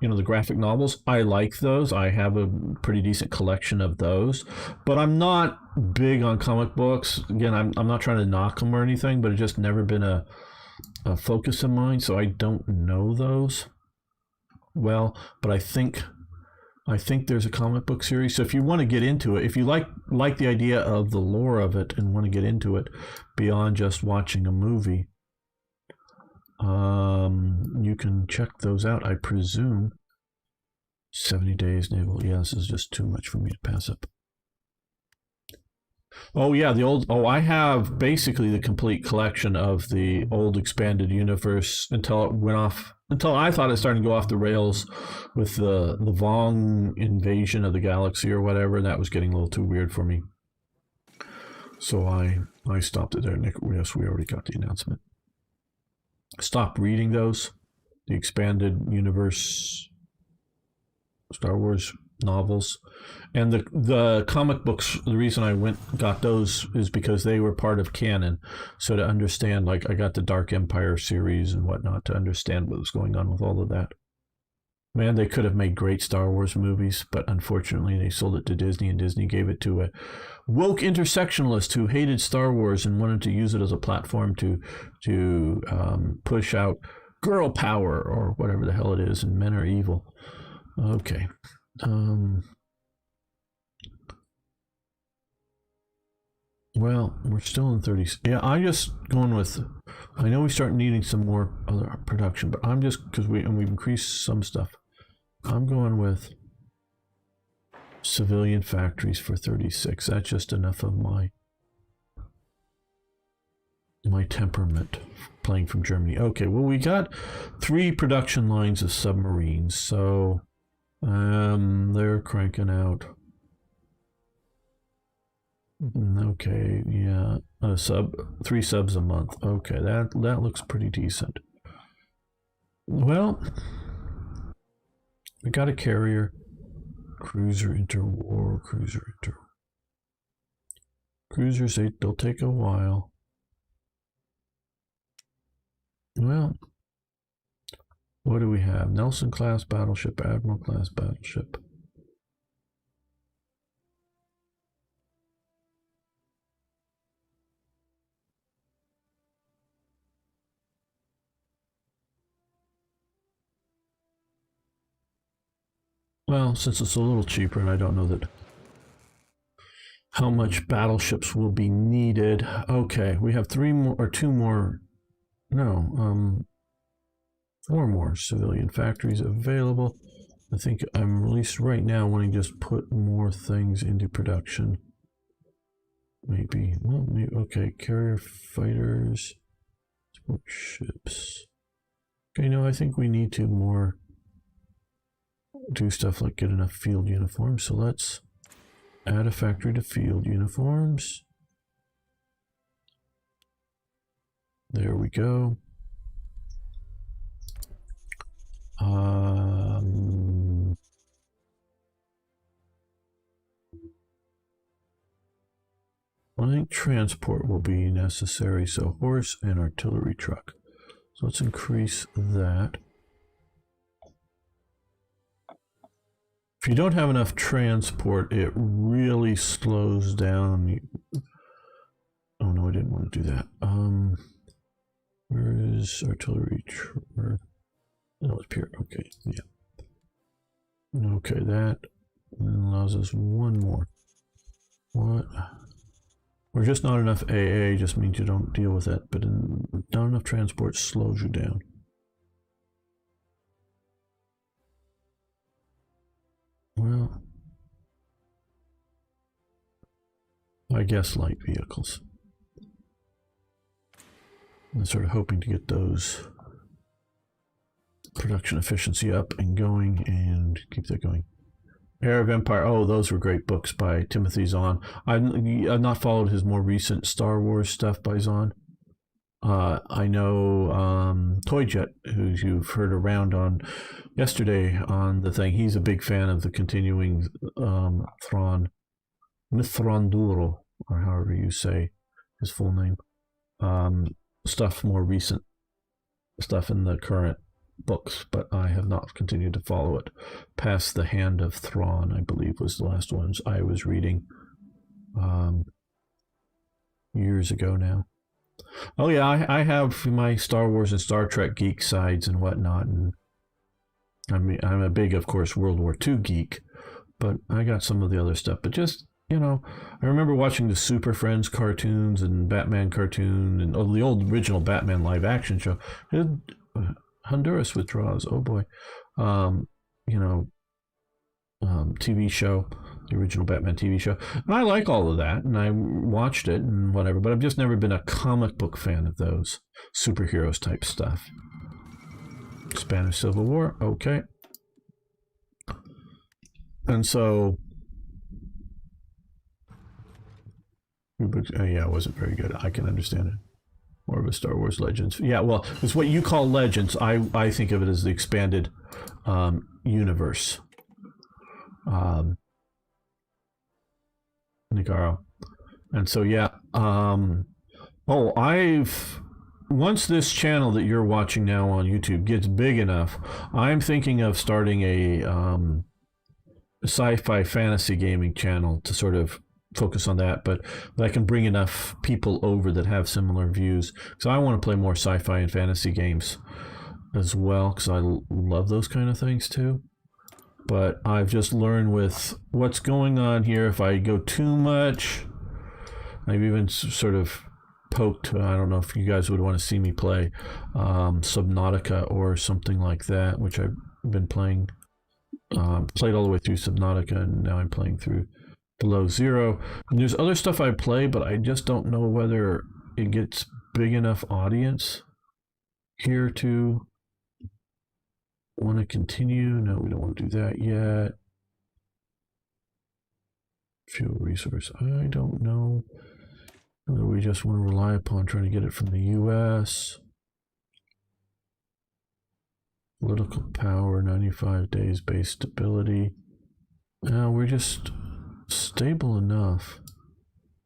The graphic novels, I like those. I have a pretty decent collection of those, but I'm not big on comic books. Again, I'm not trying to knock them or anything, but it's just never been a focus of mine, so I don't know those well. But I think there's a comic book series. So if you want to get into it, if you like the idea of the lore of it and want to get into it beyond just watching a movie, you can check those out, I presume. 70 Days Naval. Yeah, this is just too much for me to pass up. Oh yeah, the old. Oh, I have basically the complete collection of the old expanded universe until it went off. Until I thought it started to go off the rails with the Vong invasion of the galaxy or whatever, and that was getting a little too weird for me. So I stopped it there. Nick, yes, we already got the announcement. Stop reading those. The expanded universe Star Wars novels. And the comic books, the reason I got those is because they were part of canon. So to understand, like I got the Dark Empire series and whatnot to understand what was going on with all of that. Man, they could have made great Star Wars movies, but unfortunately they sold it to Disney, and Disney gave it to a woke intersectionalist who hated Star Wars and wanted to use it as a platform to push out girl power or whatever the hell it is, and men are evil. Okay. Well, we're still in 30. Yeah, I'm just going with. I know we start needing some more other production, but I'm just because we've increased some stuff. I'm going with civilian factories for 36. That's just enough of my temperament playing from Germany. Okay, well we got 3 production lines of submarines, so they're cranking out. Okay, yeah, 3 subs a month. Okay, that looks pretty decent. Well, we got a carrier, cruiser interwar, cruisers. They'll take a while. Well, what do we have? Nelson class battleship, Admiral class battleship. Well, since it's a little cheaper, and I don't know that how much battleships will be needed. Okay, we have 3 more or 2 more. No, 4 more civilian factories available. I think I'm at least right now wanting to just put more things into production. Maybe, well, maybe, okay, carrier fighters, sport ships. Okay, no, I think we need to more do stuff like get enough field uniforms. So let's add a factory to field uniforms. There we go. I think transport will be necessary, so horse and artillery truck. So let's increase that. If you don't have enough transport, it really slows down. Oh no, I didn't want to do that. Where is artillery? No, it's here. Okay, yeah. Okay, that allows us 1 more. What? Or just not enough AA just means you don't deal with that, but not enough transport slows you down. Well, I guess light vehicles. I'm sort of hoping to get those production efficiency up and going and keep that going. Heir of Empire. Oh, those were great books by Timothy Zahn. I've not followed his more recent Star Wars stuff by Zahn. I know Toyjet, who you've heard around on yesterday on the thing. He's a big fan of the continuing Thrawn, Mithranduro, or however you say his full name. Stuff more recent stuff in the current books, but I have not continued to follow it past the Hand of Thrawn, I believe was the last ones I was reading years ago now. Oh yeah, I have my Star Wars and Star Trek geek sides and whatnot, and I'm a big, of course, World War II geek, but I got some of the other stuff. But just, you know, I remember watching the Super Friends cartoons and Batman cartoon and the old original Batman live action show. Honduras withdraws. Oh boy, TV show. the original Batman TV show. And I like all of that, and I watched it and whatever, but I've just never been a comic book fan of those superheroes type stuff. Spanish Civil War, okay. And so, yeah, it wasn't very good. I can understand it. More of a Star Wars Legends. Yeah, well, it's what you call Legends. I think of it as the expanded universe. Nicaro. And so, yeah. Once this channel that you're watching now on YouTube gets big enough, I'm thinking of starting a sci-fi fantasy gaming channel to sort of focus on that, but I can bring enough people over that have similar views. So I want to play more sci-fi and fantasy games as well, because I love those kind of things too. But I've just learned with what's going on here, if I go too much, I've even sort of poked, I don't know if you guys would want to see me play Subnautica or something like that, which I've been playing, played all the way through Subnautica, and now I'm playing through Below Zero. And there's other stuff I play, but I just don't know whether it gets big enough audience here to want to continue. No, we don't want to do that yet. Fuel resource, I don't know whether we just want to rely upon trying to get it from the US. Political power, 95 days base stability. Now we're just stable enough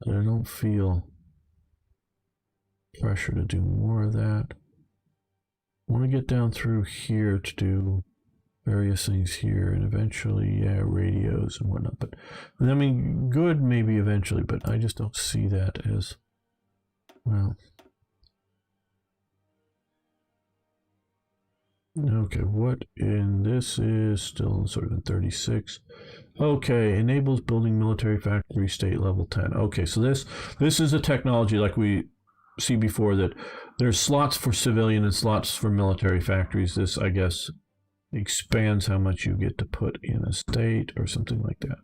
that I don't feel pressure to do more of that. I want to get down through here to do various things here, and eventually, yeah, radios and whatnot. But I mean, good maybe eventually, but I just don't see that as well. Okay, what in this is still sort of in 36. Okay, enables building military factory state level 10. Okay, so this is a technology like we see before, that there's slots for civilian and slots for military factories. This, I guess, expands how much you get to put in a state or something like that,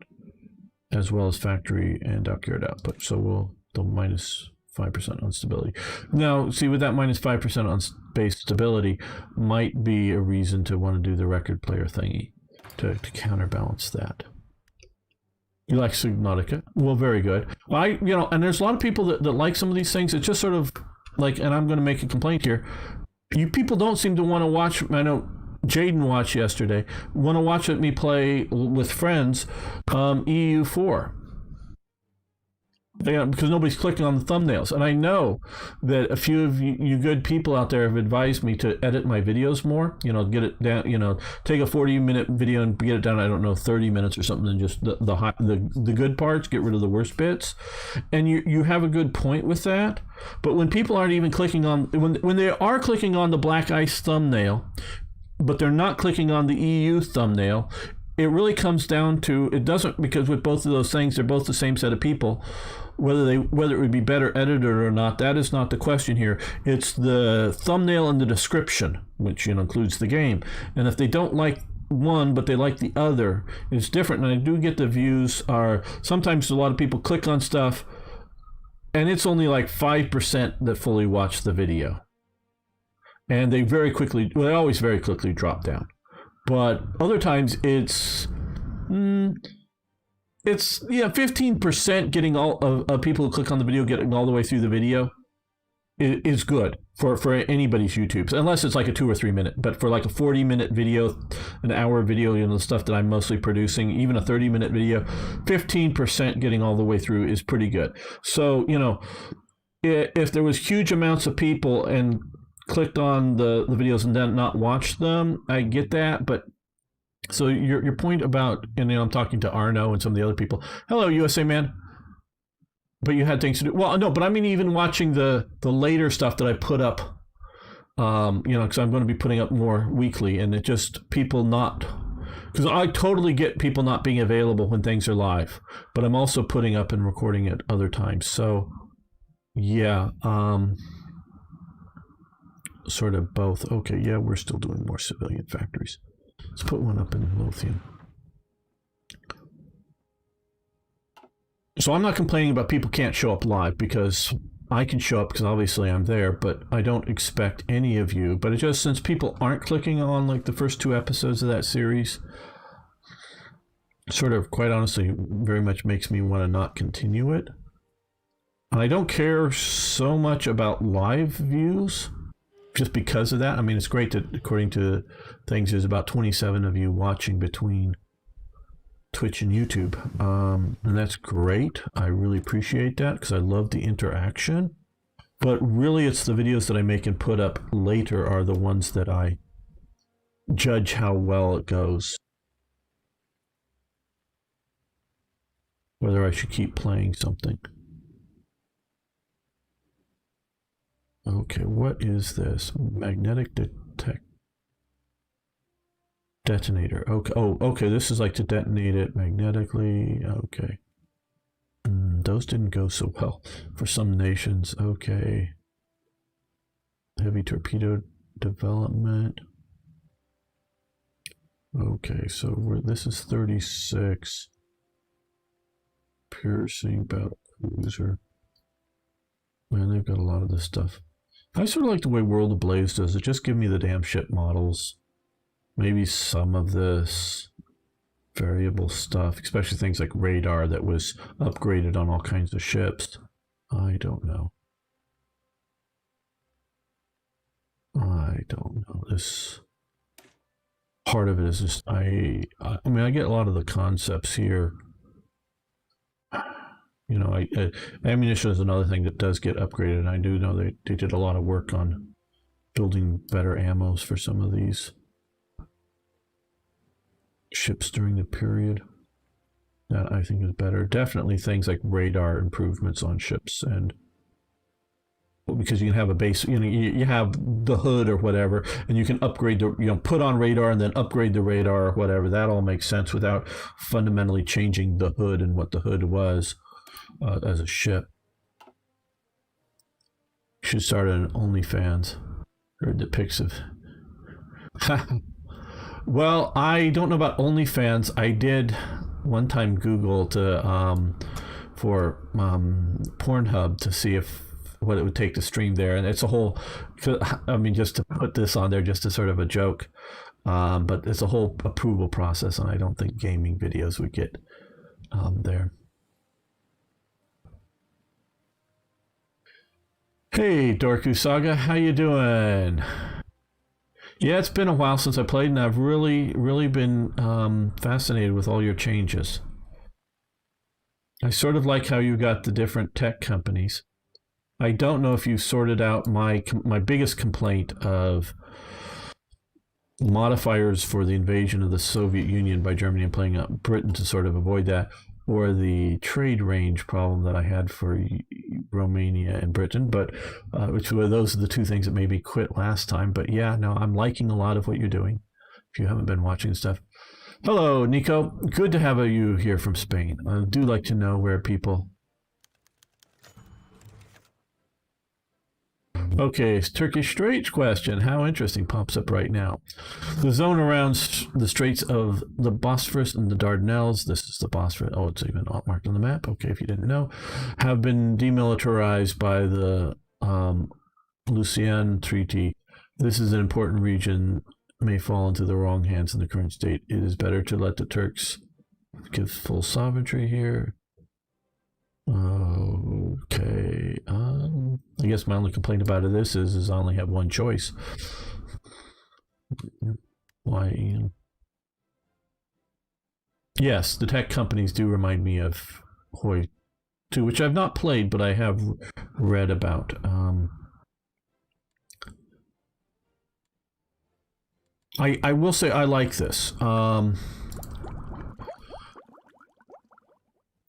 as well as factory and dockyard output. So we'll the minus 5% on stability. Now, see, with that minus 5% on base stability might be a reason to want to do the record player thingy to counterbalance that. You like Subnautica? Well, very good. And there's a lot of people that like some of these things. It's just sort of like, and I'm going to make a complaint here. You people don't seem to want to watch. I know Jaden watched yesterday. Want to watch me play with friends EU4. Because nobody's clicking on the thumbnails. And I know that a few of you good people out there have advised me to edit my videos more, get it down, take a 40-minute video and get it down, I don't know, 30 minutes or something, and just the good parts, get rid of the worst bits. And you have a good point with that. But when people aren't even clicking on, when they are clicking on the Black Ice thumbnail, but they're not clicking on the EU thumbnail, it really comes down to, it doesn't, because with both of those things, they're both the same set of people. Whether it would be better edited or not, that is not the question here. It's the thumbnail and the description, which includes the game. And if they don't like one but they like the other, it's different. And I do get the views are, sometimes a lot of people click on stuff and it's only like 5% that fully watch the video. And they always very quickly drop down. But other times it's 15% getting all of people who click on the video getting all the way through the video is good for anybody's YouTubes, unless it's like a 2 or 3 minute. But for like a 40-minute video, an hour video, the stuff that I'm mostly producing, even a 30-minute video, 15% getting all the way through is pretty good. So if there was huge amounts of people and clicked on the videos and then not watched them, I get that. But so your point about, and I'm talking to Arno and some of the other people, hello USA man, but you had things to do. Well, no, but I mean, even watching the later stuff that I put up, because I'm going to be putting up more weekly, and it just people not, because I totally get people not being available when things are live, but I'm also putting up and recording at other times. So yeah, sort of both. Okay, yeah, we're still doing more civilian factories. Let's put one up in Lothian. So I'm not complaining about people can't show up live, because I can show up because obviously I'm there, but I don't expect any of you. But it just, since people aren't clicking on like the first 2 episodes of that series, sort of, quite honestly, very much makes me want to not continue it. And I don't care so much about live views just because of that. I mean, it's great that according to things, there's about 27 of you watching between Twitch and YouTube, and that's great. I really appreciate that because I love the interaction. But really, it's the videos that I make and put up later are the ones that I judge how well it goes, whether I should keep playing something. Okay, what is this? Magnetic detonator. Okay. Oh, okay. This is like to detonate it magnetically. Okay. Those didn't go so well for some nations. Okay. Heavy torpedo development. Okay, so this is 36. Piercing battle cruiser. Man, they've got a lot of this stuff. I sort of like the way World Ablaze does it. Just give me the damn ship models. Maybe some of this variable stuff, especially things like radar that was upgraded on all kinds of ships. I don't know. I don't know. This part of it is just, I mean, I get a lot of the concepts here. You know, ammunition is another thing that does get upgraded, and I do know they did a lot of work on building better ammos for some of these ships during the period. That I think is better. Definitely things like radar improvements on ships, and because you can have a base, you know, you have the hood or whatever, and you can upgrade the, you know, put on radar and then upgrade the radar or whatever. That all makes sense without fundamentally changing the hood and what the hood was as a ship. Should start an OnlyFans. Heard the pics of. Well, I don't know about OnlyFans. I did one time Google for Pornhub to see what it would take to stream there, and it's a whole. I mean, just to put this on there, just as sort of a joke, but it's a whole approval process, and I don't think gaming videos would get there. Hey, Dorku Saga, how you doing? Yeah, it's been a while since I played, and I've really been fascinated with all your changes. I sort of like how you got the different tech companies. I don't know if you sorted out my biggest complaint of modifiers for the invasion of the Soviet Union by Germany and playing up Britain to sort of avoid that, or the trade range problem that I had for Romania and Britain, but which were those are the 2 things that made me quit last time. But yeah, no, I'm liking a lot of what you're doing. If you haven't been watching stuff, hello, Nico. Good to have you here from Spain. I do like to know where people. Okay, Turkish Straits question. How interesting pops up right now. The zone around the Straits of the Bosphorus and the Dardanelles, this is the Bosphorus, oh, it's even marked on the map, okay, if you didn't know, have been demilitarized by the Lucien Treaty. This is an important region, may fall into the wrong hands in the current state. It is better to let the Turks give full sovereignty here. Okay. I guess my only complaint about this is I only have one choice. Why? Yes, the tech companies do remind me of Hoi 2, which I've not played, but I have read about. I will say I like this. And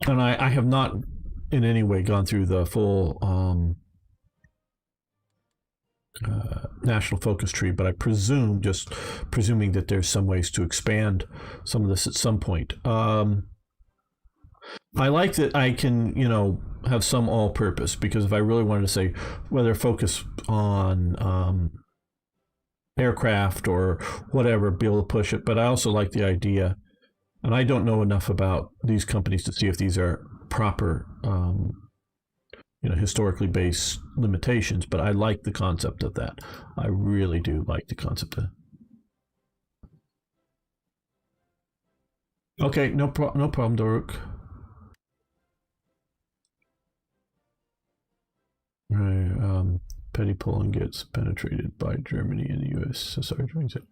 I have not in any way gone through the full national focus tree, but I presume, just presuming that there's some ways to expand some of this at some point. I like that I can, you know, have some all-purpose, because if I really wanted to say whether focus on aircraft or whatever, be able to push it. But I also like the idea, and I don't know enough about these companies to see if these are proper, historically based limitations. But I like the concept of that. I really do like the concept of that. Okay, no problem, Doruk. Right, petty Poland gets penetrated by Germany and the USSR joins it.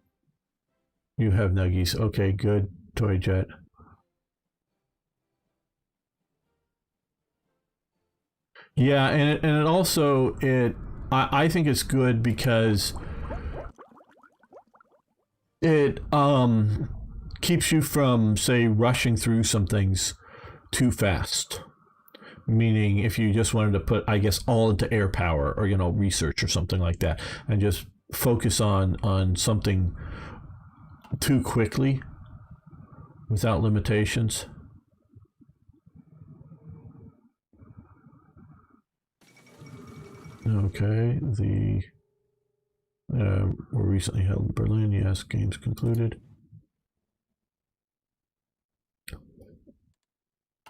You have nuggies. Okay, good. Toy jet. Yeah, and it also I think it's good because it keeps you from, say, rushing through some things too fast. Meaning, if you just wanted to put, I guess, all into air power or research or something like that, and just focus on something too quickly without limitations. Okay, the were recently held in Berlin. Yes, games concluded.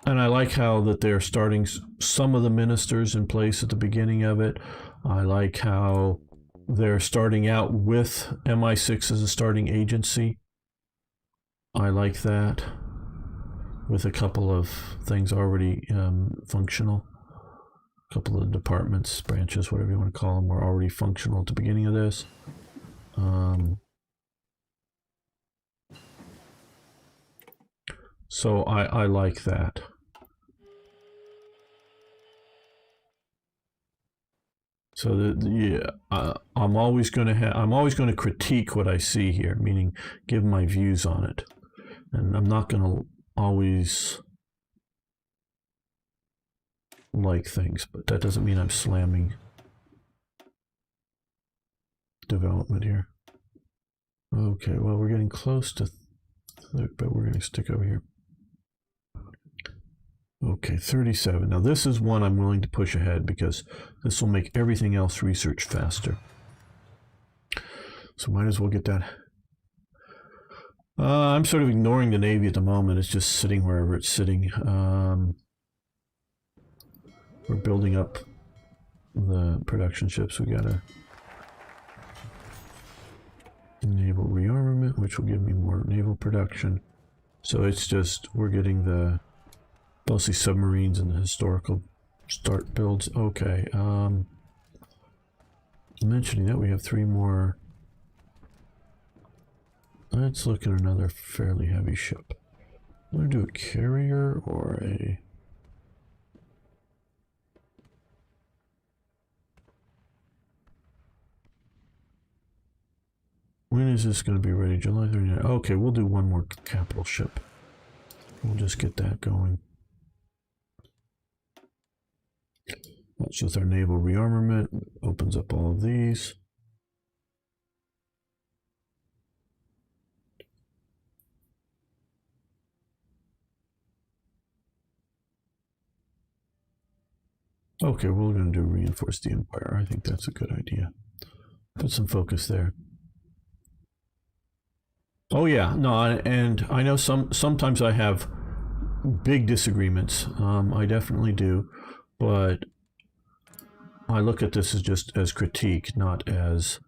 And I like how that they're starting some of the ministers in place at the beginning of it. I like how they're starting out with MI6 as a starting agency. I like that, with a couple of things already functional. A couple of departments, branches, whatever you want to call them, were already functional at the beginning of this. So I like that. So I'm always going to critique what I see here, meaning give my views on it, and I'm not going to always like things, but that doesn't mean I'm slamming development here. Okay, well, we're getting close to but we're going to stick over here. Okay, 37. Now this is one I'm willing to push ahead because this will make everything else research faster. So might as well get that. I'm sort of ignoring the Navy at the moment. It's just sitting wherever it's sitting. We're building up the production ships. We got a naval rearmament, which will give me more naval production. So it's just, we're getting the mostly submarines and the historical start builds. Okay. Mentioning that, we have 3 more. Let's look at another fairly heavy ship. I'm going to do a carrier or a... When is this going to be ready? July 39. Okay, we'll do one more capital ship. We'll just get that going. That's with our naval rearmament. Opens up all of these. Okay, we're going to do reinforce the empire. I think that's a good idea. Put some focus there. Oh yeah, no, and I know sometimes I have big disagreements. I definitely do, but I look at this as just as critique, not as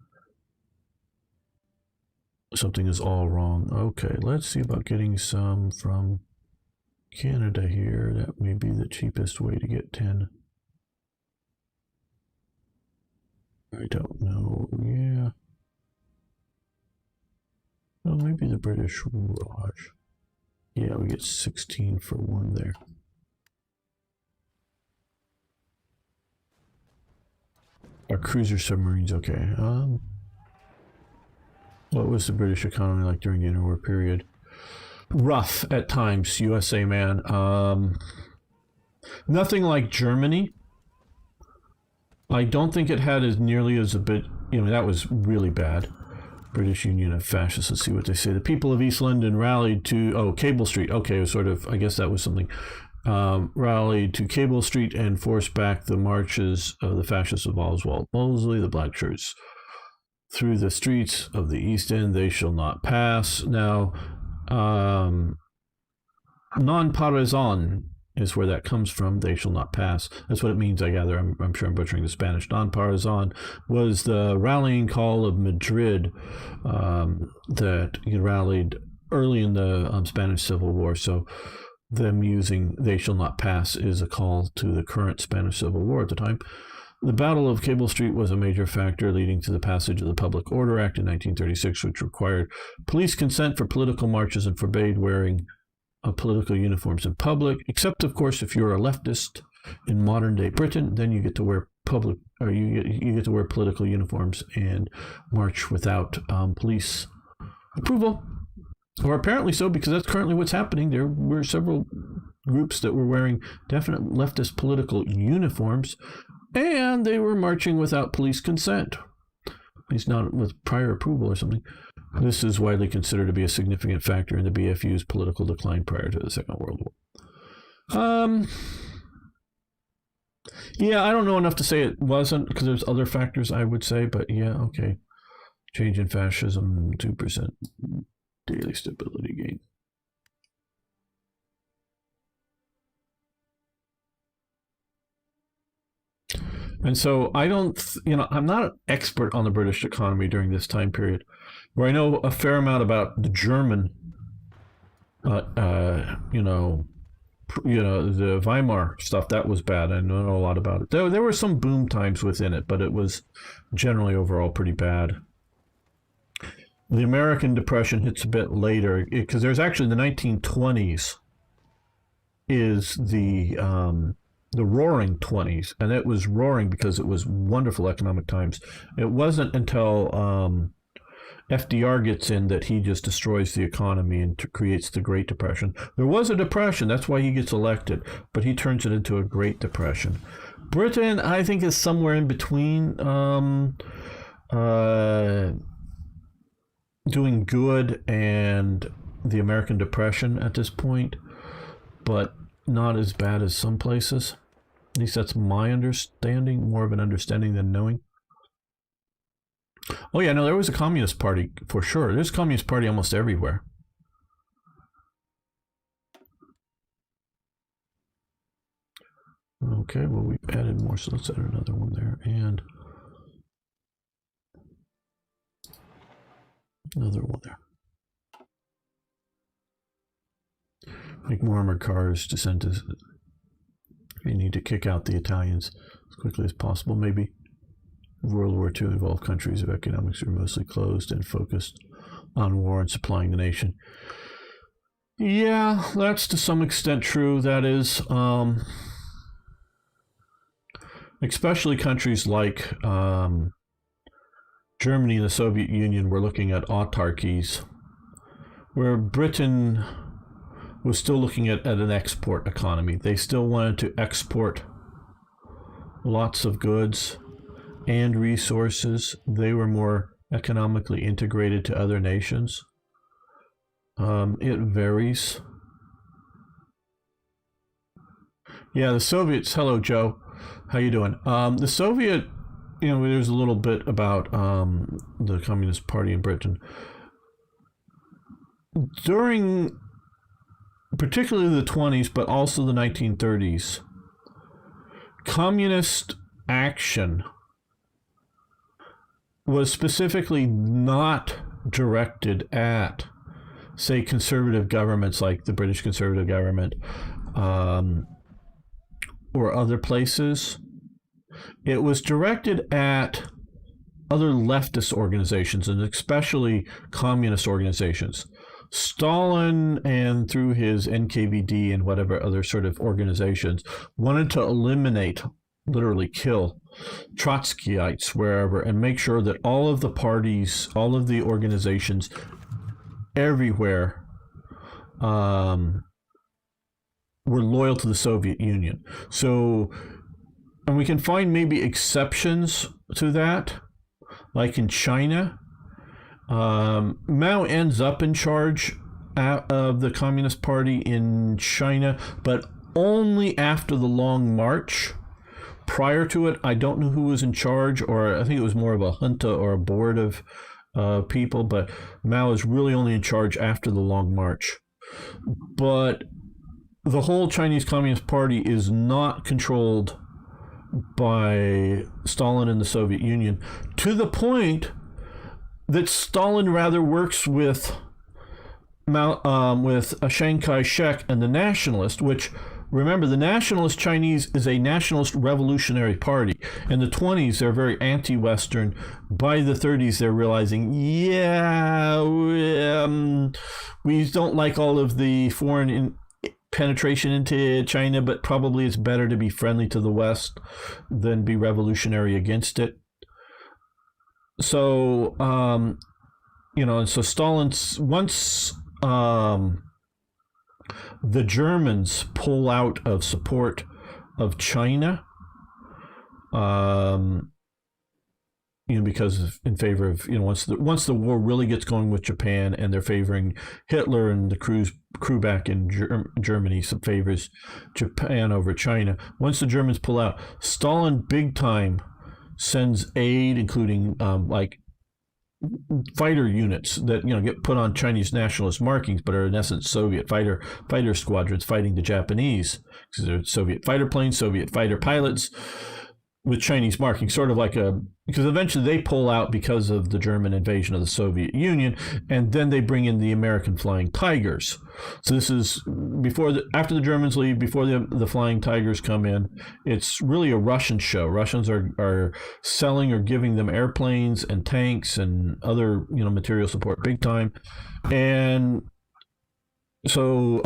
something is all wrong. Okay, let's see about getting some from Canada here. That may be the cheapest way to get 10. I don't know. Yeah. Oh, maybe the British Raj. Yeah, we get 16 for 1 there. Our cruiser submarines, okay. What was the British economy like during the interwar period? Rough at times, USA man. Nothing like Germany. I don't think it had as nearly as a bit, that was really bad. British Union of Fascists, let's see what they say. The people of East London rallied to, Cable Street. Okay, it was sort of, I guess that was something. Rallied to Cable Street and forced back the marches of the fascists of Oswald Mosley, the black shirts. Through the streets of the East End they shall not pass. Now, non-partisan is where that comes from. They shall not pass. That's what it means, I gather. I'm sure I'm butchering the Spanish. Don Parazan was the rallying call of Madrid that he rallied early in the Spanish Civil War. So them using "they shall not pass" is a call to the current Spanish Civil War at the time. The Battle of Cable Street was a major factor leading to the passage of the Public Order Act in 1936, which required police consent for political marches and forbade wearing political uniforms in public, except, of course, if you're a leftist in modern-day Britain, then you get to wear you get to wear political uniforms and march without police approval. Or apparently so, because that's currently what's happening. There were several groups that were wearing definite leftist political uniforms, and they were marching without police consent, at least not with prior approval or something. This is widely considered to be a significant factor in the BFU's political decline prior to the Second World War. Yeah, I don't know enough to say it wasn't, because there's other factors I would say, but yeah, okay. Change in fascism, 2% daily stability gain. And so I don't, I'm not an expert on the British economy during this time period, where I know a fair amount about the German, the Weimar stuff. That was bad. I know a lot about it. There were some boom times within it, but it was generally overall pretty bad. The American Depression hits a bit later, because there's actually the 1920s is the Roaring 20s, and it was roaring because it was wonderful economic times. It wasn't until FDR gets in that he just destroys the economy and creates the Great Depression. There was a depression, that's why he gets elected, but he turns it into a Great Depression. Britain, I think, is somewhere in between doing good and the American Depression at this point, but not as bad as some places. At least that's my understanding, more of an understanding than knowing. Oh yeah, no, there was a Communist Party for sure. There's a Communist Party almost everywhere. Okay, well, we've added more, so let's add another one there, and another one there. Make more armored cars, descend to... We need to kick out the Italians as quickly as possible. Maybe World War II involved countries of economics were mostly closed and focused on war and supplying the nation. Yeah, that's to some extent true. That is, especially countries like Germany and the Soviet Union were looking at autarkies, where Britain was still looking at an export economy. They still wanted to export lots of goods and resources. They were more economically integrated to other nations. It varies. Yeah, the Soviets. Hello, Joe. How you doing? The Soviet, there's a little bit about the Communist Party in Britain. During particularly the 20s, but also the 1930s, communist action was specifically not directed at, say, conservative governments like the British Conservative government or other places. It was directed at other leftist organizations, and especially communist organizations. Stalin, and through his NKVD and whatever other sort of organizations, wanted to eliminate, literally kill, Trotskyites wherever, and make sure that all of the parties, all of the organizations everywhere were loyal to the Soviet Union. So, and we can find maybe exceptions to that, like in China. Mao ends up in charge of the Communist Party in China, but only after the Long March. Prior to it, I don't know who was in charge, or I think it was more of a junta or a board of people, but Mao is really only in charge after the Long March. But the whole Chinese Communist Party is not controlled by Stalin and the Soviet Union, to the point that Stalin rather works with Chiang Kai-shek and the Nationalist, which, remember, the Nationalist Chinese is a nationalist revolutionary party. In the 20s, they're very anti-Western. By the 30s, they're realizing, we don't like all of the foreign penetration into China, but probably it's better to be friendly to the West than be revolutionary against it. So, and so Stalin's, once the Germans pull out of support of China, because in favor of, once the war really gets going with Japan, and they're favoring Hitler, and the crew back in Germany favors Japan over China. Once the Germans pull out, Stalin big time sends aid, including fighter units that get put on Chinese nationalist markings, but are in essence Soviet fighter squadrons fighting the Japanese, because they're Soviet fighter planes, Soviet fighter pilots with Chinese markings, sort of like because eventually they pull out because of the German invasion of the Soviet Union, and then they bring in the American Flying Tigers. So this is after the Germans leave, before the Flying Tigers come in. It's really a Russian show. Russians are selling or giving them airplanes and tanks and other material support big time, and so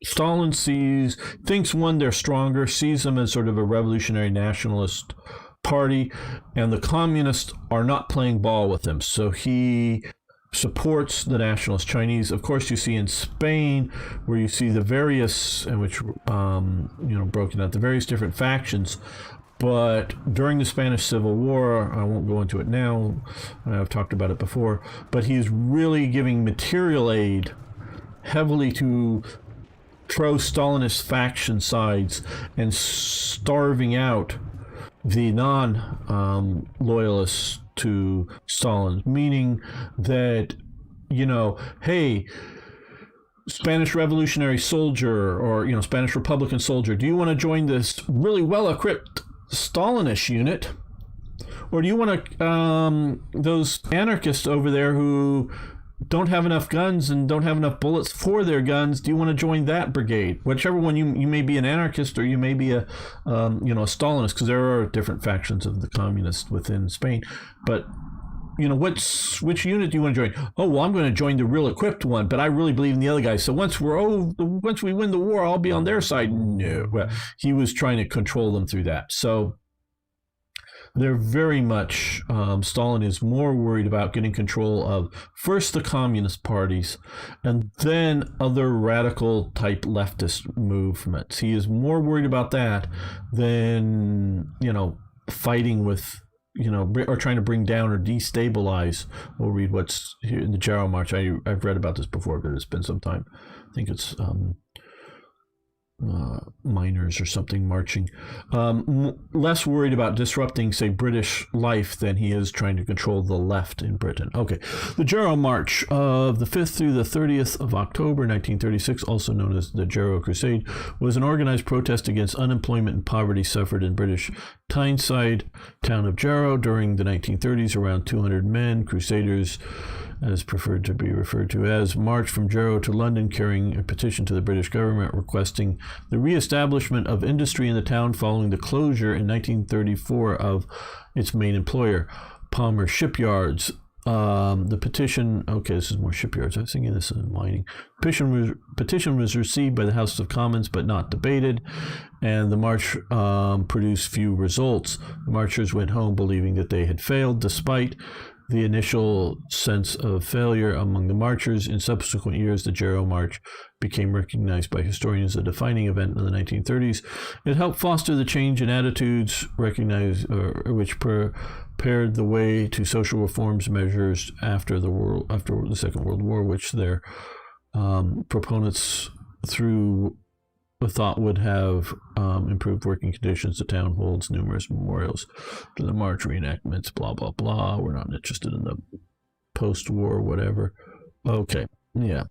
Stalin thinks they're stronger, sees them as sort of a revolutionary nationalist party, and the communists are not playing ball with him. So he supports the nationalist Chinese. Of course, you see in Spain, where you see the various, and which broken out, the various different factions. But during the Spanish Civil War, I won't go into it now, I've talked about it before, but he's really giving material aid heavily to pro-Stalinist faction sides and starving out the non-loyalists to Stalin, meaning that, hey, Spanish revolutionary soldier, or, Spanish Republican soldier, do you want to join this really well-equipped Stalinist unit? Or do you want to, those anarchists over there who don't have enough guns and don't have enough bullets for their guns, do you want to join that brigade? Whichever one, you may be an anarchist, or you may be a Stalinist, because there are different factions of the communists within Spain. But which unit do you want to join? Oh, well, I'm going to join the real equipped one, but I really believe in the other guys. So once we win the war, I'll be on their side. No, well, he was trying to control them through that. So they're very much, Stalin is more worried about getting control of first the communist parties and then other radical type leftist movements. He is more worried about that than, fighting with, or trying to bring down or destabilize. We'll read what's here in the Jarrow March. I've read about this before, but it's been some time. I think it's miners or something marching. Less worried about disrupting, say, British life than he is trying to control the left in Britain. Okay. The Jarrow March of the 5th through the 30th of October 1936, also known as the Jarrow Crusade, was an organized protest against unemployment and poverty suffered in British Tyneside town of Jarrow during the 1930s. Around 200 men, crusaders, as preferred to be referred to as, marched from Jarrow to London carrying a petition to the British government requesting the re-establishment of industry in the town following the closure in 1934 of its main employer, Palmer Shipyards. The petition, okay, this is more shipyards. I was thinking this is mining. Petition was received by the House of Commons but not debated, and the march produced few results. The marchers went home believing that they had failed, despite the initial sense of failure among the marchers. In subsequent years, the Jarrow March became recognized by historians as a defining event in the 1930s. It helped foster the change in attitudes which prepared the way to social reforms measures after the Second World War, which their proponents through the thought would have improved working conditions. The town holds numerous memorials to the march, reenactments, blah, blah, blah. We're not interested in the post-war whatever. Okay, yeah.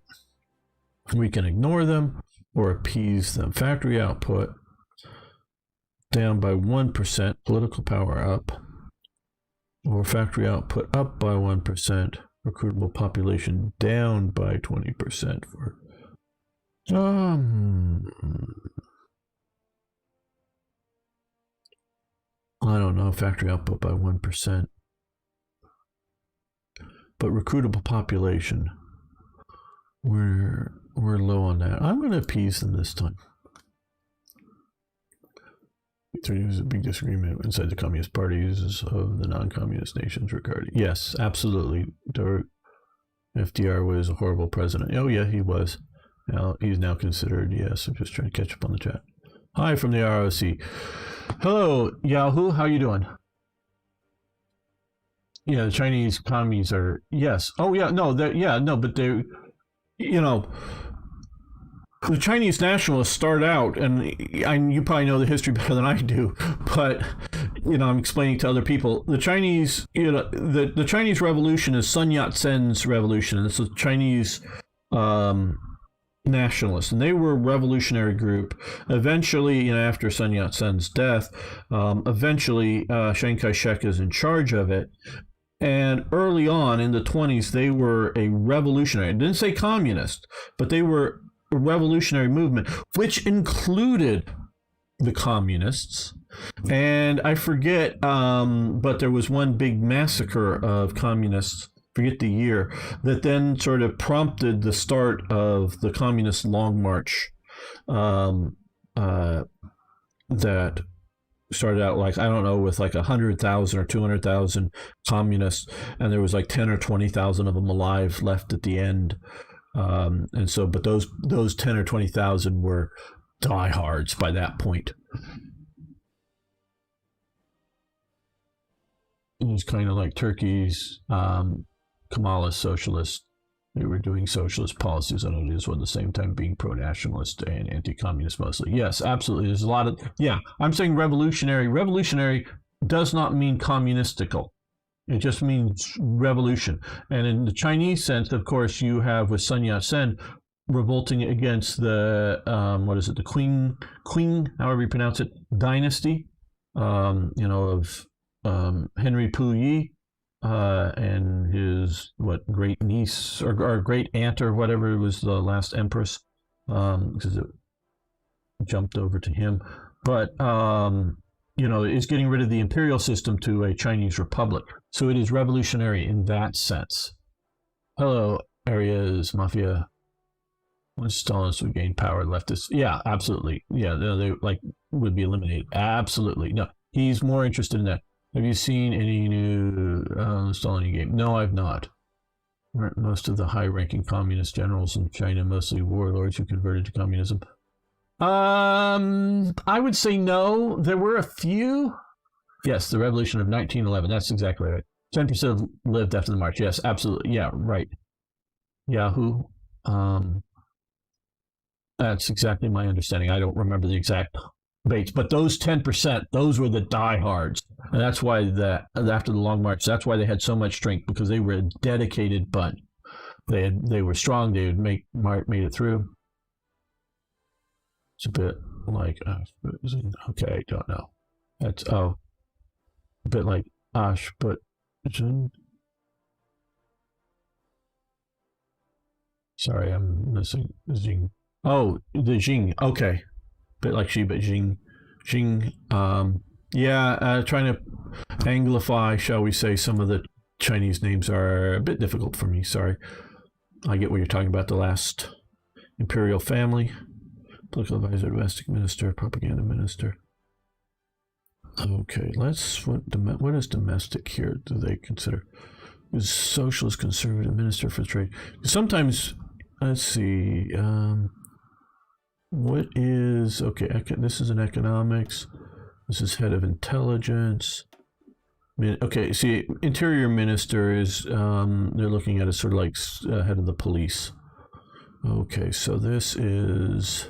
We can ignore them or appease them. Factory output down by 1%, political power up, or factory output up by 1%, recruitable population down by 20% for I don't know, factory output by 1%. But recruitable population, we're low on that. I'm going to appease them this time. There's a big disagreement inside the communist parties of the non-communist nations regarding. Yes, absolutely. FDR was a horrible president. Oh yeah, he was. Now he's now considered. Yes, I'm just trying to catch up on the chat. Hi from the ROC. Hello, Yahoo. How you doing? Yeah, the Chinese commies are. Yes. Oh yeah. No. Yeah. No. But they. You know. The Chinese nationalists start out, and you probably know the history better than I do, but I'm explaining to other people. The Chinese, the Chinese Revolution is Sun Yat-sen's revolution, and it's a Chinese nationalists, and they were a revolutionary group. Eventually, after Sun Yat-sen's death, Chiang Kai-shek is in charge of it. And early on in the 20s, they were a revolutionary. I didn't say communist, but they were a revolutionary movement, which included the communists. And I forget, but there was one big massacre of communists, forget the year, that then sort of prompted the start of the communist long march that started out like, I don't know, with like 100,000 or 200,000 communists, and there was like 10 or 20,000 of them alive left at the end. And so, but those 10 or 20,000 were diehards by that point. It was kind of like Turkey's Kemalist socialists. They were doing socialist policies on it as well at the same time being pro-nationalist and anti-communist mostly. Yes, absolutely. There's a lot of, I'm saying revolutionary. Revolutionary does not mean communistical. It just means revolution. And in the Chinese sense, of course, you have with Sun Yat-sen revolting against the, the Qing, however you pronounce it, dynasty, of Henry Puyi and his, great niece or great aunt or whatever was the last empress, because it jumped over to him. But, is getting rid of the imperial system to a Chinese republic. So it is revolutionary in that sense. Hello, Areas Mafia. When Stalinists would gain power, leftists. Yeah, absolutely. Yeah, they would be eliminated. Absolutely. No, he's more interested in that. Have you seen any new Stalin game? No, I've not. Weren't most of the high-ranking communist generals in China mostly warlords who converted to communism? I would say no. There were a few. Yes, the revolution of 1911. That's exactly right. 10% lived after the march. Yes, absolutely. Yeah, right. Yahoo. That's exactly my understanding. I don't remember the exact dates, but those 10%, those were the diehards, and that's why after the Long March, that's why they had so much strength, because they were a dedicated bunch. They were strong. They had made it through. It's a bit like, okay, I don't know. That's, a bit like Ash, but sorry, I'm missing Jing. Oh, the Jing. Okay. A bit like she, but Jing. Trying to anglify, shall we say, some of the Chinese names are a bit difficult for me. Sorry. I get what you're talking about. The last imperial family. Political advisor, domestic minister, propaganda minister. Okay, what is domestic here? Do they consider? Is socialist conservative minister for trade? Sometimes, let's see. What is this is an economics. This is head of intelligence. Okay, see, interior minister is they're looking at it sort of like head of the police. Okay, so this is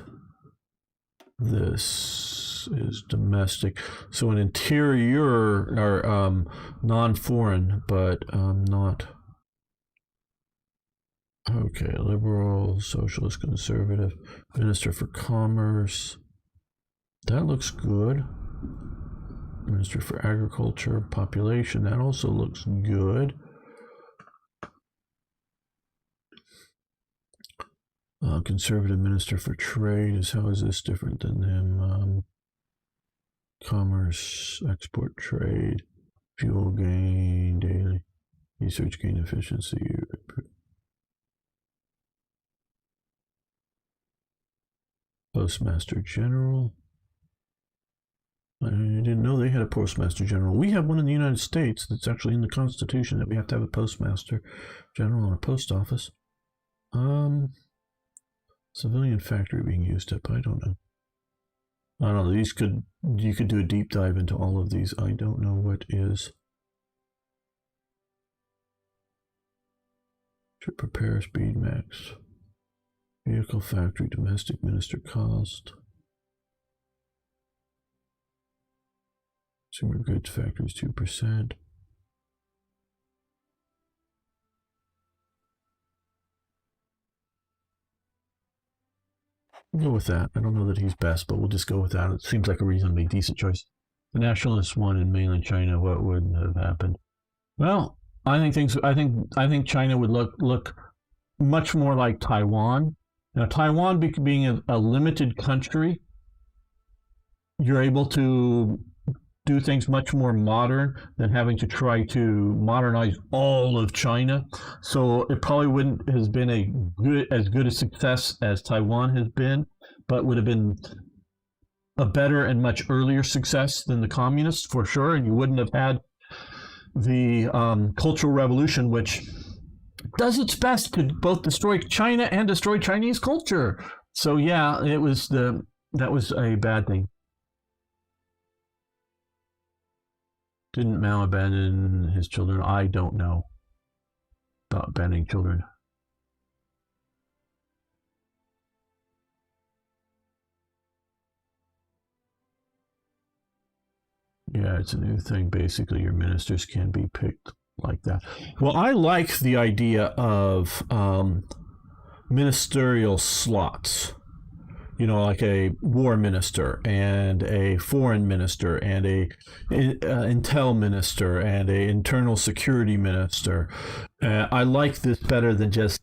domestic. So an interior or non-foreign, but not. Okay, liberal, socialist, conservative, minister for commerce. That looks good. Minister for agriculture, population. That also looks good. Conservative minister for trade is, how is this different than him? Commerce, export, trade, fuel gain, daily research gain efficiency. Postmaster General. I didn't know they had a Postmaster General. We have one in the United States that's actually in the Constitution that we have to have a Postmaster General and a post office. Civilian factory being used up. I don't know. I don't know. You could do a deep dive into all of these. I don't know what is. Should prepare speed max. Vehicle factory, domestic minister cost. Consumer goods factories 2%. We'll go with that. I don't know that he's best, but we'll just go with that. It seems like a reasonably decent choice. The nationalists won in mainland China. What would have happened? Well, I think China would look much more like Taiwan. Now, Taiwan being a limited country, you're able to do things much more modern than having to try to modernize all of China. So it probably wouldn't has been as good a success as Taiwan has been, but would have been a better and much earlier success than the communists for sure. And you wouldn't have had the Cultural Revolution, which does its best to both destroy China and destroy Chinese culture. So yeah, that was a bad thing. Didn't Mao abandon his children? I don't know about abandoning children. Yeah, it's a new thing. Basically, your ministers can be picked like that. Well, I like the idea of ministerial slots. You know, like a war minister and a foreign minister and a intel minister and a internal security minister. I like this better than just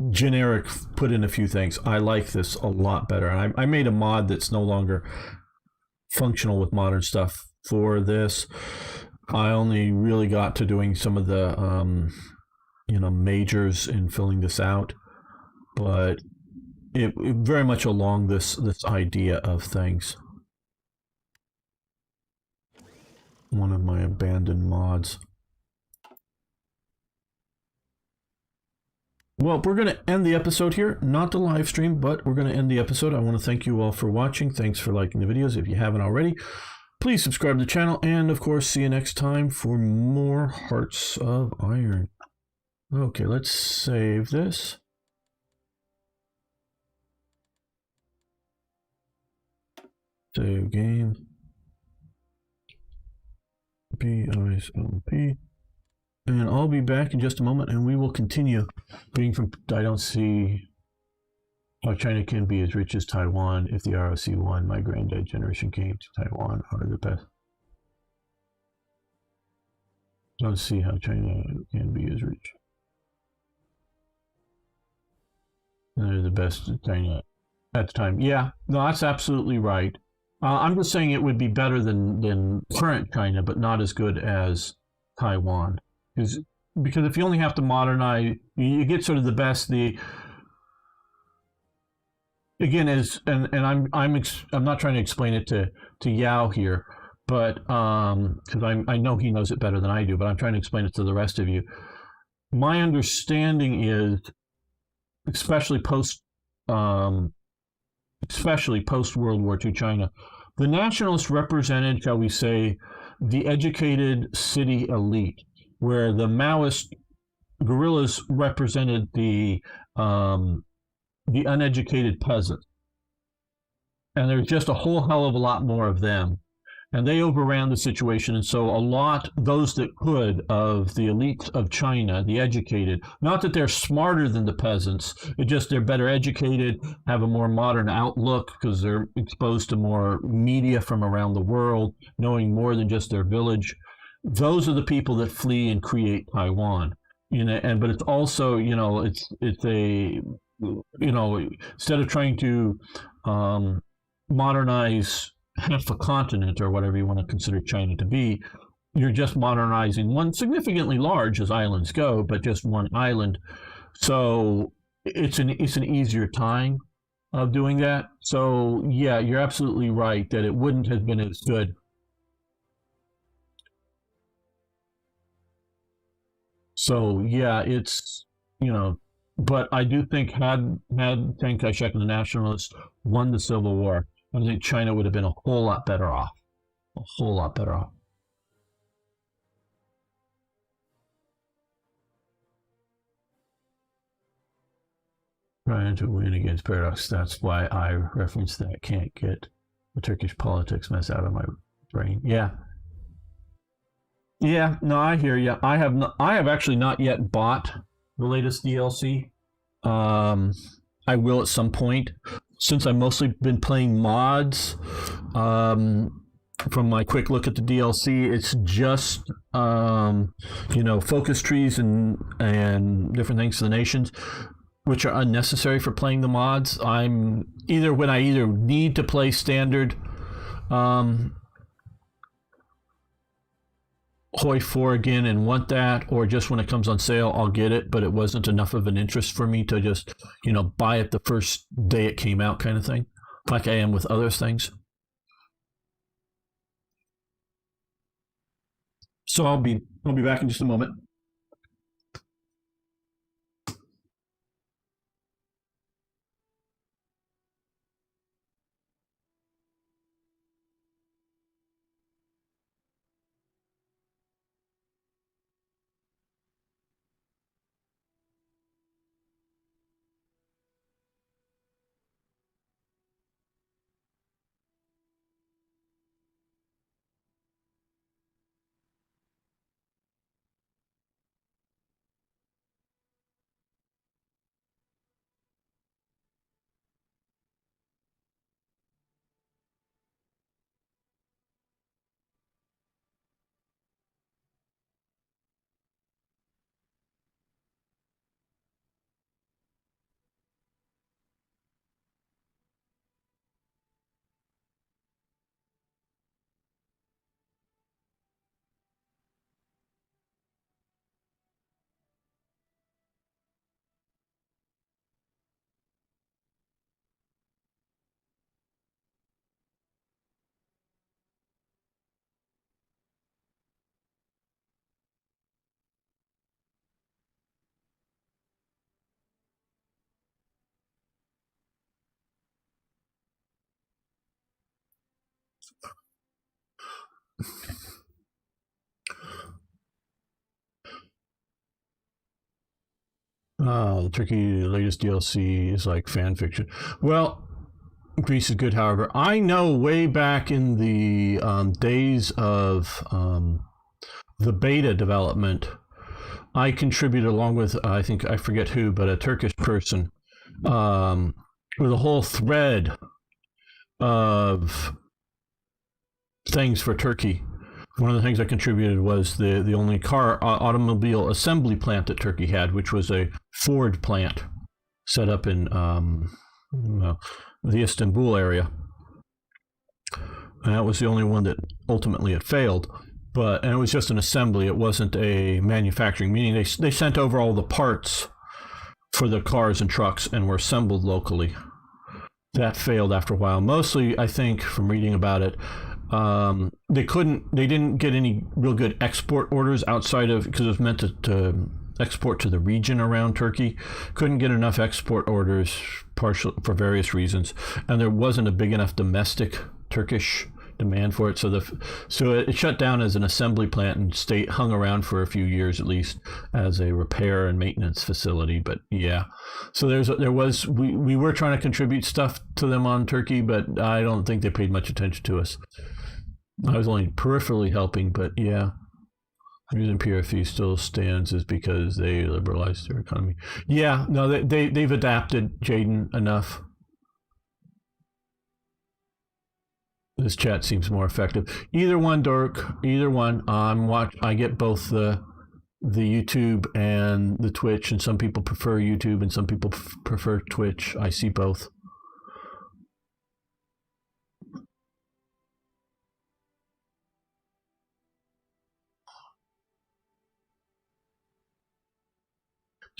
generic put in a few things. I like this a lot better. And I made a mod that's no longer functional with modern stuff for this. I only really got to doing some of the majors in filling this out, but it very much along this idea of things. One of my abandoned mods. Well, we're going to end the episode here. Not the live stream, but we're going to end the episode. I want to thank you all for watching. Thanks for liking the videos. If you haven't already, please subscribe to the channel. And, of course, see you next time for more Hearts of Iron. Okay, let's save this. Save game. BISLP. And I'll be back in just a moment, and we will continue reading from I don't see how China can be as rich as Taiwan if the ROC won. My granddad generation came to Taiwan are the best. I don't see how China can be as rich. They're the best China at the time. Yeah, no, that's absolutely right. I'm just saying it would be better than current China, but not as good as Taiwan. Because if you only have to modernize, you get sort of the best. I'm not trying to explain it to Yao here, but because I know he knows it better than I do, but I'm trying to explain it to the rest of you. My understanding is, especially post World War II China, the nationalists represented, shall we say, the educated city elite, where the Maoist guerrillas represented the uneducated peasant. And there's just a whole hell of a lot more of them. and they overran the situation. And so a lot, those that could, of the elites of China, the educated, not that they're smarter than the peasants, it's just they're better educated, have a more modern outlook because they're exposed to more media from around the world, knowing more than just their village. Those are the people that flee and create Taiwan. And but it's also, it's a, instead of trying to modernize half a continent or whatever you want to consider China to be, you're just modernizing one significantly large as islands go, but just one island. So it's an easier time of doing that. So yeah, you're absolutely right that it wouldn't have been as good. So yeah, it's but I do think had Chiang Kai-shek and the nationalists won the Civil War, I think China would have been a whole lot better off. A whole lot better off. Trying to win against paradox. That's why I referenced that. Can't get the Turkish politics mess out of my brain. Yeah. Yeah, no, I hear you. I have actually not yet bought the latest DLC. Um, I will at some point. Since I've mostly been playing mods, from my quick look at the DLC, it's just focus trees and different things for the nations, which are unnecessary for playing the mods. I'm either when I either need to play standard um, Hoi 4 again and want that, or just when it comes on sale, I'll get it, but it wasn't enough of an interest for me to just, buy it the first day it came out kind of thing, like I am with other things. So I'll be back in just a moment. The Turkey latest DLC is like fan fiction. Well, Greece is good, however. I know way back in the days of the beta development, I contributed along with, I think, I forget who, but a Turkish person, um, with a whole thread of things for Turkey. One of the things I contributed was the only automobile assembly plant that Turkey had, which was a Ford plant set up in the Istanbul area. And that was the only one that ultimately had failed. And it was just an assembly. It wasn't a manufacturing, meaning they sent over all the parts for the cars and trucks and were assembled locally. That failed after a while. Mostly, I think, from reading about it, they didn't get any real good export orders outside of, because it was meant to export to the region around Turkey. Couldn't get enough export orders, partial for various reasons, and there wasn't a big enough domestic Turkish demand for it. So it shut down as an assembly plant and hung around for a few years at least as a repair and maintenance facility. But yeah, so we were trying to contribute stuff to them on Turkey, but I don't think they paid much attention to us. I was only peripherally helping, but yeah. The reason PRC still stands is because they liberalized their economy. Yeah, no, they've adapted, Jaden, enough. This chat seems more effective. Either one, Dirk. Either one. I get both the YouTube and the Twitch, and some people prefer YouTube and some people prefer Twitch. I see both.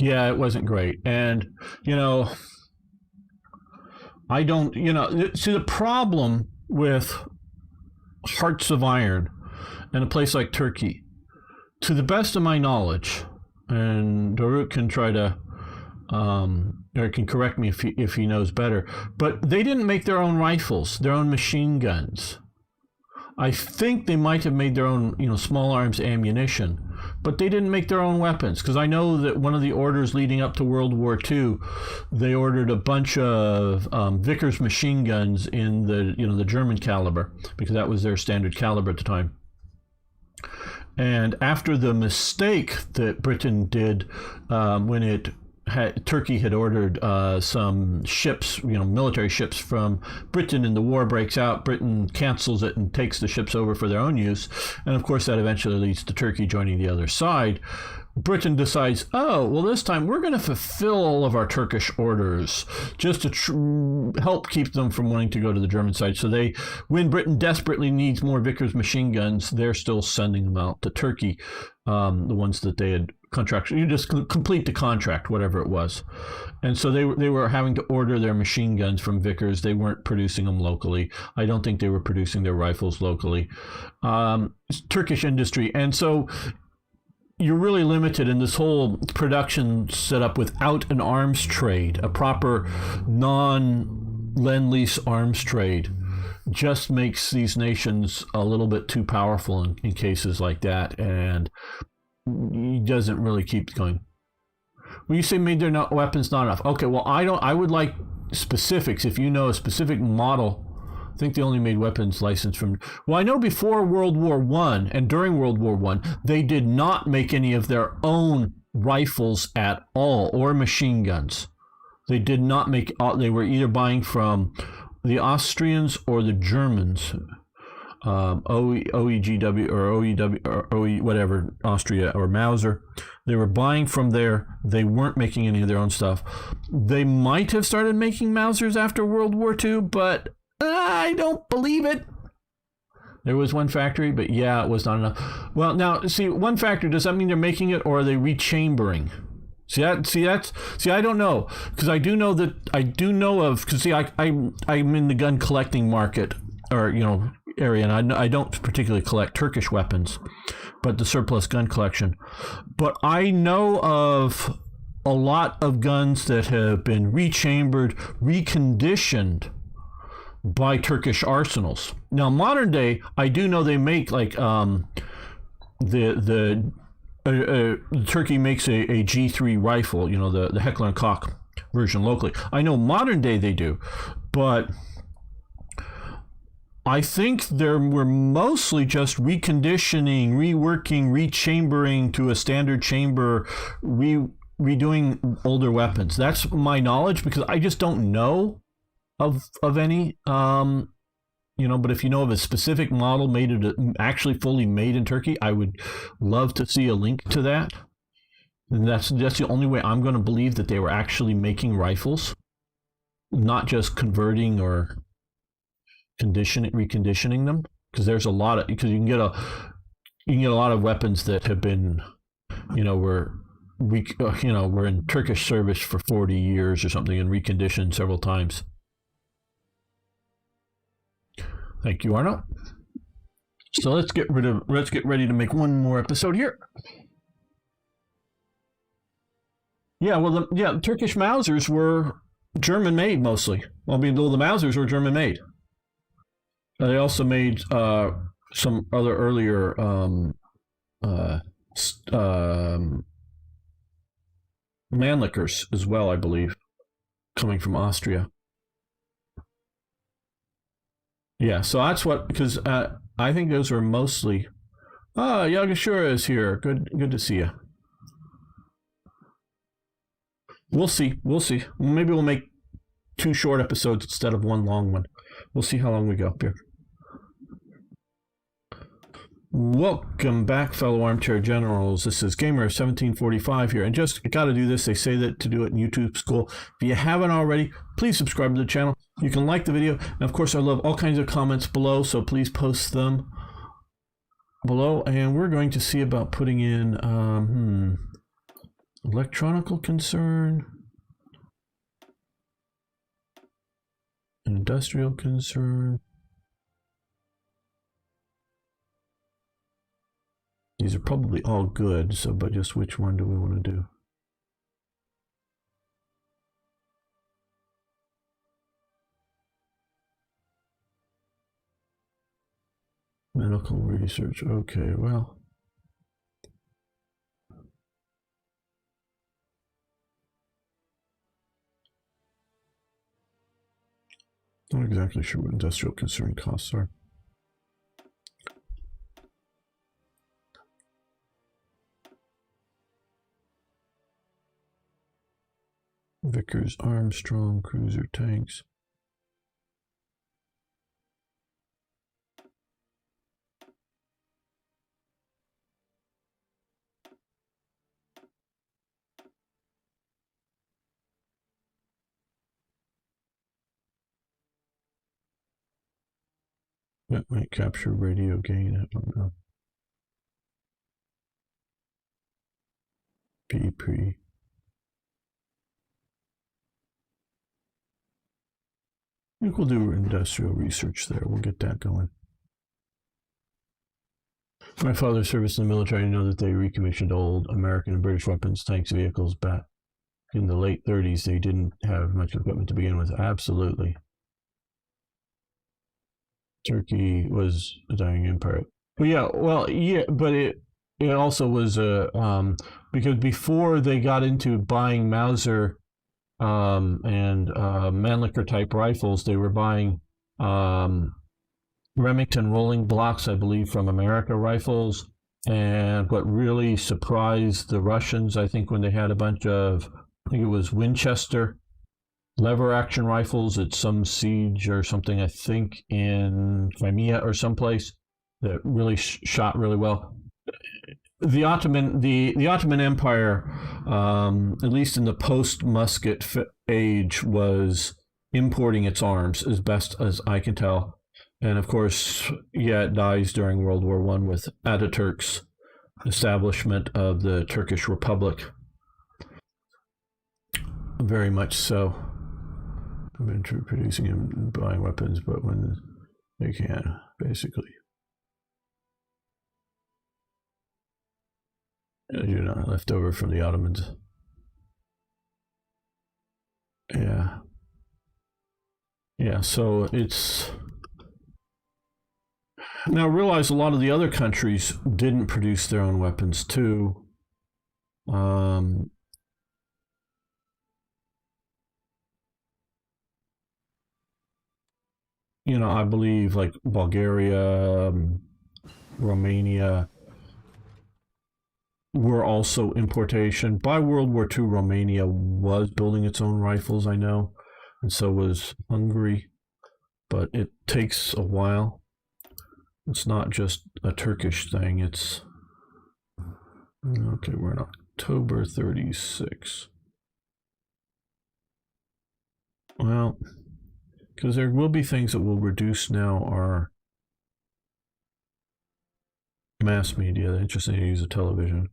Yeah, it wasn't great. And, I don't, see the problem with Hearts of Iron and a place like Turkey, to the best of my knowledge, and Doruk can try to, or can correct me if he knows better, but they didn't make their own rifles, their own machine guns. I think they might have made their own, small arms ammunition, but they didn't make their own weapons. Because I know that one of the orders leading up to World War II, they ordered a bunch of Vickers machine guns in the German caliber, because that was their standard caliber at the time. And after the mistake that Britain did when Turkey had ordered some ships, military ships from Britain, and the war breaks out. Britain cancels it and takes the ships over for their own use. And of course, that eventually leads to Turkey joining the other side. Britain decides, this time we're going to fulfill all of our Turkish orders just to help keep them from wanting to go to the German side. So when Britain desperately needs more Vickers machine guns, they're still sending them out to Turkey, the ones that they had contracted. You just complete the contract, whatever it was. And so they were having to order their machine guns from Vickers. They weren't producing them locally. I don't think they were producing their rifles locally. It's Turkish industry. And so you're really limited in this whole production setup without an arms trade, a proper non-Lend-Lease arms trade. Just makes these nations a little bit too powerful in cases like that, and he doesn't really keep going. When you say made their weapons not enough, okay, well, I would like specifics. If you know a specific model, I think they only made weapons licensed from. Well, I know before World War I and during World War I, they did not make any of their own rifles at all, or machine guns. They did not make. They were either buying from the Austrians or the Germans. OEGW or OEW or OE whatever, Austria or Mauser. They were buying from there. They weren't making any of their own stuff. They might have started making Mausers after World War II, but I don't believe it. There was one factory, but yeah, it was not enough. Well, now, see, one factory, does that mean they're making it, or are they rechambering? See, I don't know, because I do know of, because see, I'm in the gun collecting market, or, area, and I don't particularly collect Turkish weapons, but the surplus gun collection. But I know of a lot of guns that have been rechambered, reconditioned by Turkish arsenals. Now, modern day, I do know they make like Turkey makes a G3 rifle, the Heckler & Koch version locally. I know modern day they do, but I think they were mostly just reconditioning, reworking, rechambering to a standard chamber, redoing older weapons. That's my knowledge, because I just don't know of any. But if you know of a specific model actually fully made in Turkey, I would love to see a link to that. And that's the only way I'm going to believe that they were actually making rifles, not just converting or reconditioning them. Because there's a lot of, because you can get a lot of weapons that have been, were in Turkish service for 40 years or something and reconditioned several times. Thank you, Arno. So let's get ready to make one more episode here. Yeah, well, the Turkish Mausers were German made mostly. Well, I mean, the Mausers were German made. They also made some other earlier Mannlichers as well, I believe, coming from Austria. Yeah, so that's what, because I think those were mostly. Ah, Yagashura is here. Good to see you. We'll see. Maybe we'll make 2 short episodes instead of 1 long one. We'll see how long we go here. Welcome back, fellow armchair generals. This is Gamer1745 here, and just got to do this. They say that to do it in YouTube school. If you haven't already, please subscribe to the channel. You can like the video, and of course, I love all kinds of comments below, so please post them below. And we're going to see about putting in electronical concern, industrial concern. These are probably all good, so but just which one do we want to do? Medical research. Okay, well. Not exactly sure what industrial concern costs are. Vickers, Armstrong, cruiser tanks. That might capture radio gain, I don't know. PP. I think we'll do industrial research there. We'll get that going. My father served in the military. I know that they recommissioned old American and British weapons, tanks, vehicles back in the late 30s. They didn't have much equipment to begin with. Absolutely. Turkey was a dying empire. But yeah, well, yeah, but it also was because before they got into buying Mauser and Mannlicher type rifles, they were buying Remington rolling blocks, I believe, from America Rifles. And what really surprised the Russians, I think, when they had a bunch of, I think it was Winchester lever action rifles at some siege or something, I think in Crimea or someplace, that really shot really well. The Ottoman Empire, at least in the post-musket age, was importing its arms as best as I can tell. And of course, yeah, it dies during World War I with Ataturk's establishment of the Turkish Republic. Very much so. I've been producing and buying weapons, but when they can, basically. You're not left over from the Ottomans. Yeah. Yeah, so it's... Now realize a lot of the other countries didn't produce their own weapons too. You know, I believe like Bulgaria, Romania were also importation. By World War II, Romania was building its own rifles, I know, and so was Hungary, but it takes a while. It's not just a Turkish thing, it's... Okay, we're in October 36. Well, because there will be things that will reduce now our mass media. Interesting to use a television.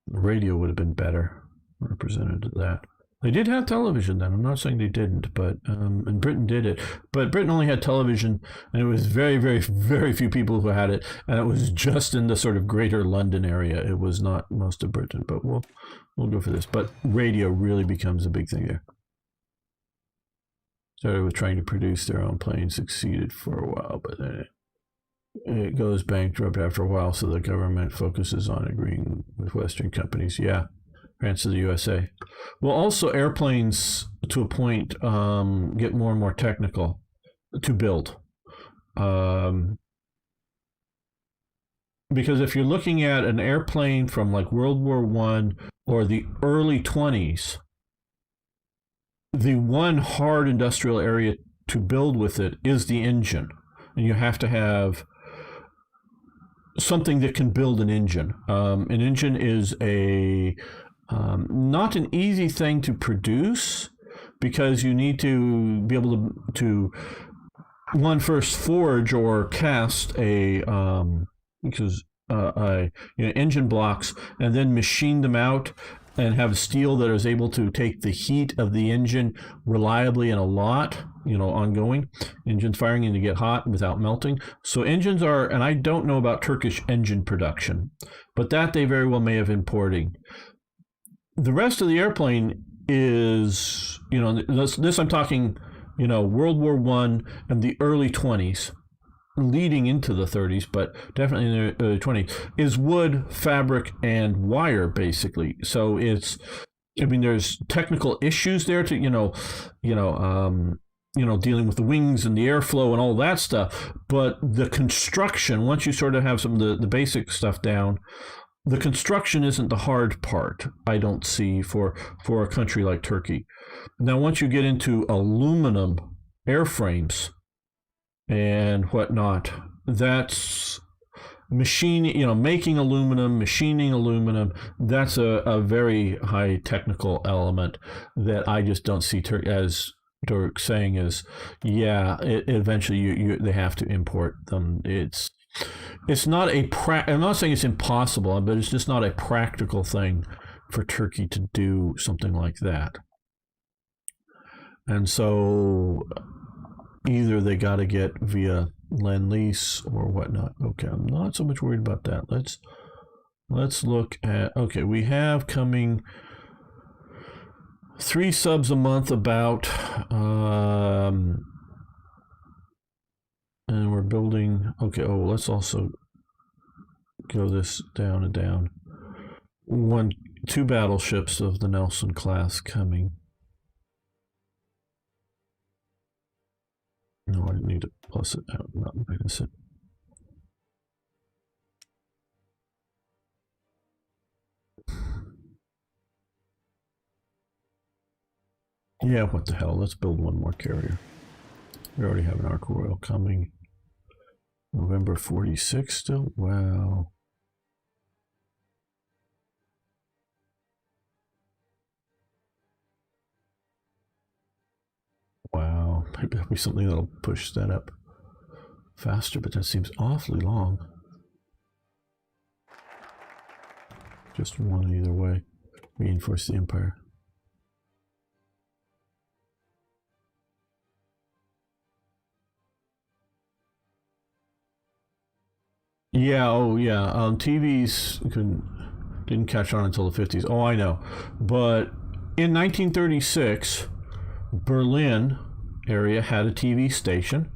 Radio would have been better represented that. They did have television then. I'm not saying they didn't, but and Britain did it. But Britain only had television, and it was very, very, very few people who had it, and it was just in the sort of greater London area. It was not most of Britain, but we'll go for this. But radio really becomes a big thing there. Started with trying to produce their own planes, succeeded for a while, but then it goes bankrupt after a while, so the government focuses on agreeing with Western companies. Yeah. France to the USA. Well, also airplanes, to a point, get more and more technical to build. because if you're looking at an airplane from like World War One or the early 20s, the one hard industrial area to build with it is the engine, and you have to have something that can build an engine. An engine is a not an easy thing to produce because you need to be able to one first forge or cast a engine blocks and then machine them out and have steel that is able to take the heat of the engine reliably and a lot, ongoing. Engines firing and to get hot without melting. So engines are, and I don't know about Turkish engine production, but that they very well may have importing. The rest of the airplane is, this I'm talking, World War One and the early 20s, leading into the 30s, but definitely in the early 20s, is wood, fabric, and wire, basically. So there's technical issues there to, dealing with the wings and the airflow and all that stuff. But the construction, once you sort of have some of the basic stuff down, the construction isn't the hard part, I don't see, for a country like Turkey. Now, once you get into aluminum airframes and whatnot, that's making aluminum, machining aluminum. That's a very high technical element that I just don't see as Dirk saying is, eventually they have to import them. It's not I'm not saying it's impossible, but it's just not a practical thing for Turkey to do something like that. And so either they got to get via Lend-Lease or whatnot. Okay, I'm not so much worried about that. Let's look at, okay, we have coming 3 subs a month about, and we're building, okay, let's also go this down and down. 2 battleships of the Nelson class coming. No, I need to plus it out, not minus it. Yeah, what the hell? Let's build one more carrier. We already have an Ark Royal coming. November 46 still? Wow. Wow. Maybe there'll be something that'll push that up faster, but that seems awfully long. Just one either way. Reinforce the Empire. Yeah, TVs didn't catch on until the 50s. Oh, I know. But in 1936, Berlin area had a TV station.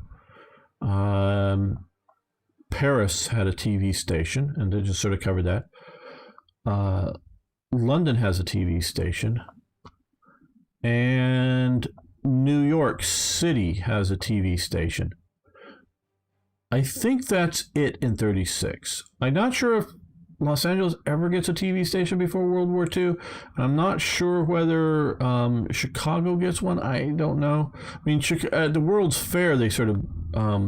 Paris had a TV station, and they just sort of covered that. London has a TV station. And New York City has a TV station. I think that's it in 36. I'm not sure if Los Angeles ever gets a TV station before World War II. I'm not sure whether Chicago gets one. I don't know. I mean, at the World's Fair, they sort of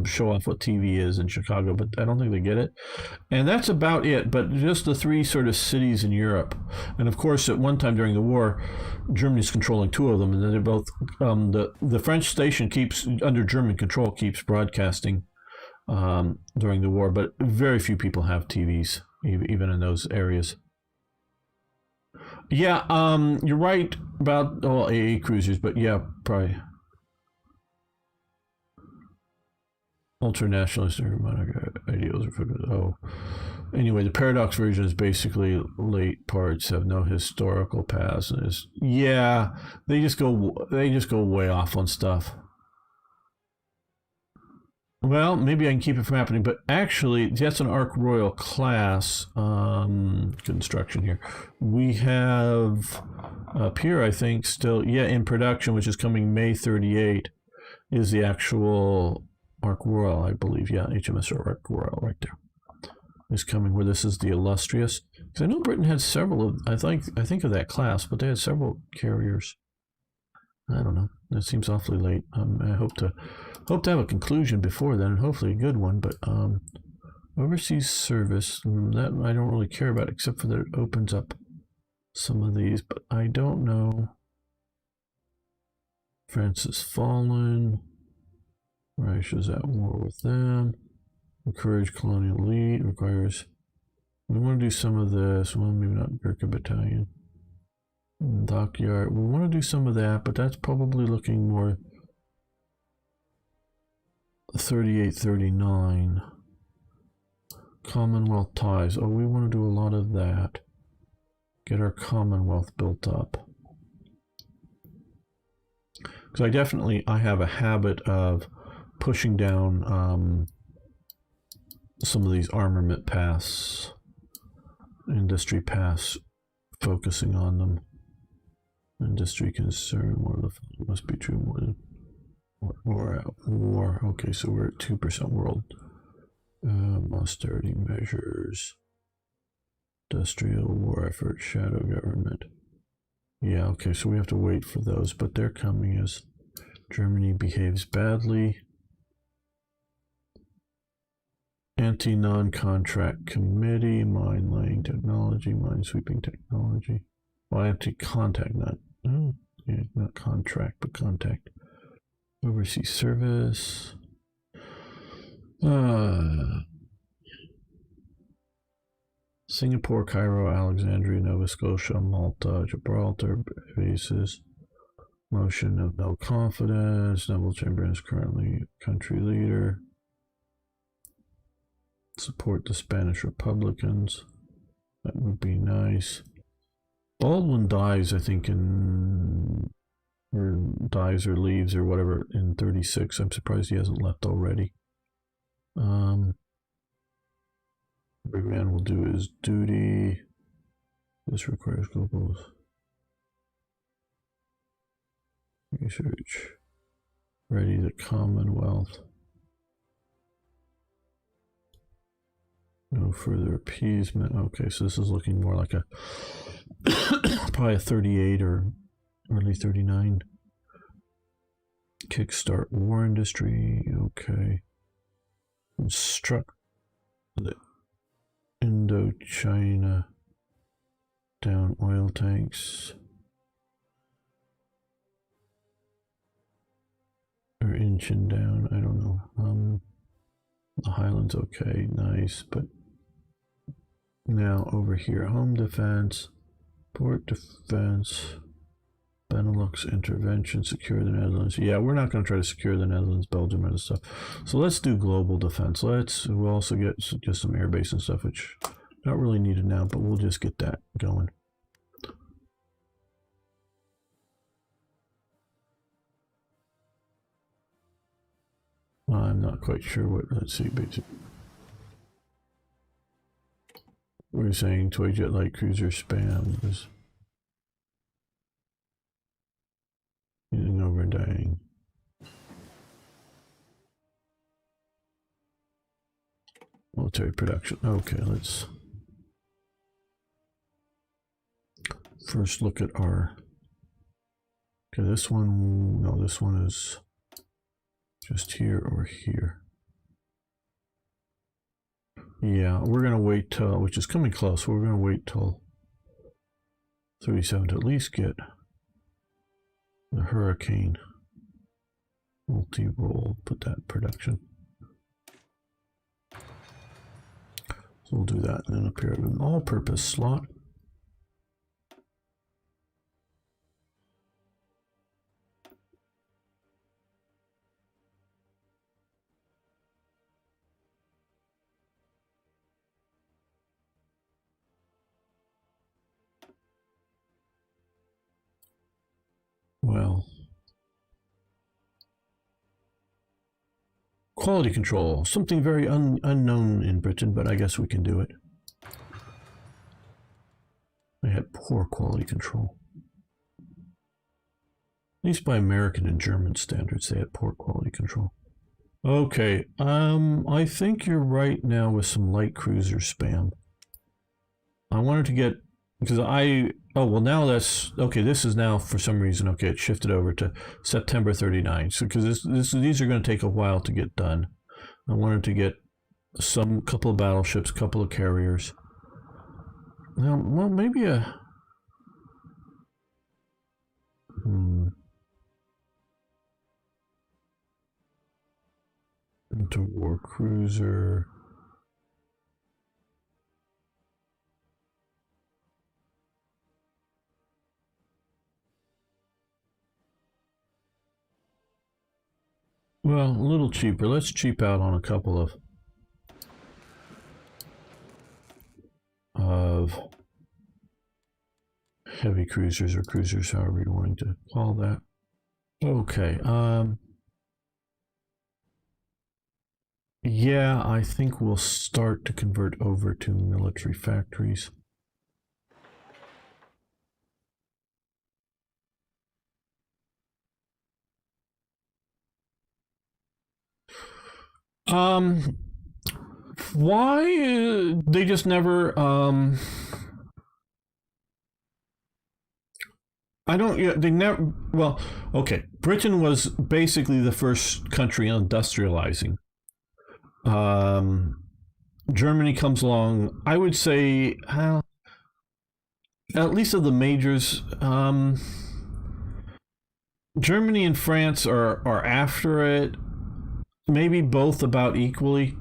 show off what TV is in Chicago, but I don't think they get it. And that's about it, but just the 3 sort of cities in Europe. And of course, at one time during the war, Germany's controlling 2 of them, and then they're both, the French station keeps, under German control, keeps broadcasting during the war, but very few people have TVs, even in those areas. Yeah, you're right about AA cruisers, but yeah, probably ultra-nationalist ideals. Anyway, the Paradox version is basically late parts have no historical past, and they just go way off on stuff. Well, maybe I can keep it from happening, but actually, that's an Ark Royal class construction here. We have up here, I think, still, in production, which is coming May 38, is the actual Ark Royal, I believe. Yeah, HMS Ark Royal right there. is coming, where this is the Illustrious. Because I know Britain had several of, I think of that class, but they had several carriers. I don't know. That seems awfully late. I hope to have a conclusion before then, and hopefully a good one. But overseas service, that I don't really care about, except for that it opens up some of these. But I don't know. France has fallen. Russia's at war with them. Encourage colonial elite. Requires. We want to do some of this. Well, maybe not Gurkha Battalion. Dockyard. We want to do some of that, but that's probably looking more 38, 39. Commonwealth ties. Oh, we want to do a lot of that. Get our Commonwealth built up. Because I have a habit of pushing down some of these armament paths, industry paths, focusing on them. Industry concern, more of the must be true more than war. Okay, so we're at 2% world. Austerity measures, industrial war effort, shadow government. Yeah, okay, so we have to wait for those, but they're coming as Germany behaves badly. Anti-non-contract committee, mine laying technology, mine sweeping technology. Well, anti-contact, not contract, but contact. Overseas service. Singapore, Cairo, Alexandria, Nova Scotia, Malta, Gibraltar bases. Motion of no confidence. Neville Chamberlain is currently country leader. Support the Spanish Republicans. That would be nice. Baldwin dies, I think, or dies or leaves or whatever in 36. I'm surprised he hasn't left already. Every man will do his duty. This requires global research. Ready the Commonwealth. No further appeasement. Okay, so this is looking more like a probably a 38 or early 39. Kickstart war industry. Okay. Construct the Indochina. Down oil tanks. Or inching down. I don't know. The Highlands, okay, nice, but now over here, home defense, port defense, Benelux intervention, secure the Netherlands. Yeah, we're not going to try to secure the Netherlands, Belgium, and stuff. So let's do global defense. We'll also get just some air base and stuff, which not really needed now, but we'll just get that going. I'm not quite sure what, let's see, basically. We're saying toy jet light cruiser spam is using over and dying. Military production. Okay, let's first look at our, okay, this one, no, this one is just here or here. Yeah, we're going to wait till, which is coming close, we're going to wait till 37 to at least get the Hurricane multi-role, put that in production. So we'll do that, and then up here an all-purpose slot. Well, quality control, something very unknown in Britain, but I guess we can do it. They had poor quality control. At least by American and German standards, they had poor quality control. Okay. I think you're right now with some light cruiser spam. I wanted to get because I oh well now that's okay. This is now for some reason okay. It shifted over to September 39. So because these are going to take a while to get done. I wanted to get some couple of battleships, couple of carriers. Well, maybe a into war cruiser. Well, a little cheaper. Let's cheap out on a couple of heavy cruisers or cruisers, however you're wanting to call that. Okay. Yeah, I think we'll start to convert over to military factories. Why they just never I don't. Yeah, they never. Well, okay. Britain was basically the first country industrializing. Um, Germany comes along. I would say, at least of the majors, Germany and France are after it. Maybe both about equally.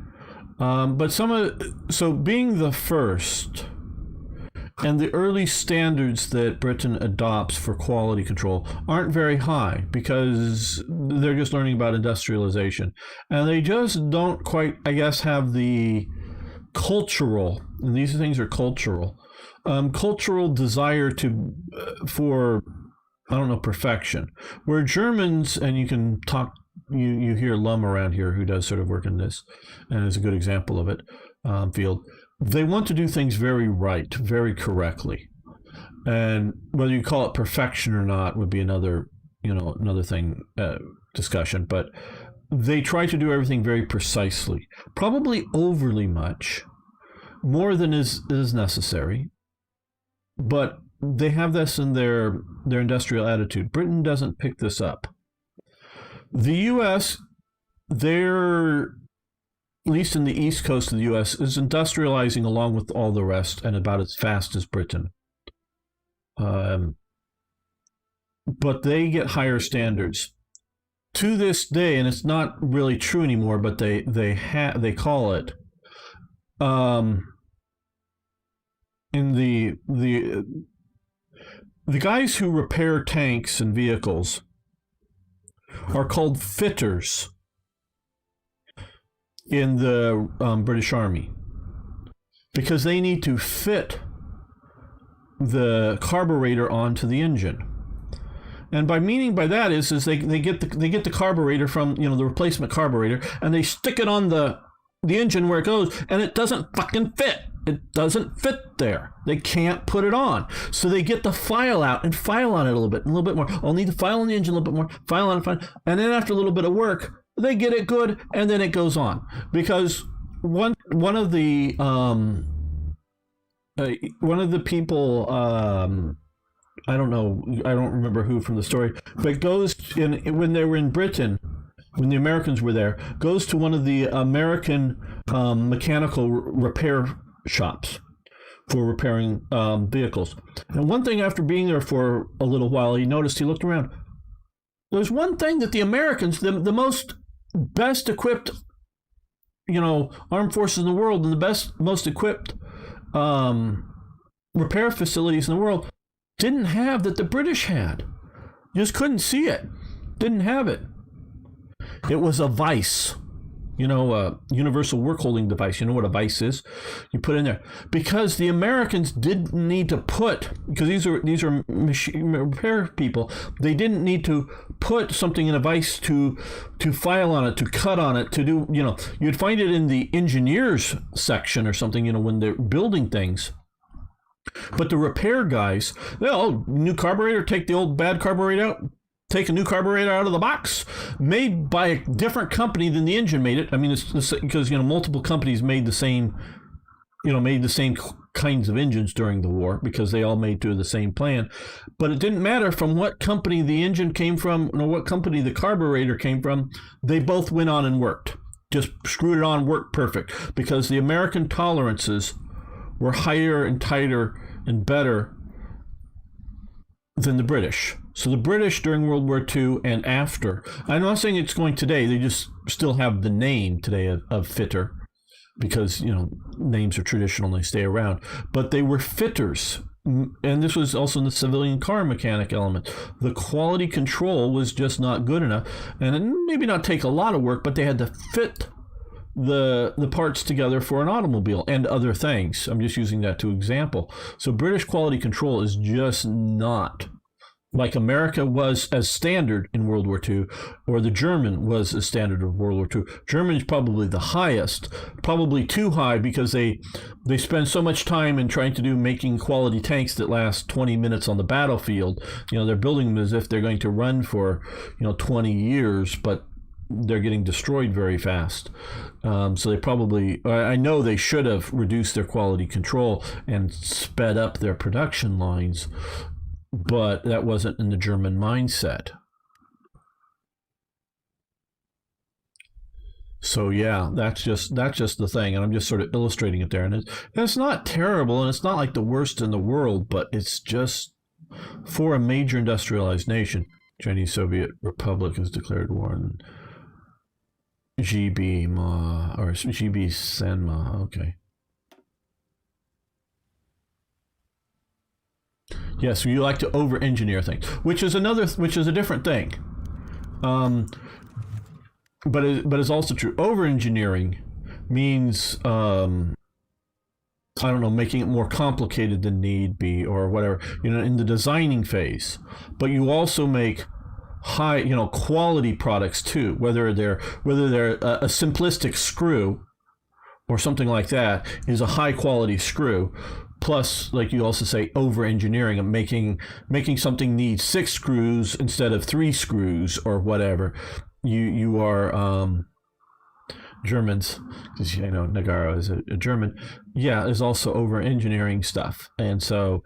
But so being the first and the early standards that Britain adopts for quality control aren't very high because they're just learning about industrialization. And they just don't quite, I guess, have the cultural, and these things are cultural desire for, I don't know, perfection. Where Germans, and you can talk, you hear Lum around here who does sort of work in this and is a good example of it, field. They want to do things very right, very correctly, and whether you call it perfection or not would be another thing discussion. But they try to do everything very precisely, probably overly much, more than is necessary. But they have this in their industrial attitude. Britain doesn't pick this up. The U.S. they're at least in the east coast of the U.S., is industrializing along with all the rest and about as fast as Britain. But they get higher standards. To this day, and it's not really true anymore, but they call it in the guys who repair tanks and vehicles are called fitters in the British Army because they need to fit the carburetor onto the engine. And by that is they get the carburetor from the replacement carburetor and they stick it on the engine where it goes and it doesn't fucking fit. It doesn't fit there. They can't put it on. So they get the file out and file on it a little bit more. I'll need to file on the engine a little bit more, file on it, and then after a little bit of work, they get it good, and then it goes on. Because one of the people, I don't know, I don't remember who from the story, but goes in when they were in Britain, when the Americans were there, goes to one of the American mechanical repair shops for repairing vehicles. And one thing after being there for a little while, he looked around. There's one thing that the Americans, the most best equipped, armed forces in the world and the most equipped repair facilities in the world didn't have that the British had. You just couldn't see it. Didn't have it. It was a vice. A universal work holding device. You know what a vice is? You put in there because the Americans didn't need to put, because these are machine repair people. They didn't need to put something in a vice to file on it, to cut on it, to do. You'd find it in the engineers section or something. When they're building things. But the repair guys, new carburetor, take the old bad carburetor out, take a new carburetor out of the box, made by a different company than the engine made it. I mean, it's because multiple companies made the same kinds of engines during the war because they all made to the same plan. But it didn't matter from what company the engine came from or what company the carburetor came from. They both went on and worked. Just screwed it on, worked perfect, because the American tolerances were higher and tighter and better than the British. So the British during World War II and after, I'm not saying it's going today, they just still have the name today of fitter, because names are traditional and they stay around, but they were fitters. And this was also in the civilian car mechanic element. The quality control was just not good enough, and it maybe not take a lot of work, but they had to fit the parts together for an automobile and other things. I'm just using that to example. So British quality control is just not like America was as standard in World War II, or the German was as standard of World War II. German is probably the highest, probably too high, because they spend so much time in trying to making quality tanks that last 20 minutes on the battlefield. They're building them as if they're going to run for 20 years, but they're getting destroyed very fast. So they probably, I know they should have reduced their quality control and sped up their production lines, but that wasn't in the German mindset. So yeah, that's just the thing, and I'm just sort of illustrating it there. And it's not terrible, and it's not like the worst in the world, but it's just for a major industrialized nation. Chinese Soviet Republic has declared war on GB Senma. Okay. Yes, you like to over-engineer things, which is a different thing. But it's also true. Over-engineering means making it more complicated than need be, or whatever, in the designing phase. But you also make high, quality products too, whether they're a simplistic screw or something like that is a high quality screw. Plus, like you also say, over-engineering and making something need 6 screws instead of 3 screws or whatever. You are Germans, because Nagaro is a German. Yeah, is also over-engineering stuff, and so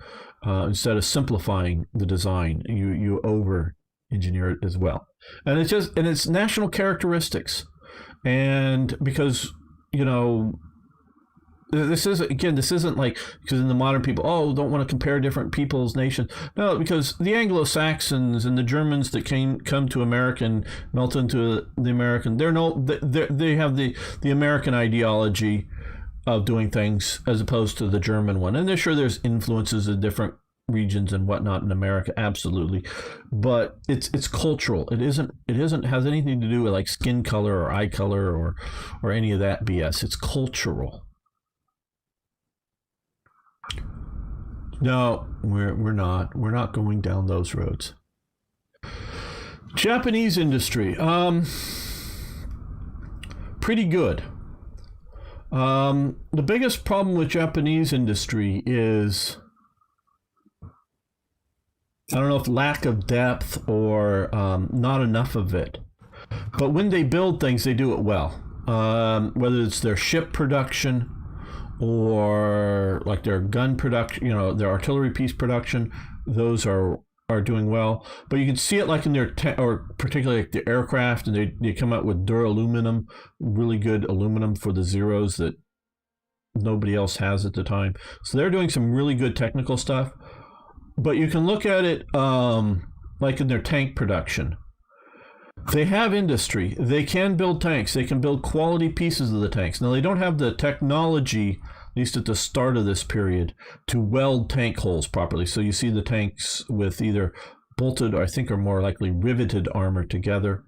instead of simplifying the design, you over-engineer it as well. And it's national characteristics, and because this isn't like, because in the modern people, don't want to compare different people's nations. No, because the Anglo-Saxons and the Germans that come to America and melt into the American, they have the American ideology of doing things as opposed to the German one. And they're sure there's influences of different regions and whatnot in America, absolutely, but it's cultural. It isn't has anything to do with like skin color or eye color or any of that BS. It's cultural. No, we're not going down those roads. Japanese industry, pretty good. The biggest problem with Japanese industry is, I don't know if lack of depth or not enough of it. But when they build things, they do it well. Whether it's their ship production or like their gun production, their artillery piece production, those are doing well. But you can see it like in their, or particularly like the aircraft, and they come out with duraluminum, really good aluminum for the Zeros that nobody else has at the time. So they're doing some really good technical stuff. But you can look at it like in their tank production. They have industry. They can build tanks. They can build quality pieces of the tanks. Now, they don't have the technology, at least at the start of this period, to weld tank holes properly. So you see the tanks with either bolted, or I think are more likely riveted armor together.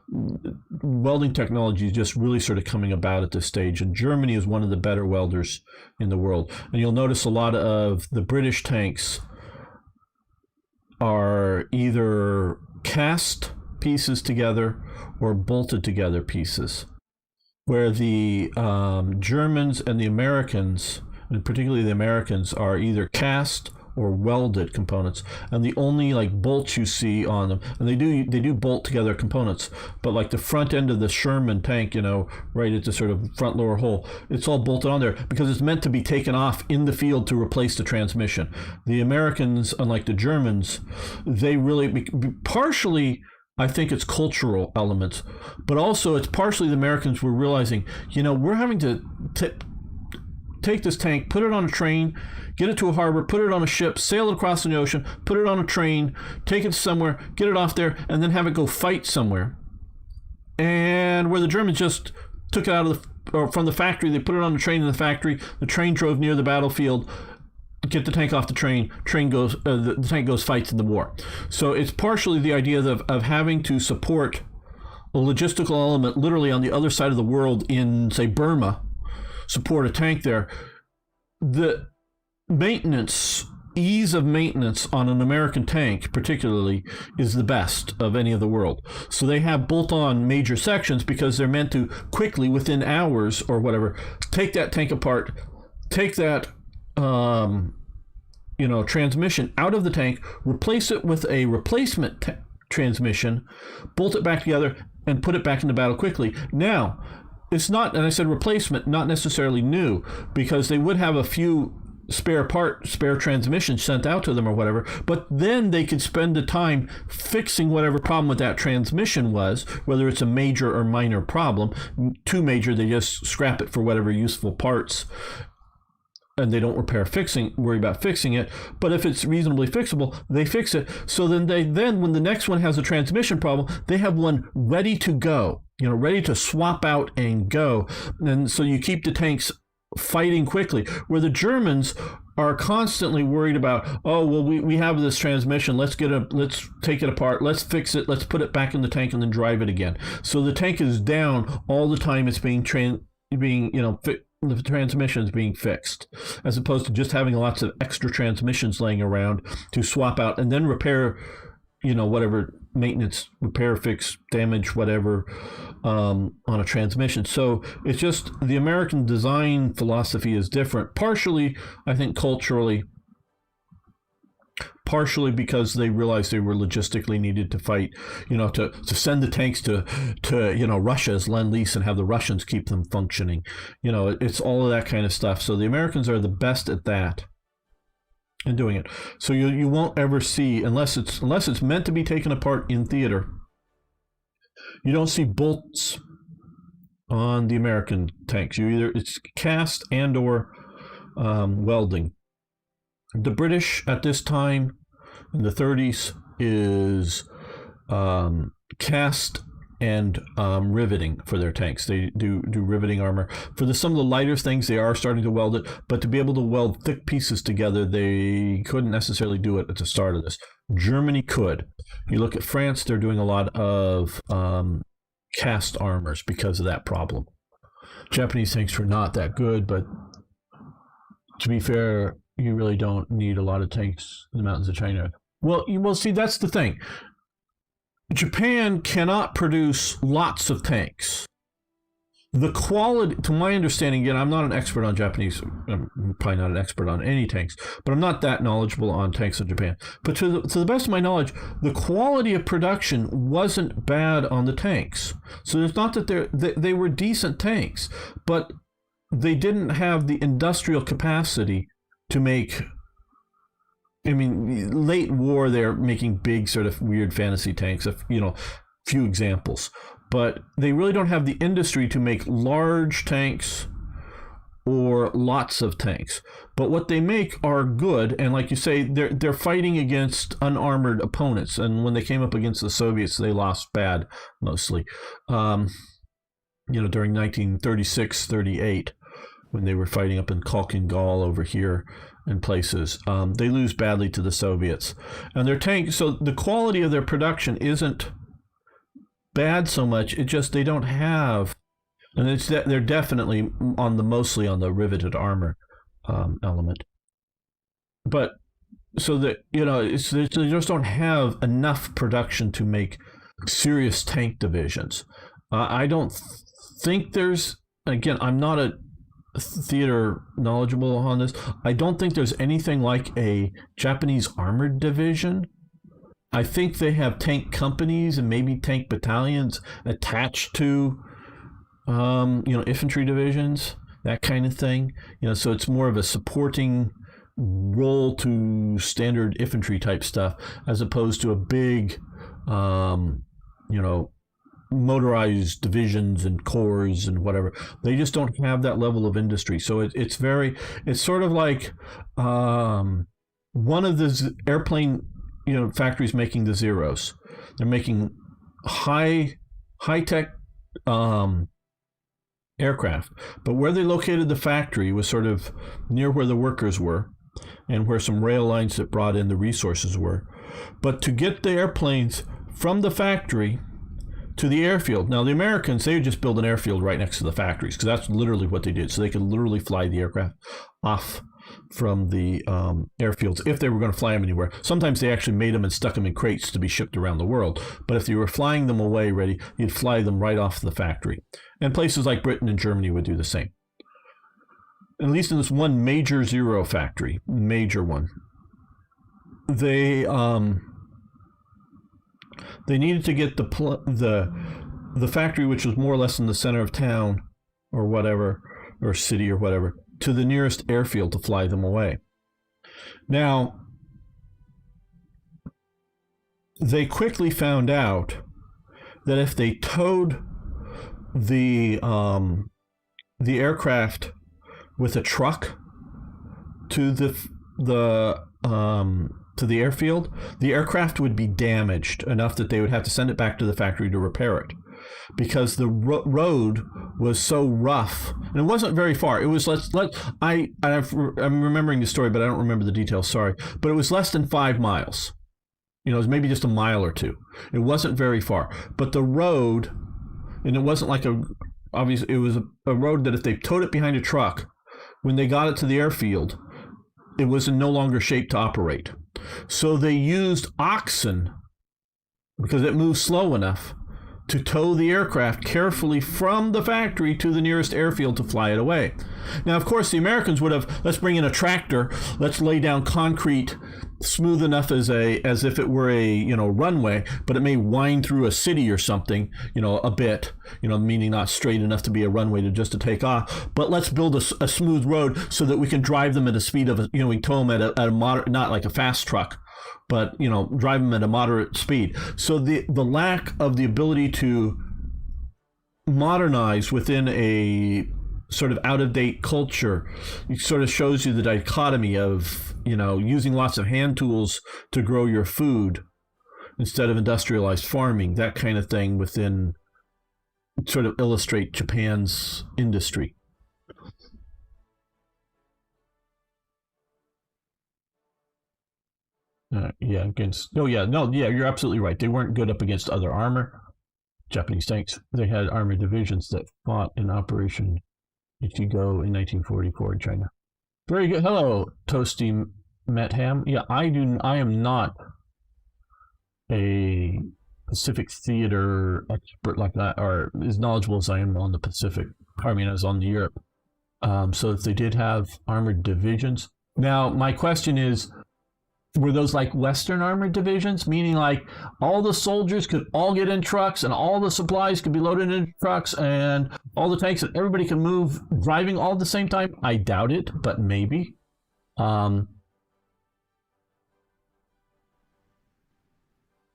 Welding technology is just really sort of coming about at this stage. And Germany is one of the better welders in the world. And you'll notice a lot of the British tanks are either cast pieces together or bolted together pieces, where the Germans and the Americans, and particularly the Americans, are either cast or welded components, and the only like bolts you see on them, and they do bolt together components, but like the front end of the Sherman tank, right at the sort of front lower hole, it's all bolted on there because it's meant to be taken off in the field to replace the transmission. The Americans, unlike the Germans, they really partially, I think it's cultural elements, but also it's partially the Americans were realizing, we're having to take this tank, put it on a train, get it to a harbor, put it on a ship, sail it across the ocean, put it on a train, take it somewhere, get it off there, and then have it go fight somewhere. And where the Germans just took it out of or from the factory, they put it on the train in the factory, the train drove near the battlefield, get the tank off the train goes, the tank goes, fights in the war. So it's partially the idea of having to support a logistical element literally on the other side of the world in, say, Burma, support a tank there. The ease of maintenance on an American tank particularly is the best of any of the world. So they have bolt-on major sections because they're meant to quickly, within hours or whatever, take that tank apart, take that transmission out of the tank, replace it with a replacement transmission, bolt it back together, and put it back into battle quickly. Now, it's not, and I said replacement, not necessarily new, because they would have a few spare transmissions sent out to them or whatever, but then they could spend the time fixing whatever problem with that transmission was, whether it's a major or minor problem. Too major, they just scrap it for whatever useful parts, and they don't worry about fixing it. But if it's reasonably fixable, they fix it. So then when the next one has a transmission problem, they have one ready to go, ready to swap out and go. And so you keep the tanks fighting quickly, where the Germans are constantly worried about, we have this transmission, let's take it apart, let's fix it, let's put it back in the tank and then drive it again. So the tank is down all the time it's being the transmission is being fixed, as opposed to just having lots of extra transmissions laying around to swap out and then repair, whatever maintenance, repair, fix, damage, whatever, on a transmission. So it's just the American design philosophy is different, partially, I think, culturally, partially because they realized they were logistically needed to fight, to send the tanks to Russia as Lend-Lease and have the Russians keep them functioning. It's all of that kind of stuff. So the Americans are the best at that and doing it. So you won't ever see, unless it's meant to be taken apart in theater, you don't see bolts on the American tanks. It's cast and or welding. The British at this time in the 30s is cast and riveting for their tanks. They do riveting armor. For some of the lighter things, they are starting to weld it, but to be able to weld thick pieces together, they couldn't necessarily do it at the start of this. Germany could. You look at France, they're doing a lot of cast armors because of that problem. Japanese tanks were not that good, but to be fair, you really don't need a lot of tanks in the mountains of China. Well, see, that's the thing. Japan cannot produce lots of tanks. The quality, to my understanding, again, I'm not an expert on Japanese, I'm probably not an expert on any tanks, but I'm not that knowledgeable on tanks in Japan. But to the best of my knowledge, the quality of production wasn't bad on the tanks. So it's not that they were decent tanks, but they didn't have the industrial capacity to make, late war, they're making big sort of weird fantasy tanks, few examples. But they really don't have the industry to make large tanks or lots of tanks. But what they make are good, and like you say, they're fighting against unarmored opponents. And when they came up against the Soviets, they lost bad, mostly. During 1936-38. When they were fighting up in Khalkhin-Gol over here and places. They lose badly to the Soviets. And their tanks, so the quality of their production isn't bad so much, it just they don't have, and they're definitely mostly on the riveted armor element. But so that, they just don't have enough production to make serious tank divisions. I don't think there's, again, I'm not a theater knowledgeable on this. I don't think there's anything like a Japanese armored division. I think they have tank companies and maybe tank battalions attached to, infantry divisions, that kind of thing. So it's more of a supporting role to standard infantry type stuff, as opposed to a big, motorized divisions and corps and whatever. They just don't have that level of industry. So it's sort of like one of the airplane factories making the Zeros. They're making high tech aircraft, but where they located the factory was sort of near where the workers were and where some rail lines that brought in the resources were. But to get the airplanes from the factory to the airfield, now the Americans, they would just build an airfield right next to the factories, because that's literally what they did. So they could literally fly the aircraft off from the airfields if they were going to fly them anywhere. Sometimes they actually made them and stuck them in crates to be shipped around the world. But if you were flying them away ready, you'd fly them right off the factory. And places like Britain and Germany would do the same. At least in this one major Zero factory, major one, they needed to get the factory, which was more or less in the center of town or whatever, or city or whatever, to the nearest airfield to fly them away. Now, they quickly found out that if they towed the aircraft with a truck to the airfield, the aircraft would be damaged enough that they would have to send it back to the factory to repair it, because the road was so rough, and it wasn't very far. It was I'm remembering the story, but I don't remember the details. Sorry, but it was less than 5 miles. It was maybe just a mile or two. It wasn't very far, but the road, and it wasn't like obviously it was a road that if they towed it behind a truck, when they got it to the airfield, it was in no longer shape to operate. So they used oxen, because it moved slow enough, to tow the aircraft carefully from the factory to the nearest airfield to fly it away. Now, of course, the Americans would have, let's bring in a tractor, let's lay down concrete smooth enough as if it were a runway, but it may wind through a city or something, a bit, meaning not straight enough to be a runway to take off. But let's build a smooth road so that we can drive them at a speed of we tow them at a moderate, not like a fast truck, but drive them at a moderate speed. So the lack of the ability to modernize within a sort of out-of-date culture, it sort of shows you the dichotomy of using lots of hand tools to grow your food instead of industrialized farming, that kind of thing, within sort of illustrate Japan's industry. You're absolutely right. They weren't good up against other armor. Japanese tanks, they had armored divisions that fought in Operation Ichigo in 1944 in China. Very good. Hello, Toasty Metham. Yeah, I am not a Pacific theater expert like that, or as knowledgeable as I am on the Pacific. As on the Europe. So if they did have armored divisions. Now, my question is, were those like Western armored divisions, meaning like all the soldiers could all get in trucks and all the supplies could be loaded in trucks and all the tanks and everybody can move driving all at the same time? I doubt it, but maybe.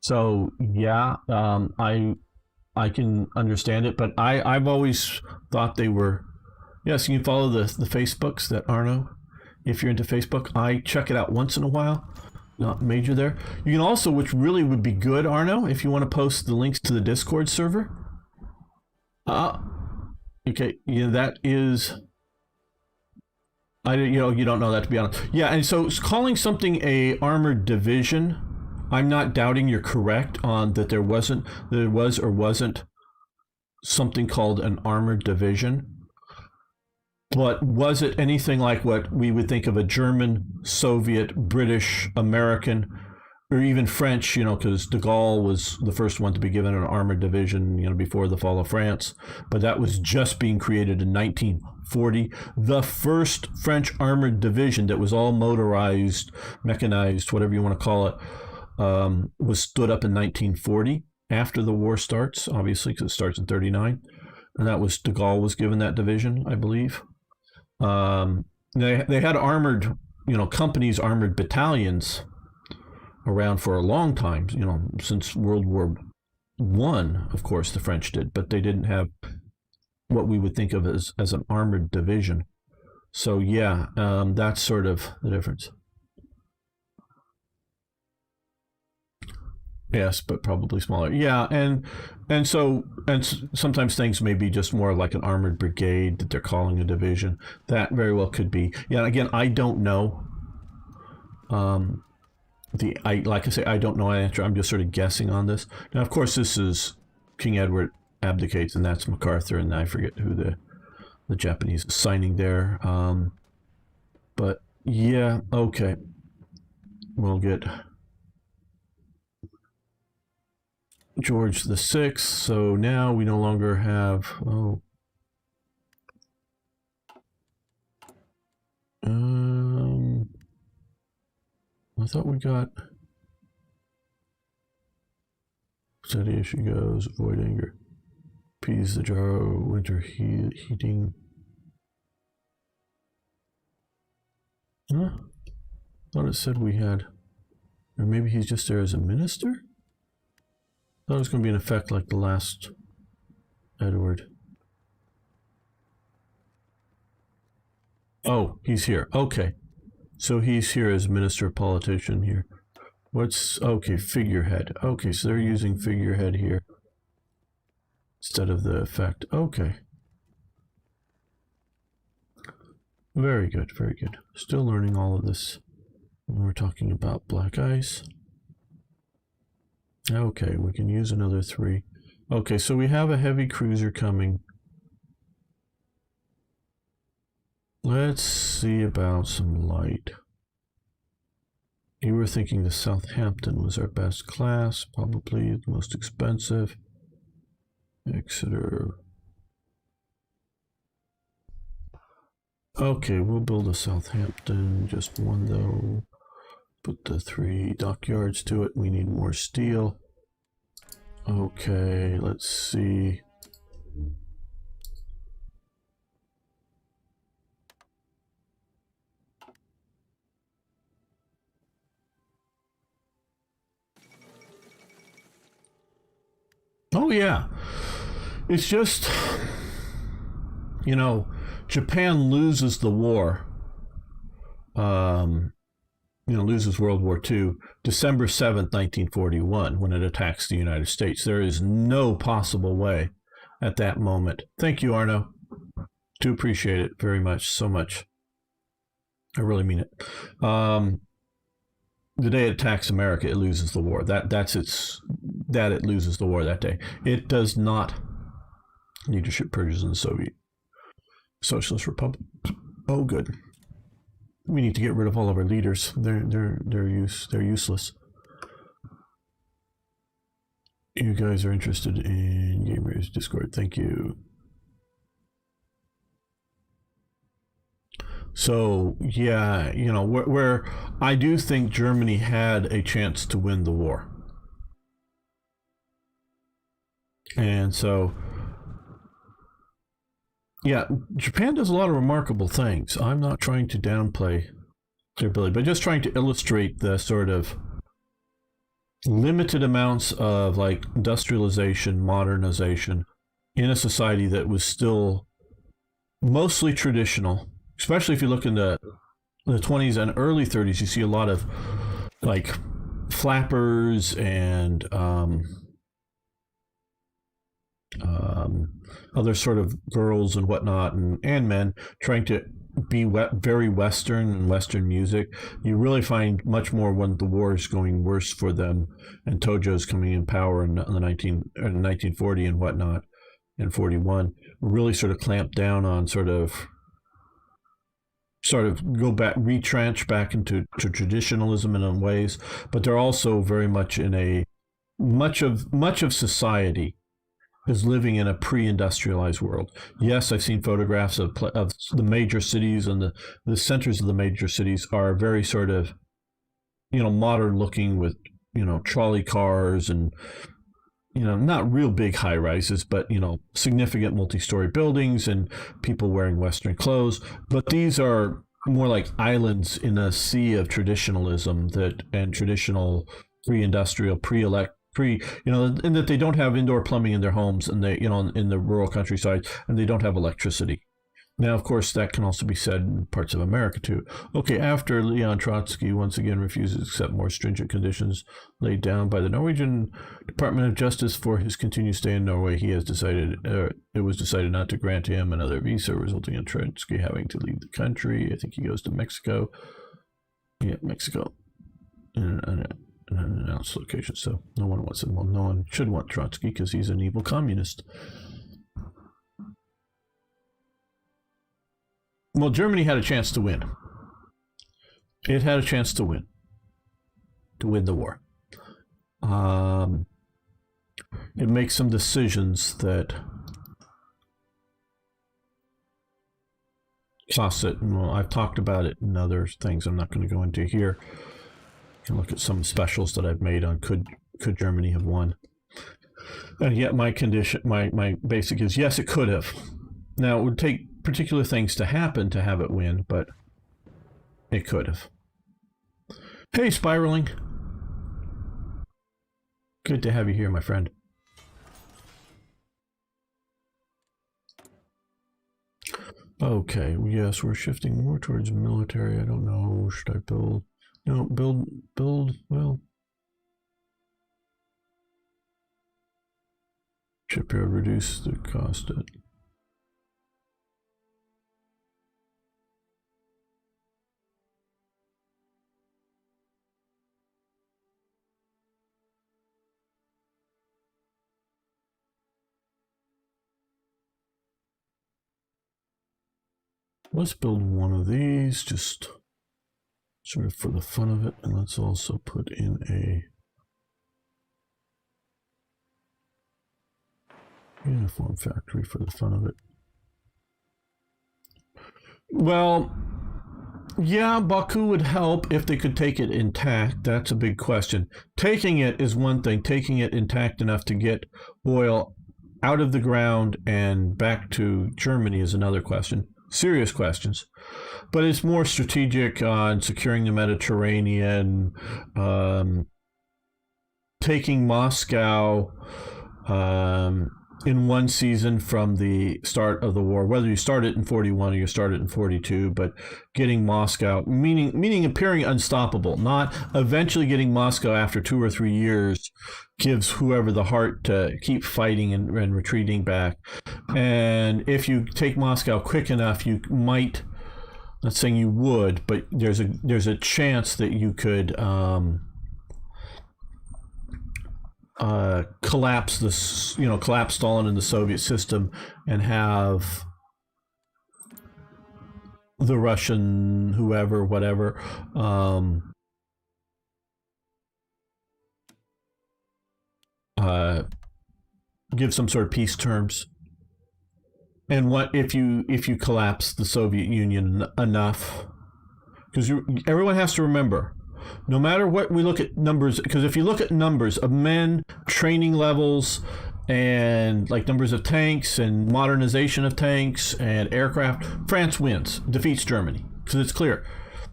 So yeah, I can understand it, but I've always thought they were. Yes, you can follow the Facebooks that Arno. If you're into Facebook, I check it out once in a while. Not major there. You can also, which really would be good, Arno, if you want to post the links to the Discord server. Okay, yeah, that is. You don't know that, to be honest. Yeah, and so calling something a armored division, I'm not doubting you're correct on that. There was or wasn't something called an armored division. But was it anything like what we would think of a German, Soviet, British, American or even French, because de Gaulle was the first one to be given an armored division, before the fall of France. But that was just being created in 1940. The first French armored division that was all motorized, mechanized, whatever you want to call it, was stood up in 1940 after the war starts, obviously, because it starts in 39. And that was, de Gaulle was given that division, I believe. They had armored, companies, armored battalions around for a long time, since World War One. Of course, the French did, but they didn't have what we would think of as an armored division. So yeah, that's sort of the difference. Yes, but probably smaller. Yeah, and sometimes things may be just more like an armored brigade that they're calling a division. That very well could be. Yeah, again, I don't know. Like I say, I don't know an answer. I'm just sort of guessing on this. Now, of course, this is King Edward abdicates, and that's MacArthur, and I forget who the Japanese is signing there. But yeah, okay, we'll get George the Sixth. So now we no longer have I thought we got steady as she goes, avoid anger, appease the jar, winter heating. Huh? Thought it said we had, or maybe he's just there as a minister? Thought it was going to be an effect like the last Edward. Oh, he's here. Okay. So he's here as minister politician here. Okay, figurehead. Okay, so they're using figurehead here instead of the effect. Okay. Very good, very good. Still learning all of this when we're talking about black ice. Okay, we can use another 3. Okay, so we have a heavy cruiser coming. Let's see about some light. You were thinking the Southampton was our best class, probably the most expensive. Exeter. Okay, we'll build a Southampton, just one though. Put the 3 dockyards to it. We need more steel. Okay, let's see. Oh yeah, it's just, Japan loses the war, loses World War II, December 7th, 1941, when it attacks the United States. There is no possible way at that moment. Thank you, Arno. Do appreciate it very much, so much. I really mean it. The day it attacks America, it loses the war. It loses the war that day. It does not. Leadership purges in the Soviet Socialist Republic. Oh, good. We need to get rid of all of our leaders. They're useless. You guys are interested in Gamers Discord. Thank you. So yeah, where I do think Germany had a chance to win the war, and so yeah, Japan does a lot of remarkable things. I'm not trying to downplay their ability, but just trying to illustrate the sort of limited amounts of like industrialization, modernization in a society that was still mostly traditional. Especially if you look in the 20s and early 30s, you see a lot of like flappers and other sort of girls and whatnot, and men trying to be very Western and Western music. You really find much more when the war is going worse for them, and Tojo's coming in power in 1940 and whatnot, and 41, really sort of clamped down on sort of sort of go back, retrench back into traditionalism in ways, but they're also very much in a much of society is living in a pre-industrialized world. Yes, I've seen photographs of the major cities, and the centers of the major cities are very sort of, modern looking with, trolley cars and, not real big high rises, but, significant multi-story buildings and people wearing Western clothes. But these are more like islands in a sea of traditionalism and traditional pre-industrial, and that they don't have indoor plumbing in their homes, and they, in the rural countryside, and they don't have electricity. Now, of course, that can also be said in parts of America, too. Okay, after Leon Trotsky once again refuses to accept more stringent conditions laid down by the Norwegian Department of Justice for his continued stay in Norway, it was decided not to grant him another visa, resulting in Trotsky having to leave the country. I think he goes to Mexico. Yeah, Mexico. An announced location, so no one wants him. Well, no one should want Trotsky because he's an evil communist. Well, Germany had a chance to win. It had a chance to win the war. It makes some decisions that cost it. Well, I've talked about it in other things I'm not going to go into here. You can look at some specials that I've made on could Germany have won. And yet my basic is yes, it could have. Now, it would take particular things to happen to have it win, but it could have. Hey, Spiraling. Good to have you here, my friend. Okay, yes, we're shifting more towards military. I don't know. Should I build? No, build, well. Shipyard, reduce the cost. Let's build one of these, just sort of for the fun of it, and let's also put in a uniform factory for the fun of it. Well, yeah, Baku would help if they could take it intact. That's a big question. Taking it is one thing. Taking it intact enough to get oil out of the ground and back to Germany is another question. Serious questions. But it's more strategic on securing the Mediterranean, taking Moscow in one season from the start of the war, whether you start it in 41 or you start it in 42, but getting Moscow, meaning appearing unstoppable, not eventually getting Moscow after 2 or 3 years gives whoever the heart to keep fighting and retreating back. And if you take Moscow quick enough, you might, not saying you would, but there's a chance that you could collapse this, collapse Stalin in the Soviet system and have the Russian whatever give some sort of peace terms. And what if you collapse the Soviet Union enough? Because everyone has to remember, no matter what we look at numbers, because if you look at numbers of men, training levels, and like numbers of tanks and modernization of tanks and aircraft, France wins, defeats Germany, because it's clear.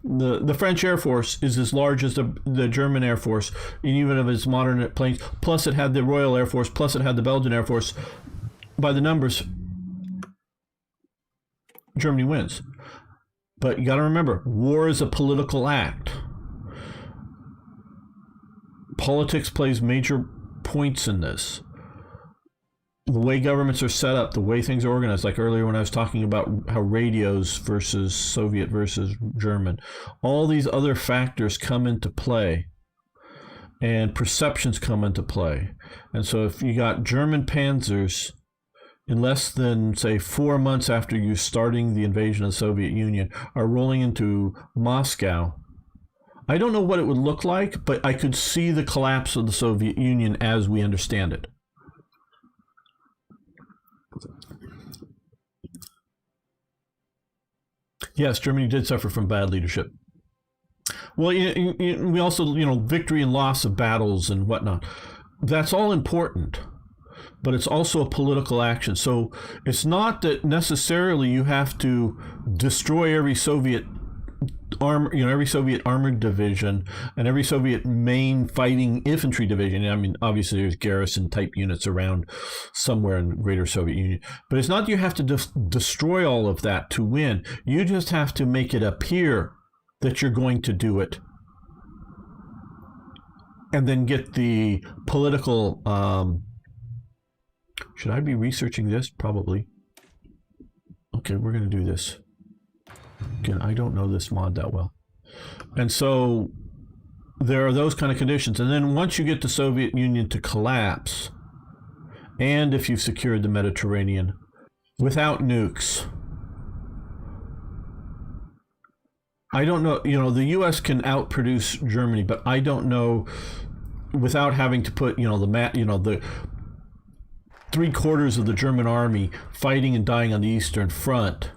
The French Air Force is as large as the German Air Force, and even of its modern planes, plus it had the Royal Air Force, plus it had the Belgian Air Force. By the numbers, Germany wins. But you got to remember, war is a political act. Politics plays major points in this. The way governments are set up, the way things are organized, like earlier when I was talking about how radios versus Soviet versus German, all these other factors come into play, and perceptions come into play. And so if you got German panzers in less than, say, 4 months after you starting the invasion of the Soviet Union, are rolling into Moscow, I don't know what it would look like, but I could see the collapse of the Soviet Union as we understand it. Yes, Germany did suffer from bad leadership. Well, we also, victory and loss of battles and whatnot. That's all important, but it's also a political action. So it's not that necessarily you have to destroy every Soviet every Soviet armored division and every Soviet main fighting infantry division. I mean, obviously there's garrison type units around somewhere in the greater Soviet Union, but it's not that you have to destroy all of that to win. You just have to make it appear that you're going to do it, and then get the political. Should I be researching this? Probably. Okay, we're going to do this. Again, I don't know this mod that well. And so there are those kind of conditions. And then once you get the Soviet Union to collapse, and if you've secured the Mediterranean without nukes, I don't know, the U.S. can outproduce Germany, but I don't know, without having to put, the 3/4 of the German army fighting and dying on the Eastern Front,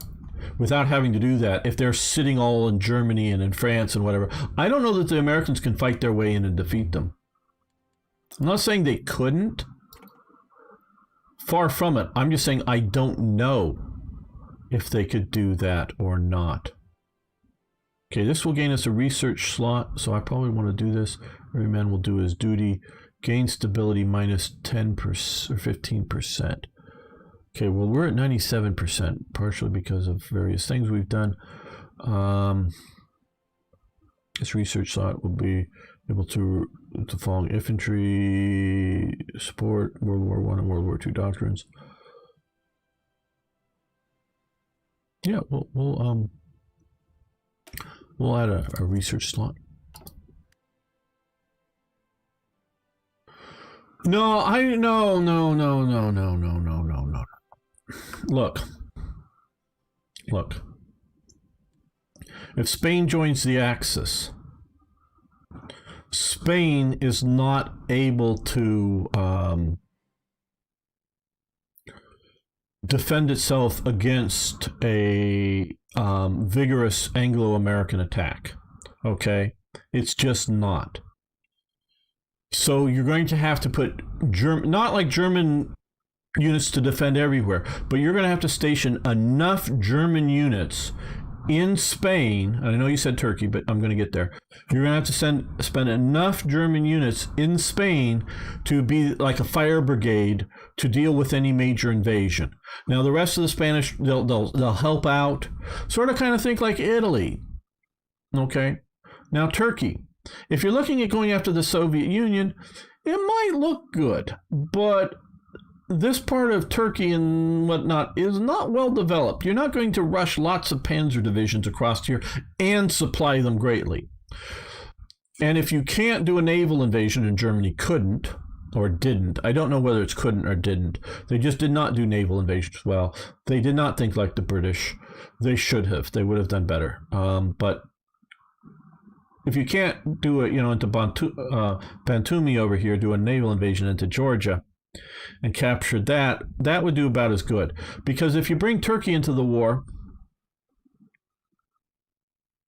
without having to do that, if they're sitting all in Germany and in France and whatever, I don't know that the Americans can fight their way in and defeat them. I'm not saying they couldn't. Far from it. I'm just saying I don't know if they could do that or not. Okay, this will gain us a research slot, so I probably want to do this. Every man will do his duty. Gain stability minus 10% or 15%. Okay, well, we're at 97%, partially because of various things we've done. This research slot will be able to following infantry, support World War I and World War II doctrines. Yeah, we'll add a research slot. No. Look. If Spain joins the Axis, Spain is not able to defend itself against a vigorous Anglo-American attack. Okay? It's just not. So you're going to have to put not like German units to defend everywhere, but you're going to have to station enough German units in Spain. And I know you said Turkey, but I'm going to get there. You're going to have to spend enough German units in Spain to be like a fire brigade to deal with any major invasion. Now the rest of the Spanish, they'll help out, sort of kind of think like Italy. Okay. Now Turkey. If you're looking at going after the Soviet Union, it might look good, but this part of Turkey and whatnot is not well developed. You're not going to rush lots of panzer divisions across here and supply them greatly. And if you can't do a naval invasion, and Germany couldn't or didn't, I don't know whether it's couldn't or didn't. They just did not do naval invasions well. They did not think like the British. They should have. They would have done better. But if you can't do it, into Batumi over here, do a naval invasion into Georgia and capture that, that would do about as good. Because if you bring Turkey into the war,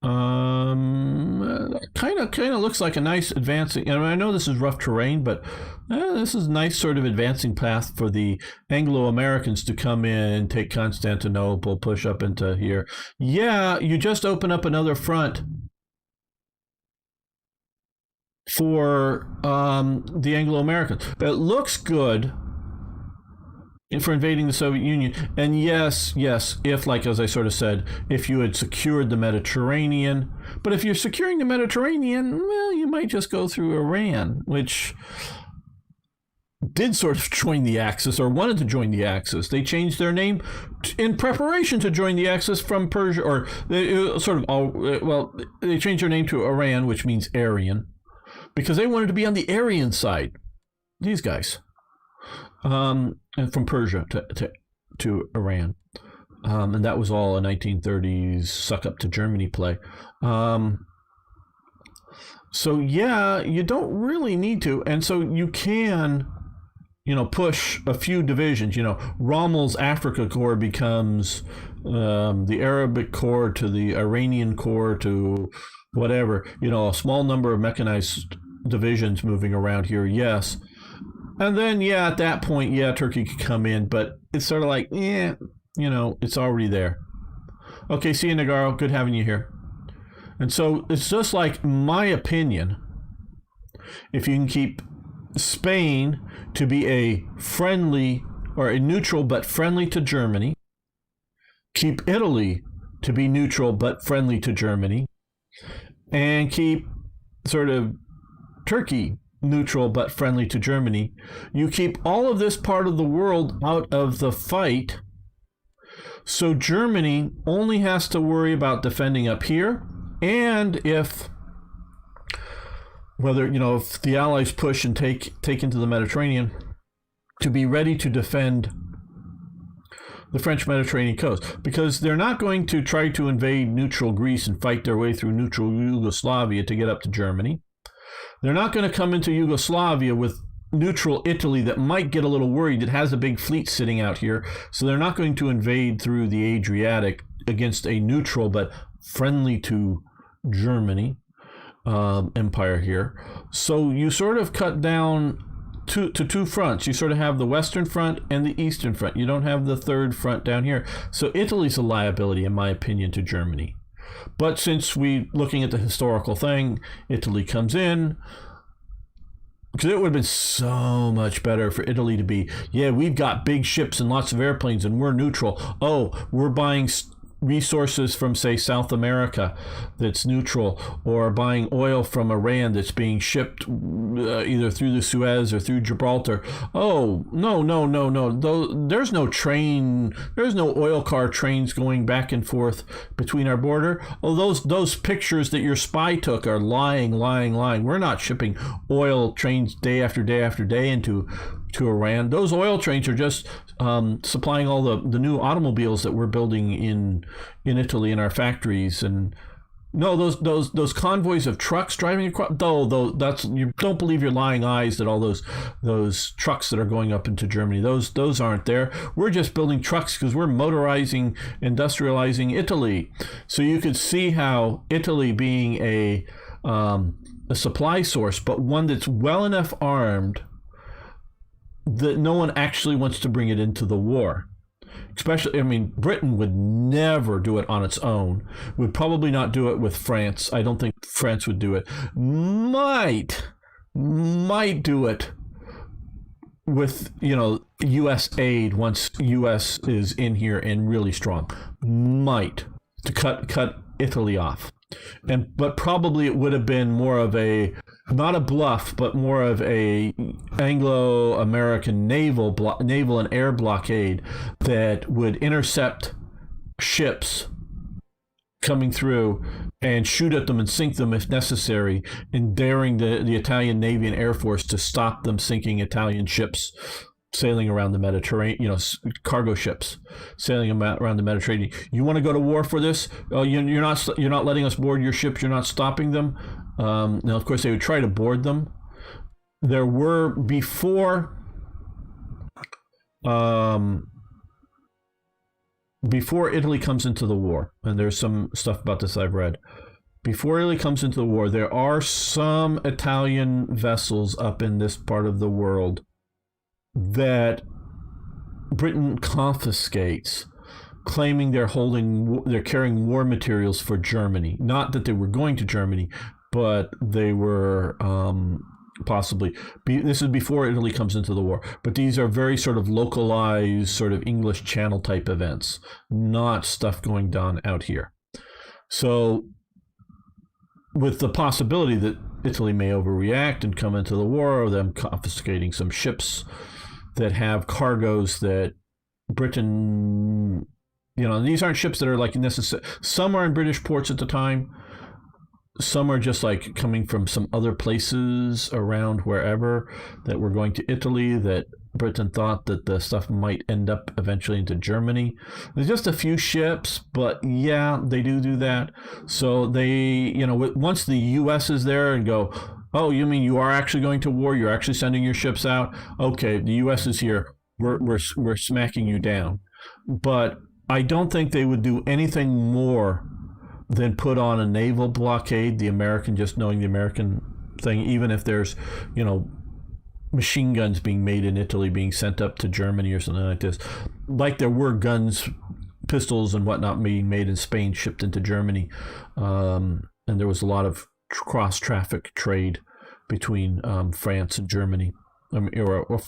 kind of looks like a nice advancing. I know this is rough terrain, but this is a nice sort of advancing path for the Anglo-Americans to come in, take Constantinople, push up into here. Yeah, you just open up another front for the Anglo-Americans. It looks good for invading the Soviet Union. And yes, if, like as I sort of said, if you had secured the Mediterranean. But if you're securing the Mediterranean, well, you might just go through Iran, which did sort of join the Axis, or wanted to join the Axis. They changed their name in preparation to join the Axis from Persia, or they changed their name to Iran, which means Aryan, because they wanted to be on the Aryan side, these guys, and from Persia to to Iran. And that was all a 1930s suck up to Germany play. So yeah, you don't really need to, and so you can, push a few divisions. Rommel's Africa Corps becomes the Arabic Corps to the Iranian Corps to whatever. A small number of mechanized divisions moving around here, yes. And then, at that point, Turkey could come in, but it's sort of like, it's already there. Okay, see you, Nagaro. Good having you here. And so it's just like my opinion. If you can keep Spain to be a friendly or a neutral but friendly to Germany, keep Italy to be neutral but friendly to Germany, and keep sort of Turkey neutral but friendly to Germany, you keep all of this part of the world out of the fight. So Germany only has to worry about defending up here. And if the Allies push and take into the Mediterranean, to be ready to defend the French Mediterranean coast, because they're not going to try to invade neutral Greece and fight their way through neutral Yugoslavia to get up to Germany. They're not going to come into Yugoslavia with neutral Italy that might get a little worried. It has a big fleet sitting out here, so they're not going to invade through the Adriatic against a neutral but friendly to Germany empire here. So you sort of cut down to two fronts. You sort of have the Western Front and the Eastern Front. You don't have the third front down here. So Italy's a liability, in my opinion, to Germany. But since looking at the historical thing, Italy comes in, because it would have been so much better for Italy to be, we've got big ships and lots of airplanes and we're neutral. Oh, we're buying resources from, say, South America that's neutral, or buying oil from Iran that's being shipped either through the Suez or through Gibraltar. Oh, no. There's no oil car trains going back and forth between our border. Oh, those pictures that your spy took are lying. We're not shipping oil trains day after day after day into Iran. Those oil trains are just supplying all the new automobiles that we're building in Italy in our factories. And no, those convoys of trucks driving across. Though that's, you don't believe your lying eyes that all those trucks that are going up into Germany, those aren't there. We're just building trucks because we're industrializing Italy. So you could see how Italy being a supply source, but one that's well enough armed that no one actually wants to bring it into the war. Especially, Britain would never do it on its own. Would probably not do it with France. I don't think France would do it. Might do it with, U.S. aid once U.S. is in here and really strong. Might, to cut Italy off. But probably it would have been more of not a bluff, but more of a Anglo-American naval and air blockade that would intercept ships coming through and shoot at them and sink them if necessary, and daring the Italian Navy and Air Force to stop them sinking Italian ships sailing around the Mediterranean, cargo ships sailing around the Mediterranean. You want to go to war for this? You're not letting us board your ships. You're not stopping them. Now, of course, they would try to board them. There were before Italy comes into the war, and there's some stuff about this I've read. Before Italy comes into the war, there are some Italian vessels up in this part of the world that Britain confiscates, claiming they're carrying war materials for Germany. Not that they were going to Germany, but they were possibly. This is before Italy comes into the war. But these are very sort of localized, sort of English Channel type events, not stuff going down out here. So, with the possibility that Italy may overreact and come into the war, or them confiscating some ships that have cargoes that Britain, these aren't ships that are like necessary. Some are in British ports at the time. Some are just like coming from some other places around wherever that were going to Italy that Britain thought that the stuff might end up eventually into Germany. There's just a few ships, but yeah, they do that. So they, you know, once the U.S. is there and go, oh, you mean you are actually going to war? You're actually sending your ships out? Okay, the U.S. is here. We're smacking you down. But I don't think they would do anything more than put on a naval blockade. The American, just knowing the American thing, even if there's, you know, machine guns being made in Italy being sent up to Germany or something like this, like there were guns, pistols and whatnot being made in Spain, shipped into Germany, and there was a lot of cross traffic trade between France and Germany, or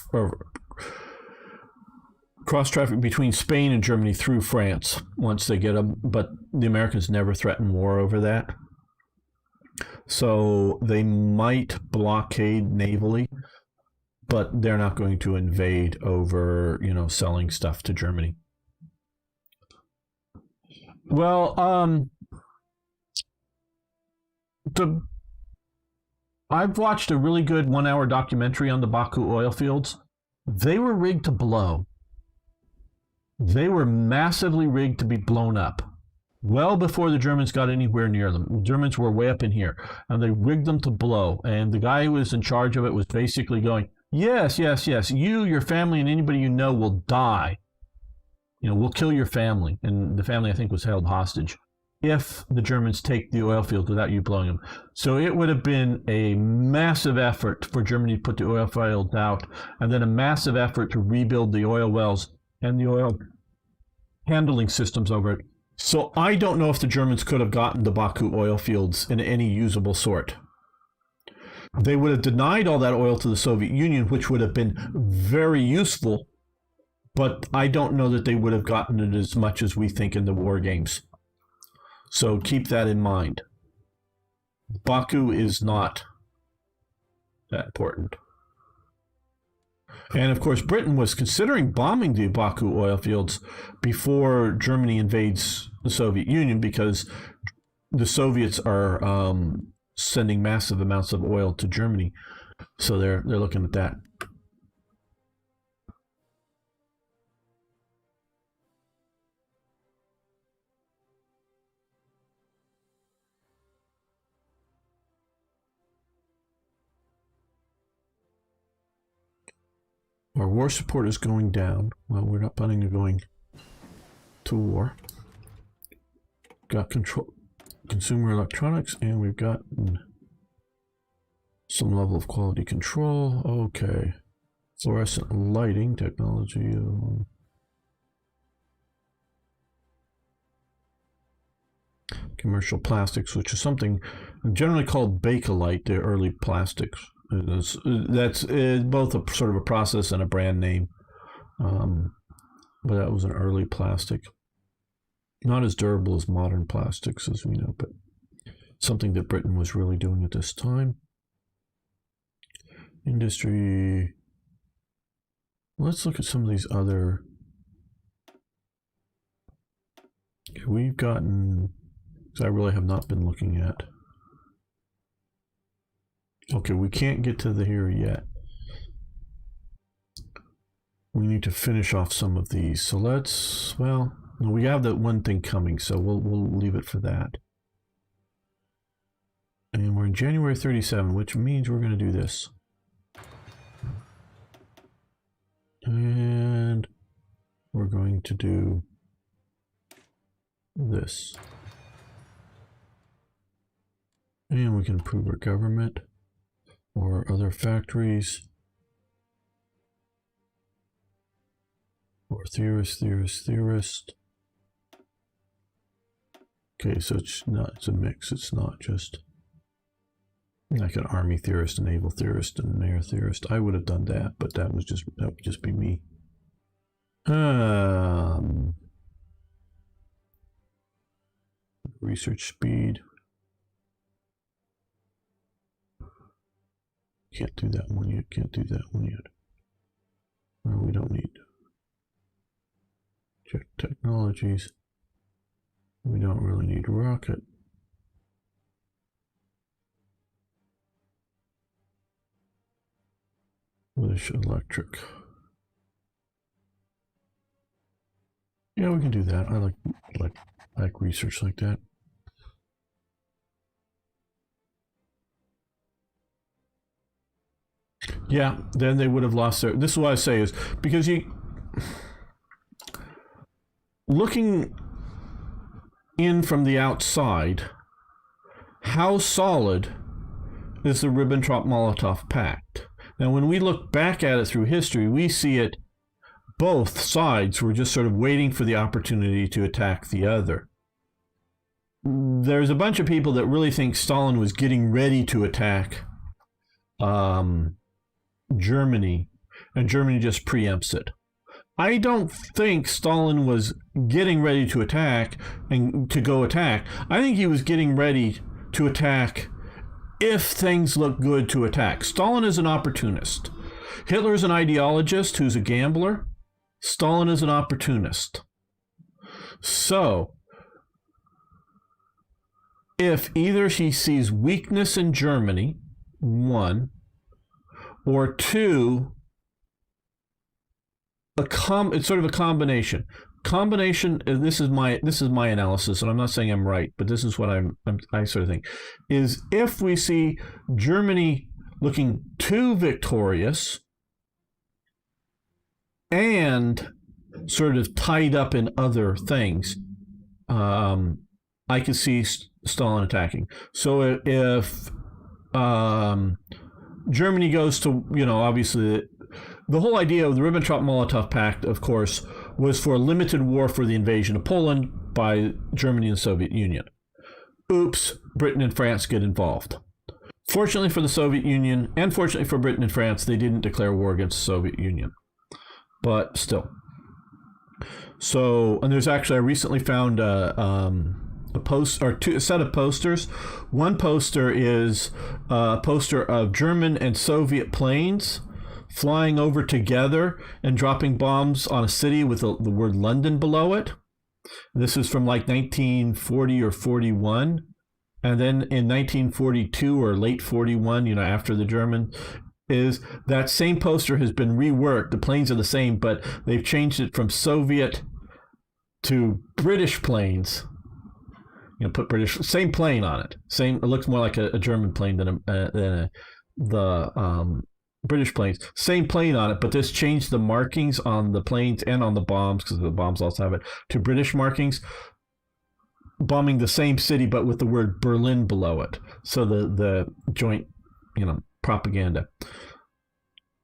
cross traffic between Spain and Germany through France once they get them. But the Americans never threatened war over that, so they might blockade navally, but they're not going to invade over, you know, selling stuff to Germany. Well, I've watched a really good 1-hour documentary on the Baku oil fields. They were rigged to blow. They were massively rigged to be blown up. Well before the Germans got anywhere near them. The Germans were way up in here, and they rigged them to blow. And the guy who was in charge of it was basically going, yes, you, your family, and anybody you know will die. You know, we'll kill your family. And the family, I think, was held hostage if the Germans take the oil fields without you blowing them. So it would have been a massive effort for Germany to put the oil fields out, and then a massive effort to rebuild the oil wells and the oil handling systems over it. So I don't know if the Germans could have gotten the Baku oil fields in any usable sort. They would have denied all that oil to the Soviet Union, which would have been very useful, but I don't know that they would have gotten it as much as we think in the war games. So keep that in mind. Baku is not that important. And of course, Britain was considering bombing the Baku oil fields before Germany invades the Soviet Union, because the Soviets are sending massive amounts of oil to Germany. So they're looking at that. Our war support is going down. Well, we're not planning on going to war. Got consumer electronics, and we've got some level of quality control. Okay. Fluorescent lighting technology. Commercial plastics, which is something generally called Bakelite, the early plastics. That's both a sort of a process and a brand name, but that was an early plastic, not as durable as modern plastics as we know, but something that Britain was really doing at this time. Industry. Let's look at some of these other. We've gotten, because I really have not been looking at. Okay, we can't get to the here yet. We need to finish off some of these. So let's, well, no, we have that one thing coming, so we'll leave it for that. And we're in January 37, which means we're going to do this. And we're going to do this. And we can improve our government or other factories. Or theorist. Okay, so it's a mix. It's not just like an army theorist, a naval theorist, and an air theorist. I would have done that, but that would just be me. Research speed. Can't do that one yet. Well, we don't need. Check technologies. We don't really need rocket. British electric. Yeah, we can do that. I like research like that. Yeah, then they would have lost their. This is what I say is because you looking in from the outside, how solid is the Ribbentrop-Molotov Pact? Now, when we look back at it through history, we see it. Both sides were just sort of waiting for the opportunity to attack the other. There's a bunch of people that really think Stalin was getting ready to attack Germany, and Germany just preempts it. I don't think Stalin was getting ready to attack and to go attack. I think he was getting ready to attack if things look good to attack. Stalin is an opportunist. Hitler is an ideologist who's a gambler. Stalin is an opportunist. So, if either he sees weakness in Germany, one, or two, it's sort of a combination. This is my analysis, and I'm not saying I'm right, but this is what I sort of think is if we see Germany looking too victorious and sort of tied up in other things, I could see Stalin attacking. So if Germany goes to, obviously the whole idea of the Ribbentrop-Molotov Pact, of course, was for a limited war for the invasion of Poland by Germany and the Soviet Union. Oops, Britain and France get involved. Fortunately for the Soviet Union, and fortunately for Britain and France, they didn't declare war against the Soviet Union. But still. So, and there's actually, I recently found a set of posters. One poster is a poster of German and Soviet planes flying over together and dropping bombs on a city with the word London below it. This is from like 1940 or 41. And then in 1942 or late 41, after the German, is that same poster has been reworked. The planes are the same, but they've changed it from Soviet to British planes. Put British, same plane on it. It looks more like a German plane than the British planes. Same plane on it, but this changed the markings on the planes and on the bombs, because the bombs also have it, to British markings, bombing the same city, but with the word Berlin below it. So the joint, propaganda.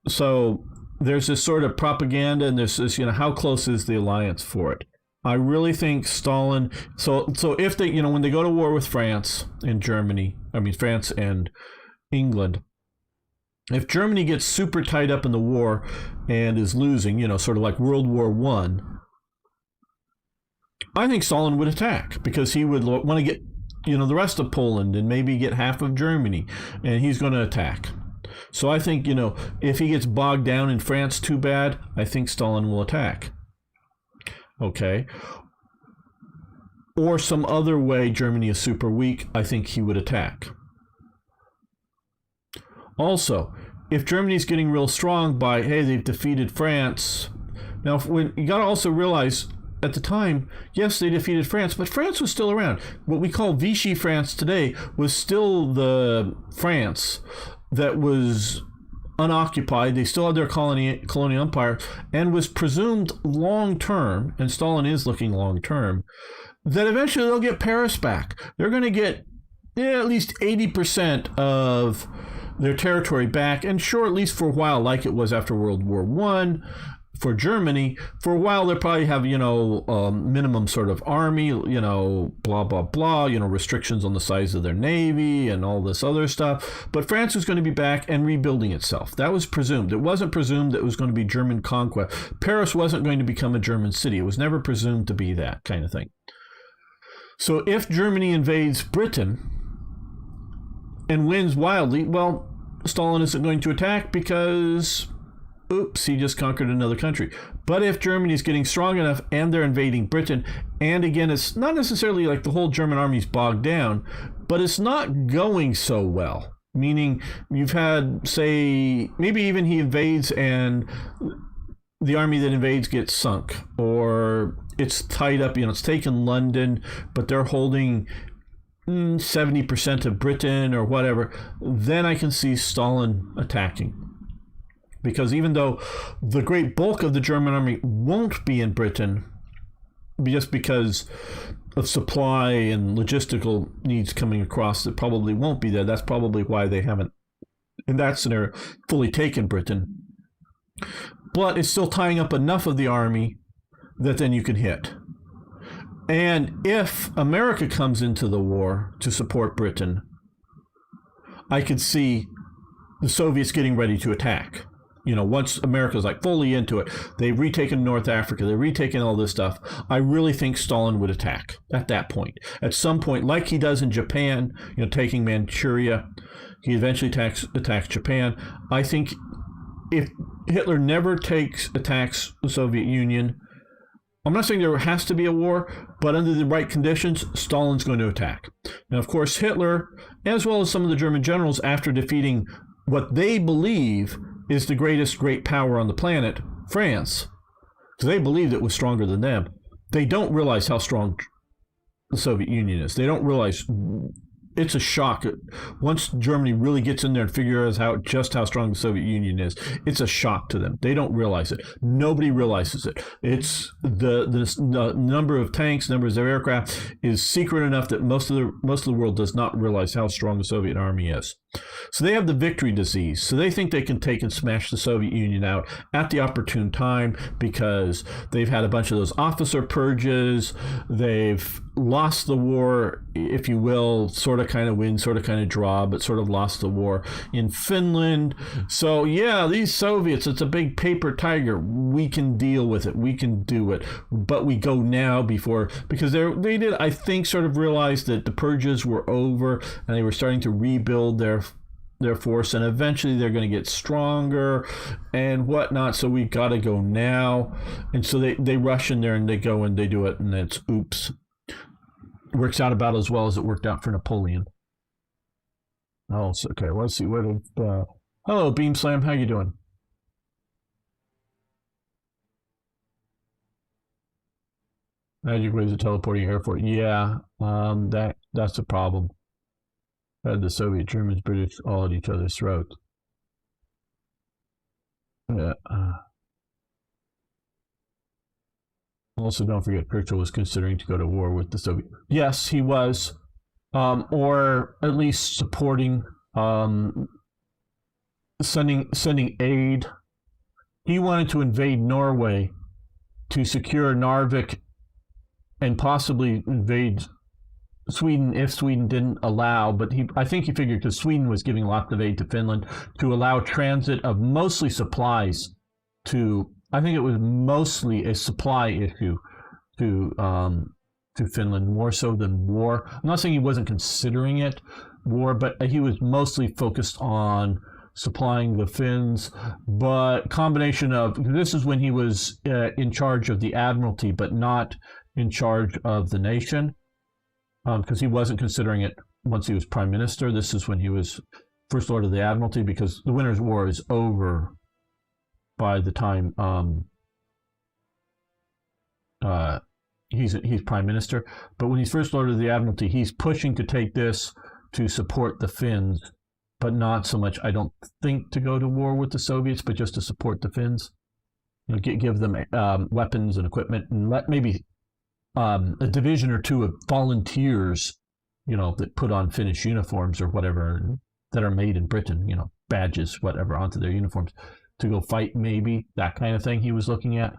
So there's this sort of propaganda, and there's this, how close is the alliance for it? I really think Stalin. So if they, when they go to war with France and Germany, France and England, if Germany gets super tied up in the war and is losing, sort of like World War I think Stalin would attack because he would want to get, the rest of Poland and maybe get half of Germany, and he's going to attack. So I think, if he gets bogged down in France too bad, I think Stalin will attack. Okay. Or some other way Germany is super weak, I think he would attack. Also, if Germany's getting real strong by, hey, they've defeated France. Now, you got to also realize, at the time, yes, they defeated France, but France was still around. What we call Vichy France today was still the France that was unoccupied. They still had their colonial empire, and was presumed long-term, and Stalin is looking long-term, that eventually they'll get Paris back. They're going to get at least 80% of their territory back, and sure, at least for a while, like it was after World War I, for Germany, for a while they'll probably have, minimum sort of army, blah, blah, blah, restrictions on the size of their navy and all this other stuff. But France was going to be back and rebuilding itself. That was presumed. It wasn't presumed that it was going to be German conquest. Paris wasn't going to become a German city. It was never presumed to be that kind of thing. So if Germany invades Britain and wins wildly, well, Stalin isn't going to attack because, oops, he just conquered another country. But if Germany is getting strong enough and they're invading Britain, and again, it's not necessarily like the whole German army's bogged down, but it's not going so well. Meaning you've had, say, maybe even he invades and the army that invades gets sunk, or it's tied up. It's taken London, but they're holding 70% of Britain or whatever. Then I can see Stalin attacking. Because even though the great bulk of the German army won't be in Britain, just because of supply and logistical needs coming across, that probably won't be there. That's probably why they haven't, in that scenario, fully taken Britain. But it's still tying up enough of the army that then you can hit. And if America comes into the war to support Britain, I could see the Soviets getting ready to attack. Once America's like fully into it, they've retaken North Africa, they've retaken all this stuff. I really think Stalin would attack at that point. At some point, like he does in Japan, taking Manchuria, he eventually attacks Japan. I think if Hitler never attacks the Soviet Union, I'm not saying there has to be a war, but under the right conditions, Stalin's going to attack. Now, of course, Hitler, as well as some of the German generals, after defeating what they believe is the great power on the planet, France, because they believed it was stronger than them, they don't realize how strong the Soviet Union is. They don't realize it's a shock. Once Germany really gets in there and figures out just how strong the Soviet Union is, it's a shock to them. They don't realize it. Nobody realizes it. It's the number of tanks, numbers of aircraft is secret enough that most of the world does not realize how strong the Soviet army is. So they have the victory disease. So they think they can take and smash the Soviet Union out at the opportune time because they've had a bunch of those officer purges. They've lost the war, if you will, sort of kind of win, sort of kind of draw, but sort of lost the war in Finland. So yeah, these Soviets, it's a big paper tiger. We can deal with it. We can do it. But we go now because they did, I think, sort of realize that the purges were over and they were starting to rebuild their force, and eventually they're going to get stronger and whatnot, so we got to go now. And so they rush in there and they go and they do it, and it's oops. Works out about as well as it worked out for Napoleon. Oh, okay, let's see. Hello, Beam Slam, how you doing? Magic ways of teleporting airport. Yeah, that's a problem. Had the Soviet, Germans, British all at each other's throats. Yeah. Also, don't forget, Churchill was considering to go to war with the Soviet. Yes, he was, or at least supporting, sending aid. He wanted to invade Norway to secure Narvik and possibly invade Sweden if Sweden didn't allow, but I think he figured because Sweden was giving lots of aid to Finland to allow transit of mostly supplies to, I think it was mostly a supply issue to Finland, more so than war. I'm not saying he wasn't considering it war, but he was mostly focused on supplying the Finns. But combination of, this is when he was in charge of the Admiralty, but not in charge of the nation. Because he wasn't considering it once he was prime minister. This is when he was first lord of the Admiralty, because the Winter's War is over by the time he's prime minister. But when he's first lord of the Admiralty, he's pushing to take this to support the Finns, but not so much, I don't think, to go to war with the Soviets, but just to support the Finns. Give them weapons and equipment, and let maybe a division or two of volunteers, that put on Finnish uniforms or whatever that are made in Britain, badges, whatever, onto their uniforms to go fight, maybe, that kind of thing he was looking at.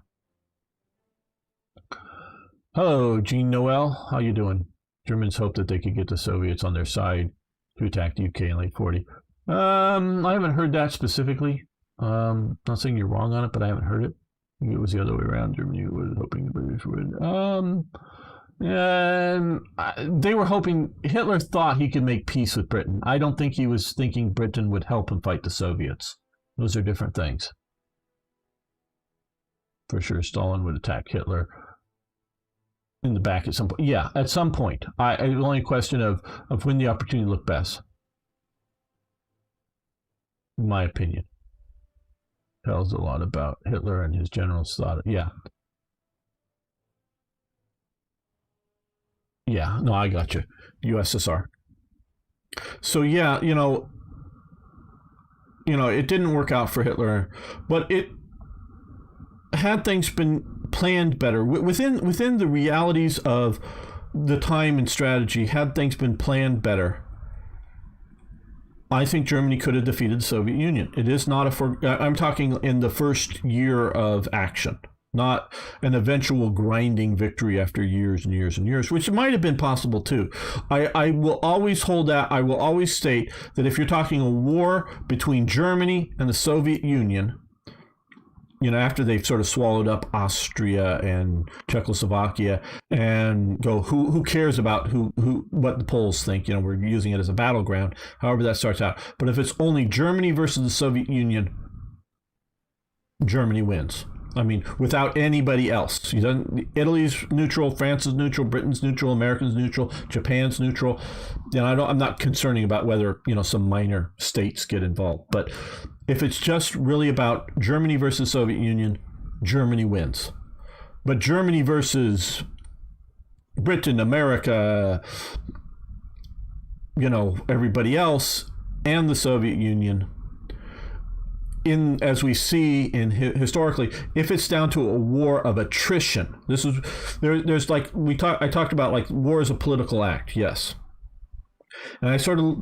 Hello, Jean Noel. How you doing? Germans hoped that they could get the Soviets on their side to attack the UK in late 40. I haven't heard that specifically. Not saying you're wrong on it, but I haven't heard it. It was the other way around. Germany was hoping the British would. They were hoping. Hitler thought he could make peace with Britain. I don't think he was thinking Britain would help him fight the Soviets. Those are different things. For sure, Stalin would attack Hitler in the back at some point. Yeah, at some point. The only question of when the opportunity looked best. In my opinion. Tells a lot about Hitler and his generals thought. Yeah. Yeah, no, I got you. USSR. So yeah, it didn't work out for Hitler, but it had things been planned better within the realities of the time and strategy. Had things been planned better, I think Germany could have defeated the Soviet Union. It is not I'm talking in the first year of action, not an eventual grinding victory after years and years and years, which might have been possible too. I will always hold that. I will always state that if you're talking a war between Germany and the Soviet Union, after they've sort of swallowed up Austria and Czechoslovakia, and go, who cares about what the Poles think? We're using it as a battleground, however that starts out. But if it's only Germany versus the Soviet Union, Germany wins. I mean, without anybody else. Italy's neutral, France is neutral, Britain's neutral, America's neutral, Japan's neutral. I'm not concerning about whether some minor states get involved, but if it's just really about Germany versus Soviet Union, Germany wins. But Germany versus Britain, America, everybody else, and the Soviet Union, as we see historically, if it's down to a war of attrition, there's like I talked about, like, war is a political act, yes, and I sort of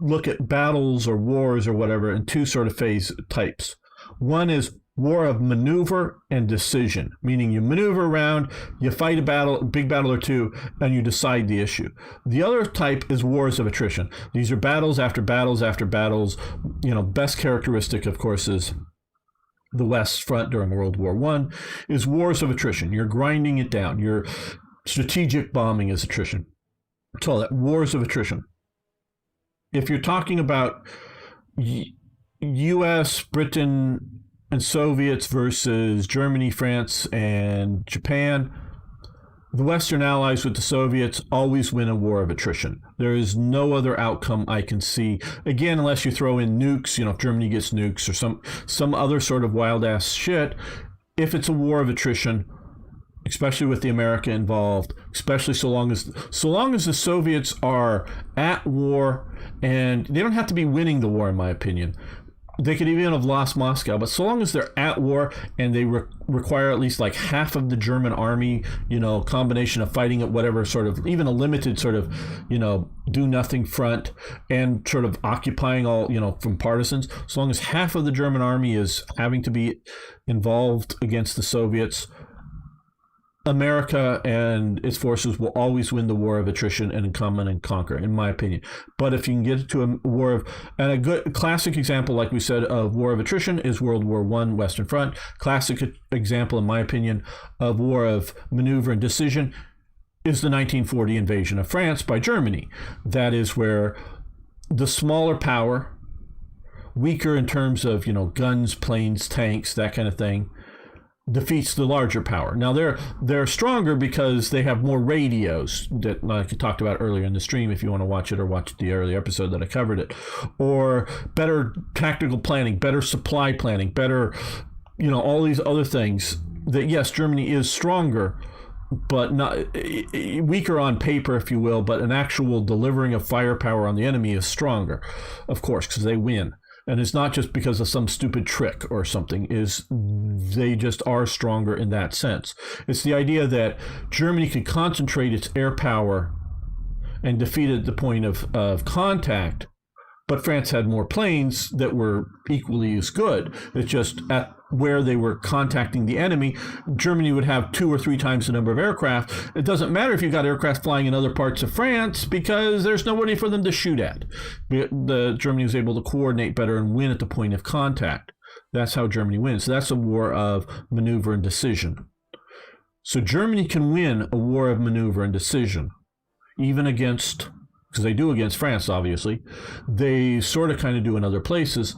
look at battles or wars or whatever in two sort of phase types. One is war of maneuver and decision, meaning you maneuver around, you fight a big battle or two, and you decide the issue. The other type is wars of attrition. These are battles after battles after battles. Best characteristic, of course, is the West Front during World War I, is wars of attrition. You're grinding it down. Your strategic bombing is attrition. So that wars of attrition. If you're talking about U.S., Britain, and Soviets versus Germany, France, and Japan, the Western allies with the Soviets always win a war of attrition. There is no other outcome I can see. Again, unless you throw in nukes, if Germany gets nukes or some other sort of wild-ass shit. If it's a war of attrition, especially with the America involved, especially so long as the Soviets are at war, and they don't have to be winning the war, in my opinion. They could even have lost Moscow, but so long as they're at war and they require at least like half of the German army, combination of fighting at whatever sort of, even a limited sort of, do nothing front, and sort of occupying all, from partisans, so long as half of the German army is having to be involved against the Soviets, America and its forces will always win the war of attrition and command and conquer, in my opinion. But if you can get to a war of, and a good classic example, like we said, of war of attrition is World War I, Western Front. Classic example, in my opinion, of war of maneuver and decision is the 1940 invasion of France by Germany. That is where the smaller power, weaker in terms of, guns, planes, tanks, that kind of thing, defeats the larger power. Now they're stronger because they have more radios that, like I talked about earlier in the stream, if you want to watch it, or watch the earlier episode that I covered it, or better tactical planning, better supply planning, better, all these other things. That yes, Germany is stronger, but not weaker on paper, if you will, but an actual delivering of firepower on the enemy is stronger, of course, because they win. And it's not just because of some stupid trick or something, they just are stronger in that sense. It's the idea that Germany could concentrate its air power and defeat at the point of contact, but France had more planes that were equally as good. It's just at where they were contacting the enemy, Germany would have 2 or 3 times the number of aircraft. It doesn't matter if you've got aircraft flying in other parts of France because there's nobody for them to shoot at. Germany was able to coordinate better and win at the point of contact. That's how Germany wins. So that's a war of maneuver and decision. So Germany can win a war of maneuver and decision, even against, because they do against France, obviously. They sort of kind of do in other places.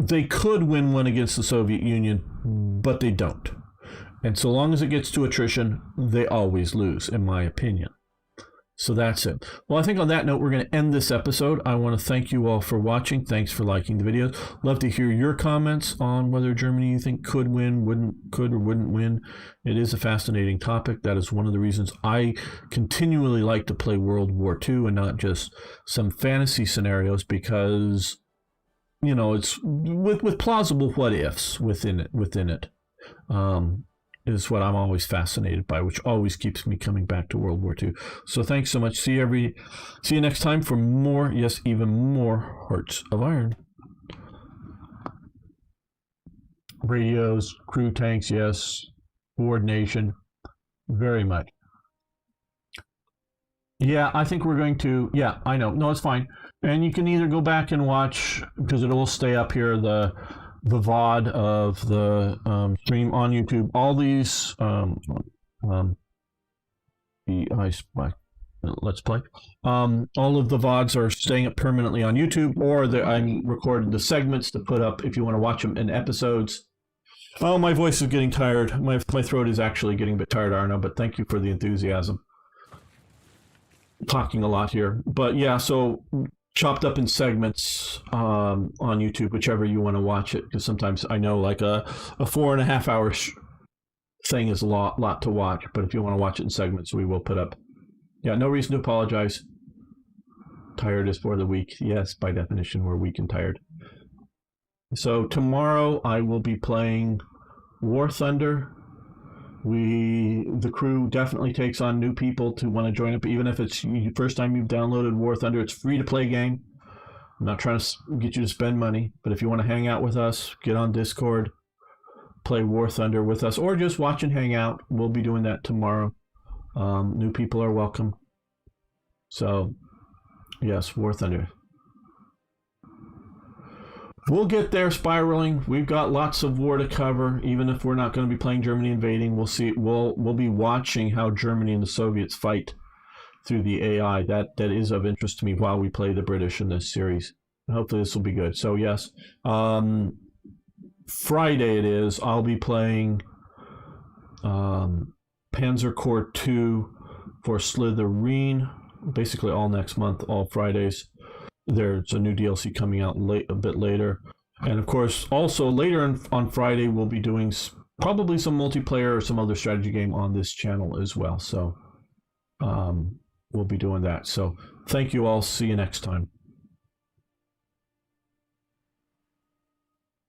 They could win one against the Soviet Union, but they don't. And so long as it gets to attrition, they always lose, in my opinion. So that's it. Well, I think on that note, we're going to end this episode. I want to thank you all for watching. Thanks for liking the videos. Love to hear your comments on whether Germany you think could win, could or wouldn't win. It is a fascinating topic. That is one of the reasons I continually like to play World War II and not just some fantasy scenarios, because, you know, it's with plausible what ifs within it. Is what I'm always fascinated by, which always keeps me coming back to World War II. So thanks so much. See you next time for more, yes, even more Hearts of Iron. Radios, crew tanks, yes. Coordination, very much. Yeah, I think we're going to, yeah, I know. No, it's fine. And you can either go back and watch, because it will stay up here, the VOD of the stream on YouTube. All these Let's Play. All of the VODs are staying up permanently on YouTube, or I'm recording the segments to put up if you want to watch them in episodes. Oh, my voice is getting tired. My throat is actually getting a bit tired, Arno, but thank you for the enthusiasm. Talking a lot here. But yeah, so chopped up in segments on YouTube, whichever you want to watch it, because sometimes I know like a 4.5 hour thing is a lot to watch, but if you want to watch it in segments, we will put up. Yeah, no reason to apologize. Tired is for the weak. Yes, by definition, we're weak and tired. So tomorrow I will be playing War Thunder. The crew definitely takes on new people to want to join up, even if it's the first time you've downloaded War Thunder. It's free to play game. I'm not trying to get you to spend money, but if you want to hang out with us, get on Discord, play War Thunder with us, or just watch and hang out. We'll be doing that tomorrow. New people are welcome. So, yes, War Thunder. We'll get there, spiraling. We've got lots of war to cover. Even if we're not going to be playing Germany invading, we'll see. We'll be watching how Germany and the Soviets fight through the AI. That is of interest to me while we play the British in this series. Hopefully this will be good. So yes, Friday it is. I'll be playing Panzer Corps 2 for Slytherin. Basically all next month, all Fridays. There's a new DLC coming out a bit later. And of course, also later on Friday, we'll be doing probably some multiplayer or some other strategy game on this channel as well. So we'll be doing that. So thank you all. See you next time.